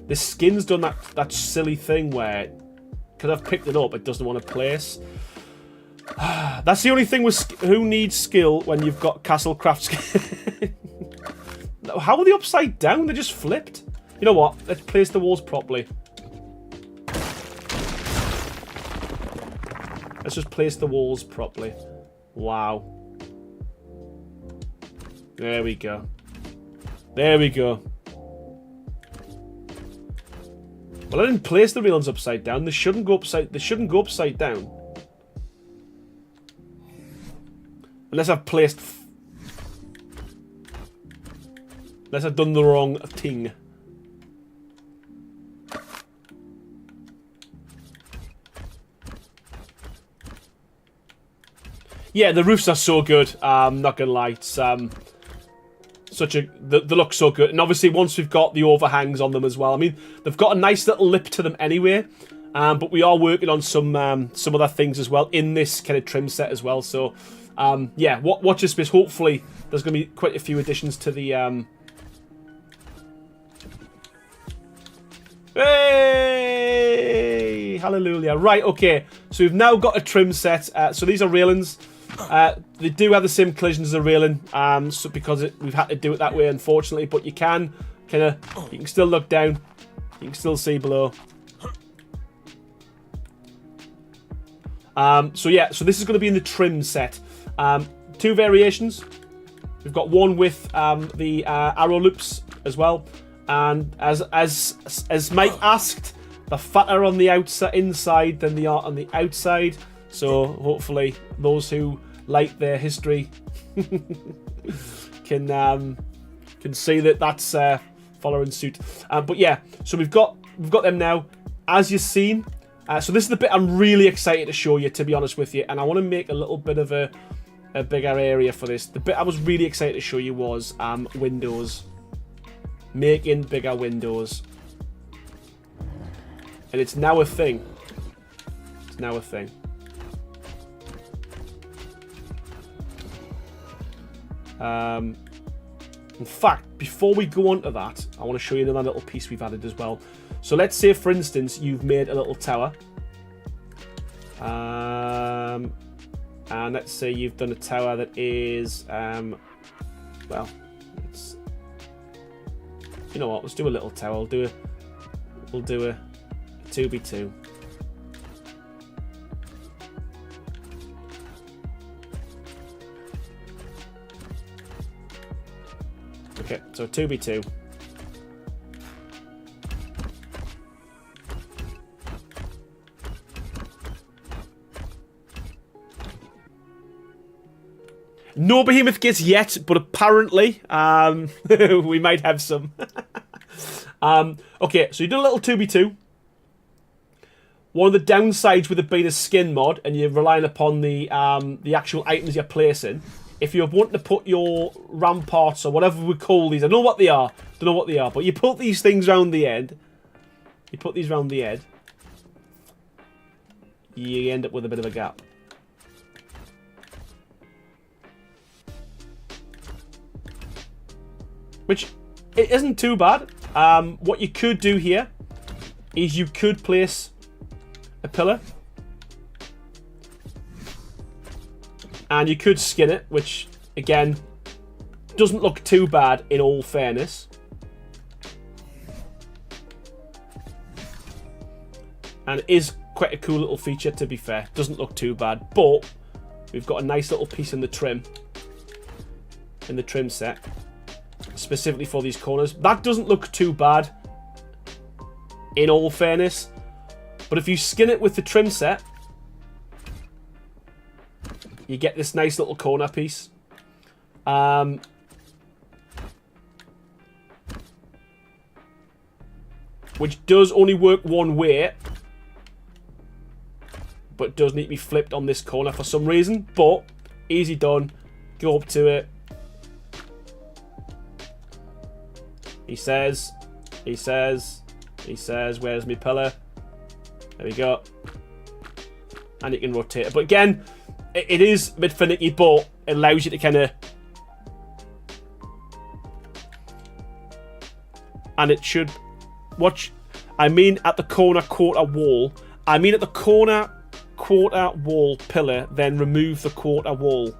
The skin's done that silly thing where, because I've picked it up, it doesn't want to place. That's the only thing with who needs skill when you've got Castlecraft skin. How are they upside down? They just flipped. You know what? Let's place the walls properly. Let's just place the walls properly. Wow. There we go. There we go. Well, I didn't place the railings upside down. They shouldn't go upside. They shouldn't go upside down. Unless I've placed. Unless I've done the wrong thing. Yeah, the roofs are so good. I'm not gonna lie. It's they look so good, and obviously once we've got the overhangs on them as well. I mean, they've got a nice little lip to them anyway. But we are working on some other things as well in this kind of trim set as well. So, yeah, watch this space. Hopefully, there's going to be quite a few additions to the. Hey! Hallelujah. Right, okay. So we've now got a trim set. So these are railings. They do have the same collisions as a railing, so because we've had to do it that way, unfortunately. But you can you can still look down. You can still see below. So yeah, so this is going to be in the trim set. Two variations. We've got one with the arrow loops as well, and as Mike asked, the fatter on the inside than they are on the outside. So hopefully those who like their history can see that that's following suit. But yeah, so we've got them now, as you've seen. So this is the bit I'm really excited to show you, to be honest with you, and I want to make a little bit of a bigger area for this. The bit I was really excited to show you was windows. Making bigger windows. And it's now a thing. It's now a thing. In fact, before we go on to that, I want to show you another little piece we've added as well. So let's say, for instance, you've made a little tower. And let's say you've done a tower that is, well, it's, you know what, let's do a little tower. We'll do a 2x2. Okay, so 2x2. No behemoth gates yet, but apparently we might have some. Okay, so you do a little 2x2. One of the downsides with it being a skin mod, and you're relying upon the actual items you're placing. If you're wanting to put your ramparts or whatever we call these, I don't know what they are. But you put these things around the end. You put these around the edge. You end up with a bit of a gap. Which, it isn't too bad. What you could do here is you could place a pillar. And you could skin it, which, again, doesn't look too bad in all fairness. And it is quite a cool little feature, to be fair. Doesn't look too bad, but we've got a nice little piece in the trim. In the trim set. specifically for these corners. That doesn't look too bad, in all fairness. But if you skin it with the trim set, you get this nice little corner piece. Which does only work one way, but does need to be flipped on this corner for some reason. But easy done. Go up to it. He says, where's my pillar? There we go. And you can rotate it. But again, it is a bit finicky, but it allows you to kind of... And it should... Watch. I mean at the corner quarter wall. I mean at the corner quarter wall pillar, then remove the quarter wall.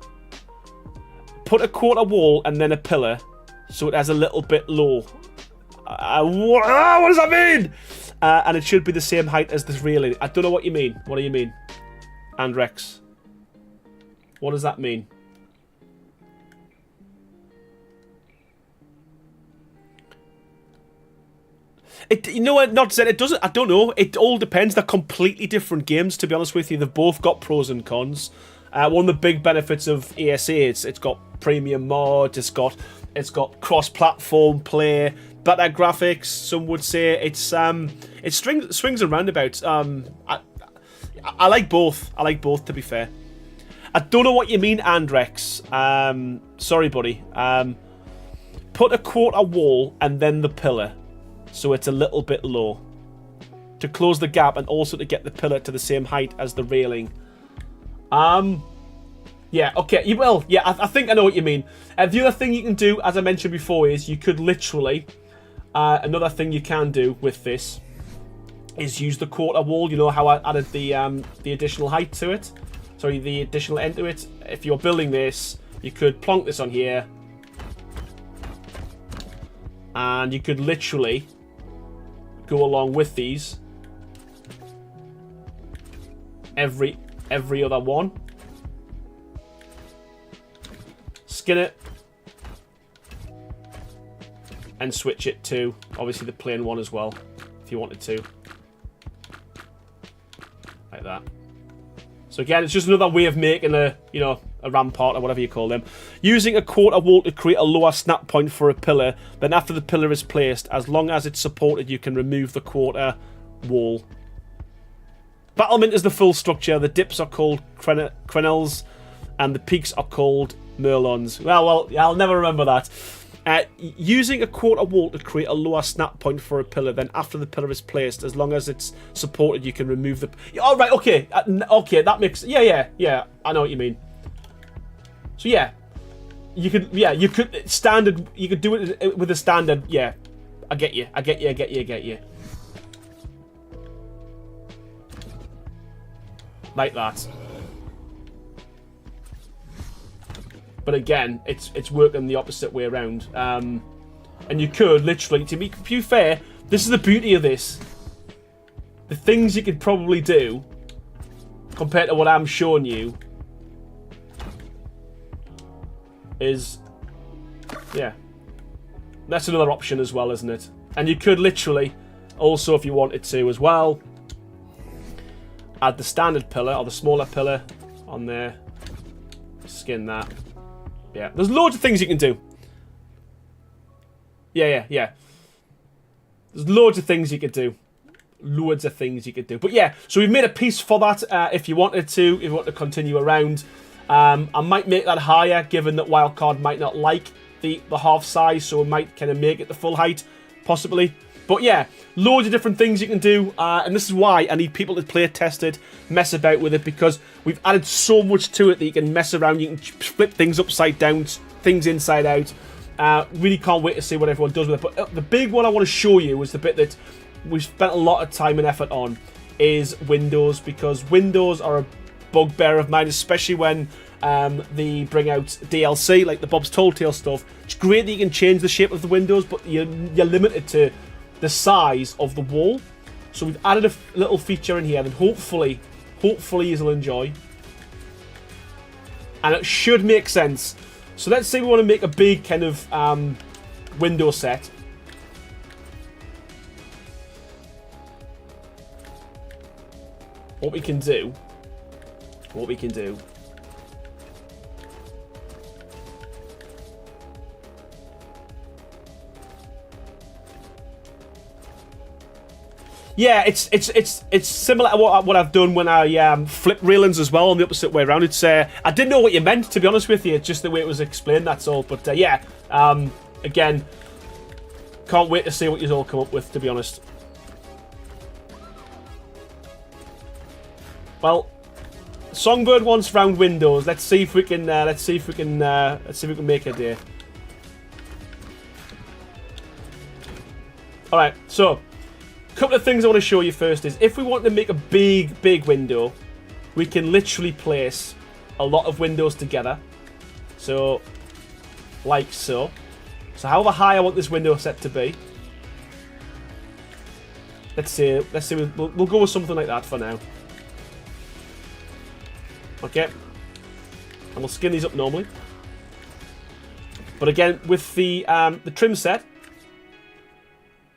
Put a quarter wall and then a pillar, so it has a little bit low. What does that mean? And it should be the same height as this railing. I don't know what you mean. What do you mean? And Rex. What does that mean? You know what? Not said. It doesn't. I don't know. It all depends. They're completely different games. To be honest with you, they've both got pros and cons. One of the big benefits of ASA, it's got premium mods. It's got cross-platform play, better graphics. Some would say it swings and roundabouts. I like both. I like both, to be fair. I don't know what you mean, Andrex. Sorry, buddy. Put a quarter wall and then the pillar, so it's a little bit low, to close the gap and also to get the pillar to the same height as the railing. Yeah, okay. Yeah, I think I know what you mean. The other thing you can do, as I mentioned before, is you could literally... another thing you can do with this is use the quarter wall. You know how I added the additional height to it? Sorry, the additional end to it. If you're building this, you could plonk this on here. And you could literally go along with these. Every other one. Skin it. And switch it to, obviously, the plain one as well, if you wanted to. Like that. So again, it's just another way of making a rampart or whatever you call them. Using a quarter wall to create a lower snap point for a pillar. Then after the pillar is placed, as long as it's supported, you can remove the quarter wall. Battlement is the full structure. The dips are called crenelles, and the peaks are called merlons. Well, I'll never remember that. Using a quarter wall to create a lower snap point for a pillar. Then after the pillar is placed, as long as it's supported, you can remove the... All right, okay. Okay, that makes... Yeah. I know what you mean. So yeah. You could do it with a standard... Yeah. I get you. Like that. But again, it's working the opposite way around. And you could literally, to be fair, this is the beauty of this. The things you could probably do compared to what I'm showing you is, yeah, that's another option as well, isn't it? And you could literally also, if you wanted to as well, add the standard pillar or the smaller pillar on there, skin that. Yeah, there's loads of things you can do. Yeah. There's loads of things you could do. But yeah, so we've made a piece for that if you wanted to. If you want to continue around. I might make that higher, given that Wildcard might not like the half size, so it might kind of make it the full height, possibly. But yeah, loads of different things you can do, and this is why I need people to play test it, mess about with it, because we've added so much to it that you can mess around, you can flip things upside down, things inside out. Really can't wait to see what everyone does with it. But the big one I want to show you is the bit that we've spent a lot of time and effort on, is windows, because windows are a bugbear of mine, especially when they bring out DLC, like the Bob's Tall Tale stuff. It's great that you can change the shape of the windows, but you're limited to the size of the wall. So we've added a little feature in here that hopefully you'll enjoy. And it should make sense. So let's say we want to make a big kind of window set. What we can do. Yeah, it's similar to what I've done when I flip railings as well on the opposite way around. It's I didn't know what you meant, to be honest with you. It's just the way it was explained, that's all. But yeah, again, can't wait to see what you all come up with, to be honest. Well, Songbird wants round windows. Let's see if we can make it here. All right, so. Couple of things I want to show you first is if we want to make a big window, we can literally place a lot of windows together. So, like so. So however high I want this window set to be. Let's see we'll go with something like that for now. Okay. And we'll skin these up normally. But again, with the trim set,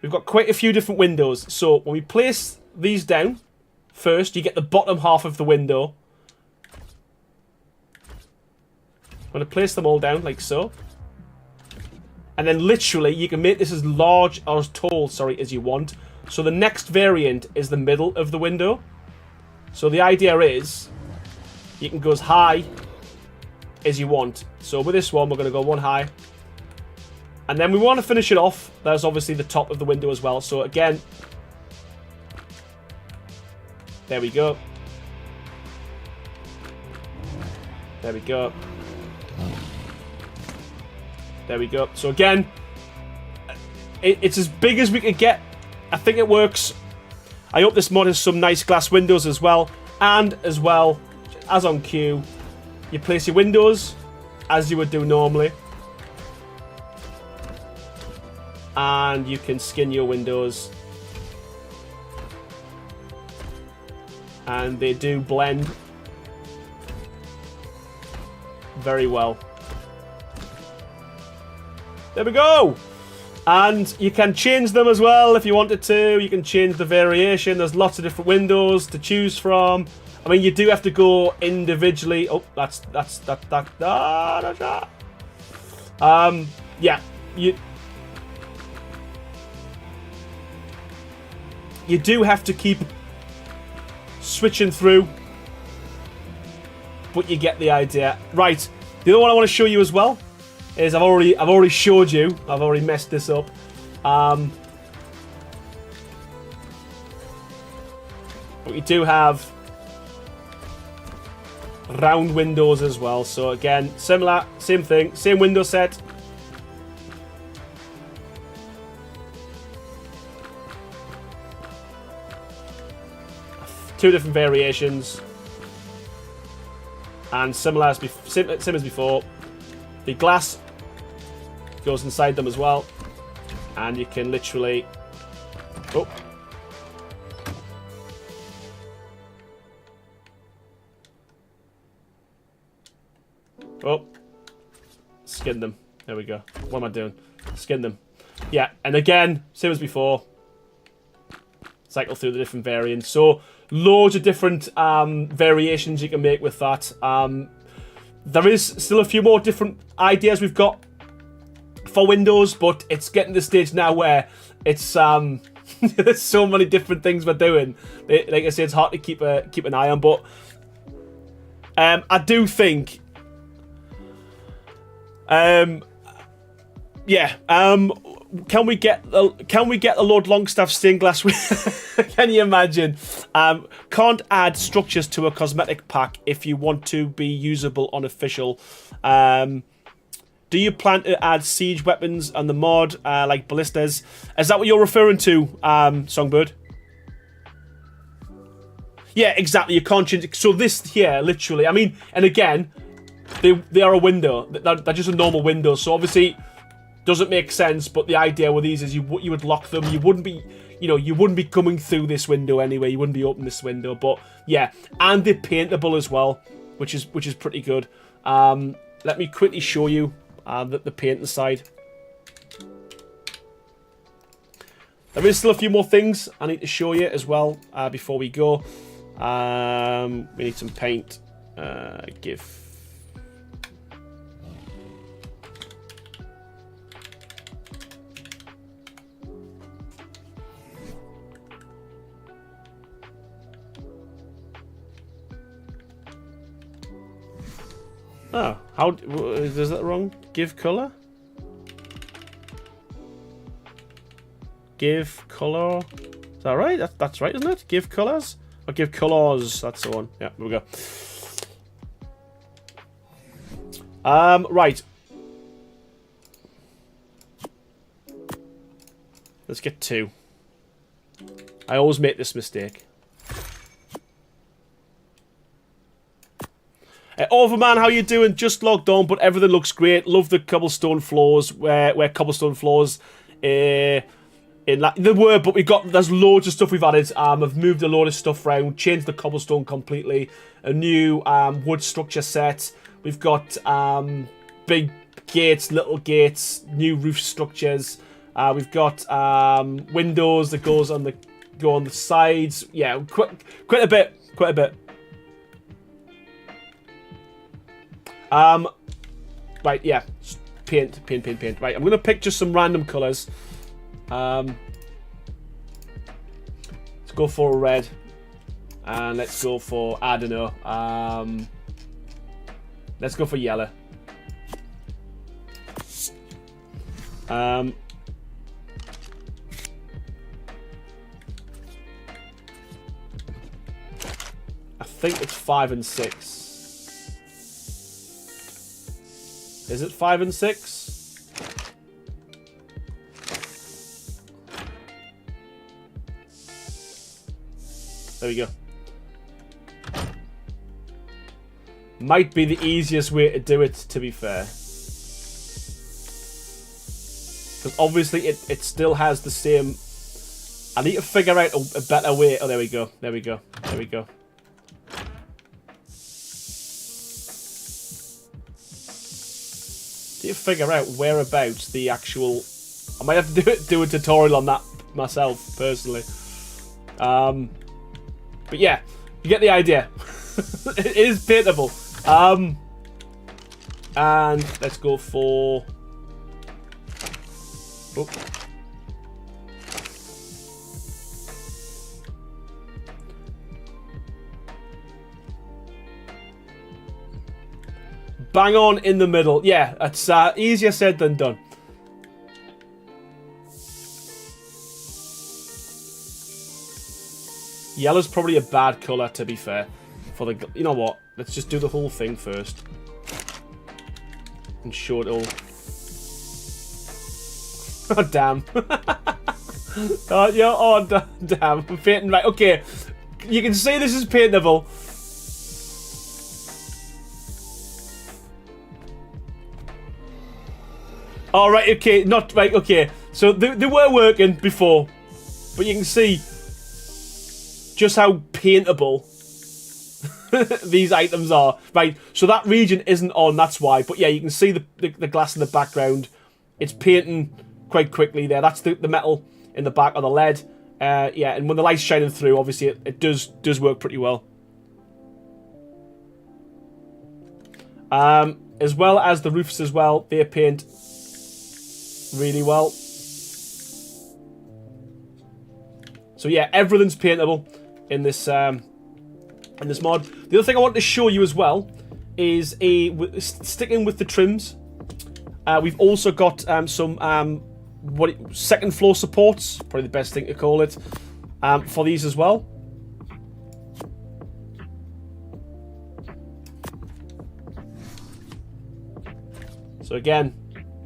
we've got quite a few different windows. So when we place these down, first you get the bottom half of the window. I'm going to place them all down like so. And then literally you can make this as large or as tall, sorry, as you want. So the next variant is the middle of the window. So the idea is you can go as high as you want. So with this one, we're going to go one high. And then we want to finish it off. There's obviously the top of the window as well. So again, there we go. There we go. There we go. So again, it's as big as we could get. I think it works. I hope this mod has some nice glass windows as well. And as well, as on cue, you place your windows as you would do normally. And you can skin your windows. And they do blend very well. There we go! And you can change them as well if you wanted to. You can change the variation. There's lots of different windows to choose from. I mean, you do have to go individually. Oh, yeah, you do have to keep switching through, but you get the idea. Right, the other one I want to show you as well is I've already showed you. I've already messed this up. But you do have round windows as well. So again, similar, same thing, same window set. Two different variations, and similar as same as before. The glass goes inside them as well, and you can literally skin them. There we go. What am I doing? Skin them. Yeah, and again, same as before. Cycle through the different variants. So loads of different variations you can make with that. There is still a few more different ideas we've got for Windows, but it's getting to the stage now where it's there's so many different things we're doing. Like I say, it's hard to keep an eye on, but I do think can we get a Lord Longstaff stained glass? Can you imagine? Can't add structures to a cosmetic pack if you want to be usable on official. Do you plan to add siege weapons on the mod, like ballistas? Is that what you're referring to, Songbird? Yeah, exactly. You can't change it. So this here, literally, I mean, and again, they are a window. They're just a normal window. So obviously, doesn't make sense. But the idea with these is you would lock them. You wouldn't be, you wouldn't be coming through this window anyway. You wouldn't be opening this window. But yeah, and they're paintable as well, which is pretty good. Let me quickly show you the paint inside. There is still a few more things I need to show you as well before we go. We need some paint. GIF. Oh, how is that wrong? Give color? Give color. Is that right? That's right, isn't it? Give colors? Or give colors. That's the one. Yeah, there we go. Right. Let's get 2. I always make this mistake. Overman, how you doing? Just logged on, but everything looks great. Love the cobblestone floors. Where cobblestone floors in that there were, but there's loads of stuff we've added. I've moved a load of stuff around, changed the cobblestone completely. A new wood structure set. We've got big gates, little gates, new roof structures. We've got windows that go on the sides. Yeah, quite a bit. Right, yeah. Paint. Right, I'm going to pick just some random colours. Let's go for a red. And let's go for, I don't know. Let's go for yellow. I think it's 5 and 6. Is it 5 and 6? There we go. Might be the easiest way to do it, to be fair. Because obviously it still has the same... I need to figure out a better way. Oh, there we go. Need to figure out whereabouts the actual... I might have to do a tutorial on that myself, personally. But yeah, you get the idea. It is paintable. And let's go for... Oh. Bang on in the middle. Yeah, it's easier said than done. Yellow's probably a bad colour, to be fair. For the, you know what? Let's just do the whole thing first. And show it all. Oh, damn. Damn. I'm painting right. Okay. You can see this is paintable. Alright, okay. Not right, okay. So they were working before. But you can see just how paintable these items are. Right, so that region isn't on, that's why. But yeah, you can see the glass in the background. It's painting quite quickly there. That's the metal in the back of the lead. Yeah, and when the light's shining through, obviously it does work pretty well. As well as the roofs as well, they paint really well. So yeah, everything's paintable in this mod. The other thing I want to show you as well is sticking with the trims. We've also got some second floor supports, probably the best thing to call it, for these as well. So again,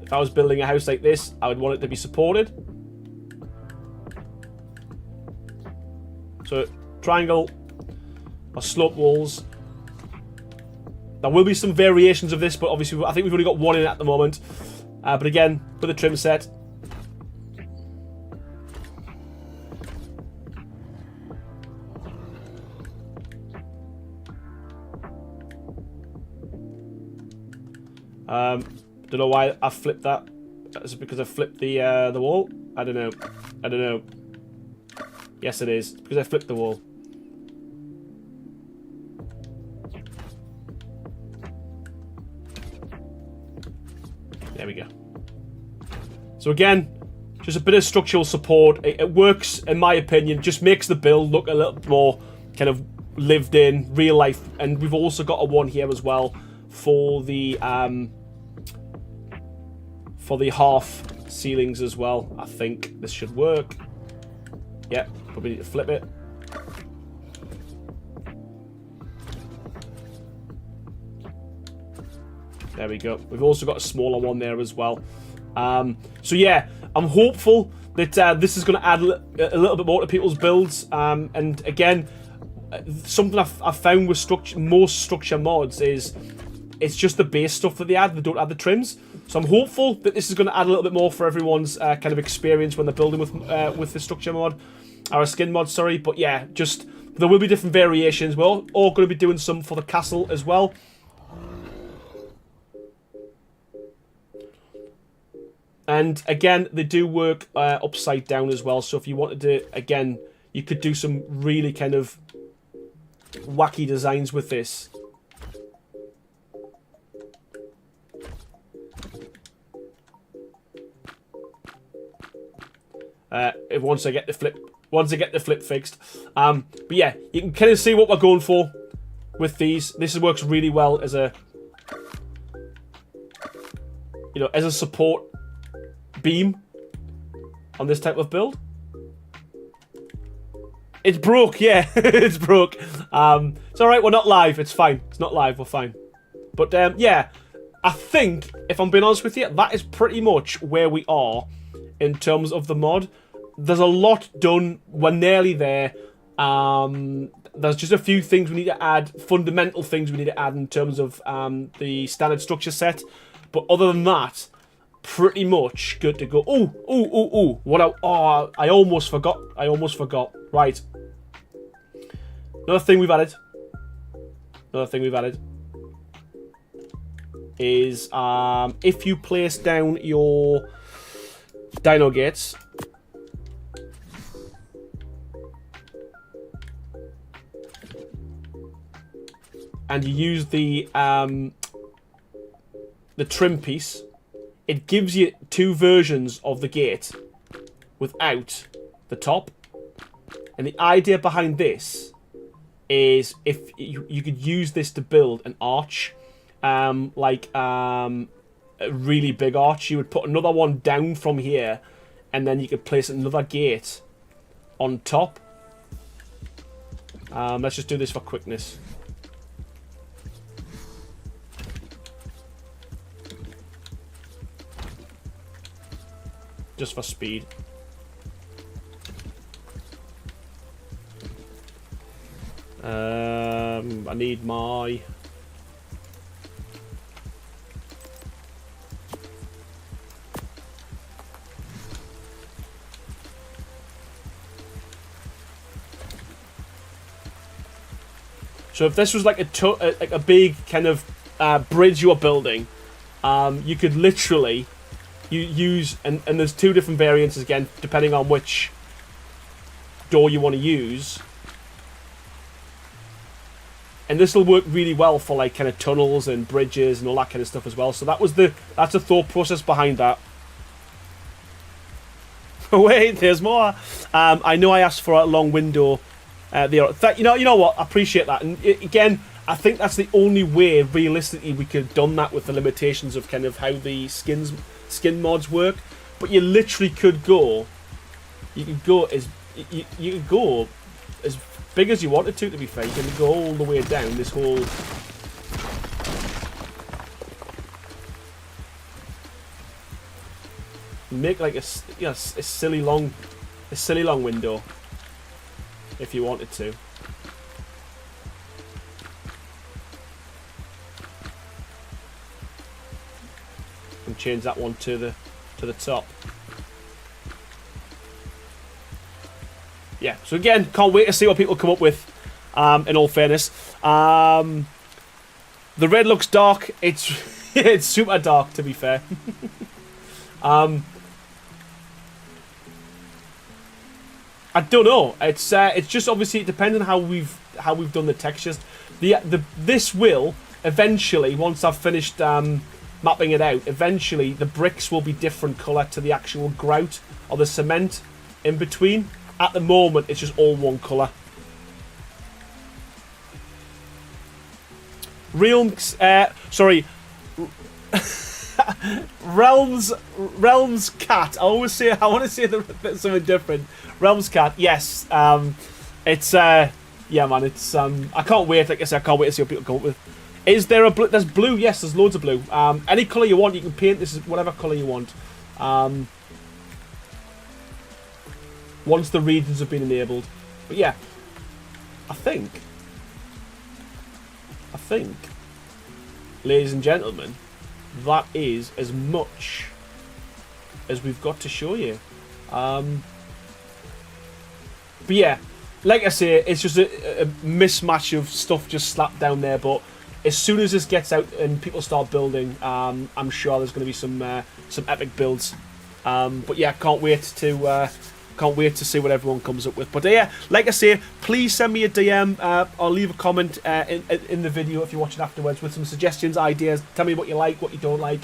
if I was building a house like this, I would want it to be supported. So triangle or slope walls. There will be some variations of this, but obviously I think we've only got one in at the moment. But again, with a trim set. Don't know why I flipped that. Is it because I flipped the wall? I don't know. I don't know. Yes, it is. Because I flipped the wall. There we go. So again, just a bit of structural support. It works, in my opinion. Just makes the build look a little more kind of lived in, real life. And we've also got a one here as well for the half ceilings as well. I think this should work. Yeah, probably need to flip it. There we go. We've also got a smaller one there as well. So yeah, I'm hopeful that this is going to add a little bit more to people's builds. And again, something I've found with most structure mods is it's just the base stuff that they add. They don't add the trims. So I'm hopeful that this is going to add a little bit more for everyone's kind of experience when they're building with the structure mod, or a skin mod, sorry. But yeah, just there will be different variations. We're all going to be doing some for the castle as well. And again, they do work upside down as well. So if you wanted to, again, you could do some really kind of wacky designs with this. Once I get the flip fixed. But yeah, you can kind of see what we're going for with these. This works really well as a, you know, as a support beam on this type of build. It's broke, yeah. It's broke. It's alright, we're not live. It's fine. It's not live, we're fine. But yeah, I think, if I'm being honest with you, that is pretty much where we are in terms of the mod. There's a lot done. We're nearly there. There's just a few things we need to add, fundamental things we need to add in terms of the standard structure set. But other than that, pretty much good to go. Oh, what I almost forgot. Right. Another thing we've added is if you place down your dino gates, and you use the trim piece, it gives you two versions of the gate without the top. And the idea behind this is if you could use this to build an arch, like a really big arch. You would put another one down from here, and then you could place another gate on top. Let's just do this for quickness. Just for speed. I need my... So if this was like a big kind of bridge you were building, you could literally use, and there's two different variants again, depending on which door you want to use. And this will work really well for like kind of tunnels and bridges and all that kind of stuff as well. So that's the thought process behind that. Wait, there's more. I know I asked for a long window. You know what? I appreciate that. And again, I think that's the only way realistically we could have done that with the limitations of kind of how the skin mods work. But you literally could go. You could go as big as you wanted to be fair. You can go all the way down this whole... Make like a silly long window if you wanted to. And change that one to the top. Yeah, so again, can't wait to see what people come up with, in all fairness. The red looks dark. It's it's super dark, to be fair. I don't know. It's just obviously it depends on how we've done the textures. This will eventually, once I've finished mapping it out, eventually the bricks will be different colour to the actual grout or the cement in between. At the moment, it's just all one colour. Realms, sorry. Realms Cat. I want to say something different. Realms Cat. Yes. It's yeah, man. It's I can't wait. Like I said, I can't wait to see what people come up with. Is there a blue? There's blue. Yes, there's loads of blue. Any color you want, you can paint. This is whatever color you want. Once the regions have been enabled. But yeah, I think, ladies and gentlemen, that is as much as we've got to show you. But yeah, like I say, it's just a mismatch of stuff just slapped down there. But as soon as this gets out and people start building, I'm sure there's going to be some epic builds. But yeah, can't wait to see what everyone comes up with. But yeah, like I say, please send me a DM or leave a comment in the video if you're watching afterwards with some suggestions, ideas. Tell me what you like, what you don't like.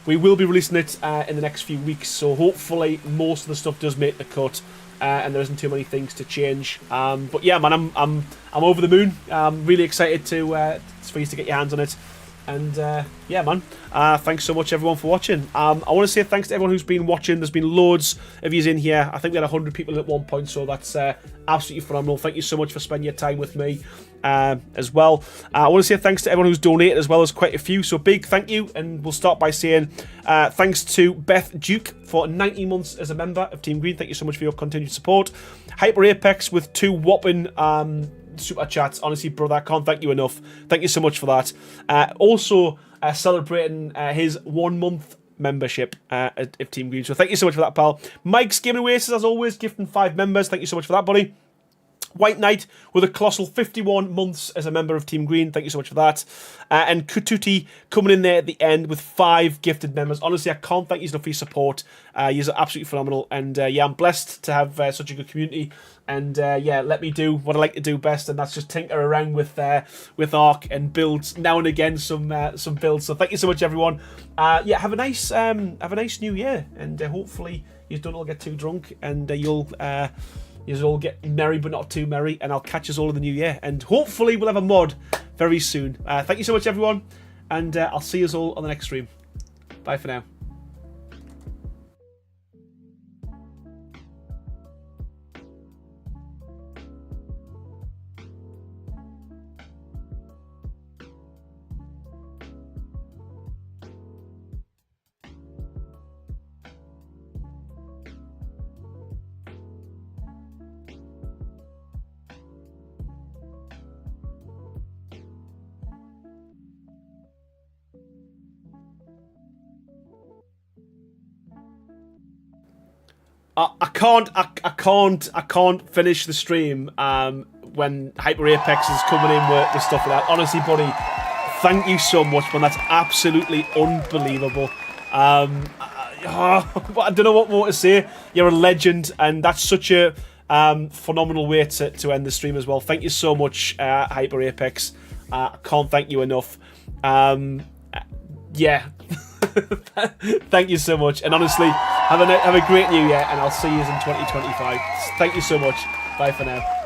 We will be releasing it in the next few weeks, so hopefully most of the stuff does make the cut and there isn't too many things to change. But yeah, man, I'm over the moon. I'm really excited for you to get your hands on it. And yeah, man, thanks so much everyone for watching. I want to say thanks to everyone who's been watching. There's been loads of yous in here. I think we had 100 people at one point, so that's absolutely phenomenal. Thank you so much for spending your time with me as well. I want to say thanks to everyone who's donated as well as quite a few, so big thank you. And we'll start by saying thanks to Beth Duke for 90 months as a member of Team Green. Thank you so much for your continued support. Hyper Apex with 2 whopping super chats. Honestly, brother, I can't thank you enough. Thank you so much for that. Also celebrating his 1 month membership of Team Green, so thank you so much for that, pal. Mike's Gaming Oasis, as always, gifting 5 members. Thank you so much for that, buddy. White Knight with a colossal 51 months as a member of Team Green. Thank you so much for that. And Kututi coming in there at the end with 5 gifted members. Honestly, I can't thank you enough for your support. You're absolutely phenomenal. And yeah, I'm blessed to have such a good community. And yeah, let me do what I like to do best, and that's just tinker around with Ark and build now and again some builds. So thank you so much, everyone. Yeah, have a nice new year, and hopefully you don't all get too drunk, and you'll all get merry but not too merry, and I'll catch us all in the new year, and hopefully we'll have a mod very soon. Thank you so much, everyone, and I'll see you all on the next stream. Bye for now. I can't finish the stream when Hyper Apex is coming in with stuff like that. Honestly, buddy, thank you so much, man. That's absolutely unbelievable. I don't know what more to say. You're a legend, and that's such a phenomenal way to end the stream as well. Thank you so much, Hyper Apex. I can't thank you enough. Yeah. Thank you so much, and honestly, have a great new year, and I'll see you in 2025. Thank you so much. Bye for now.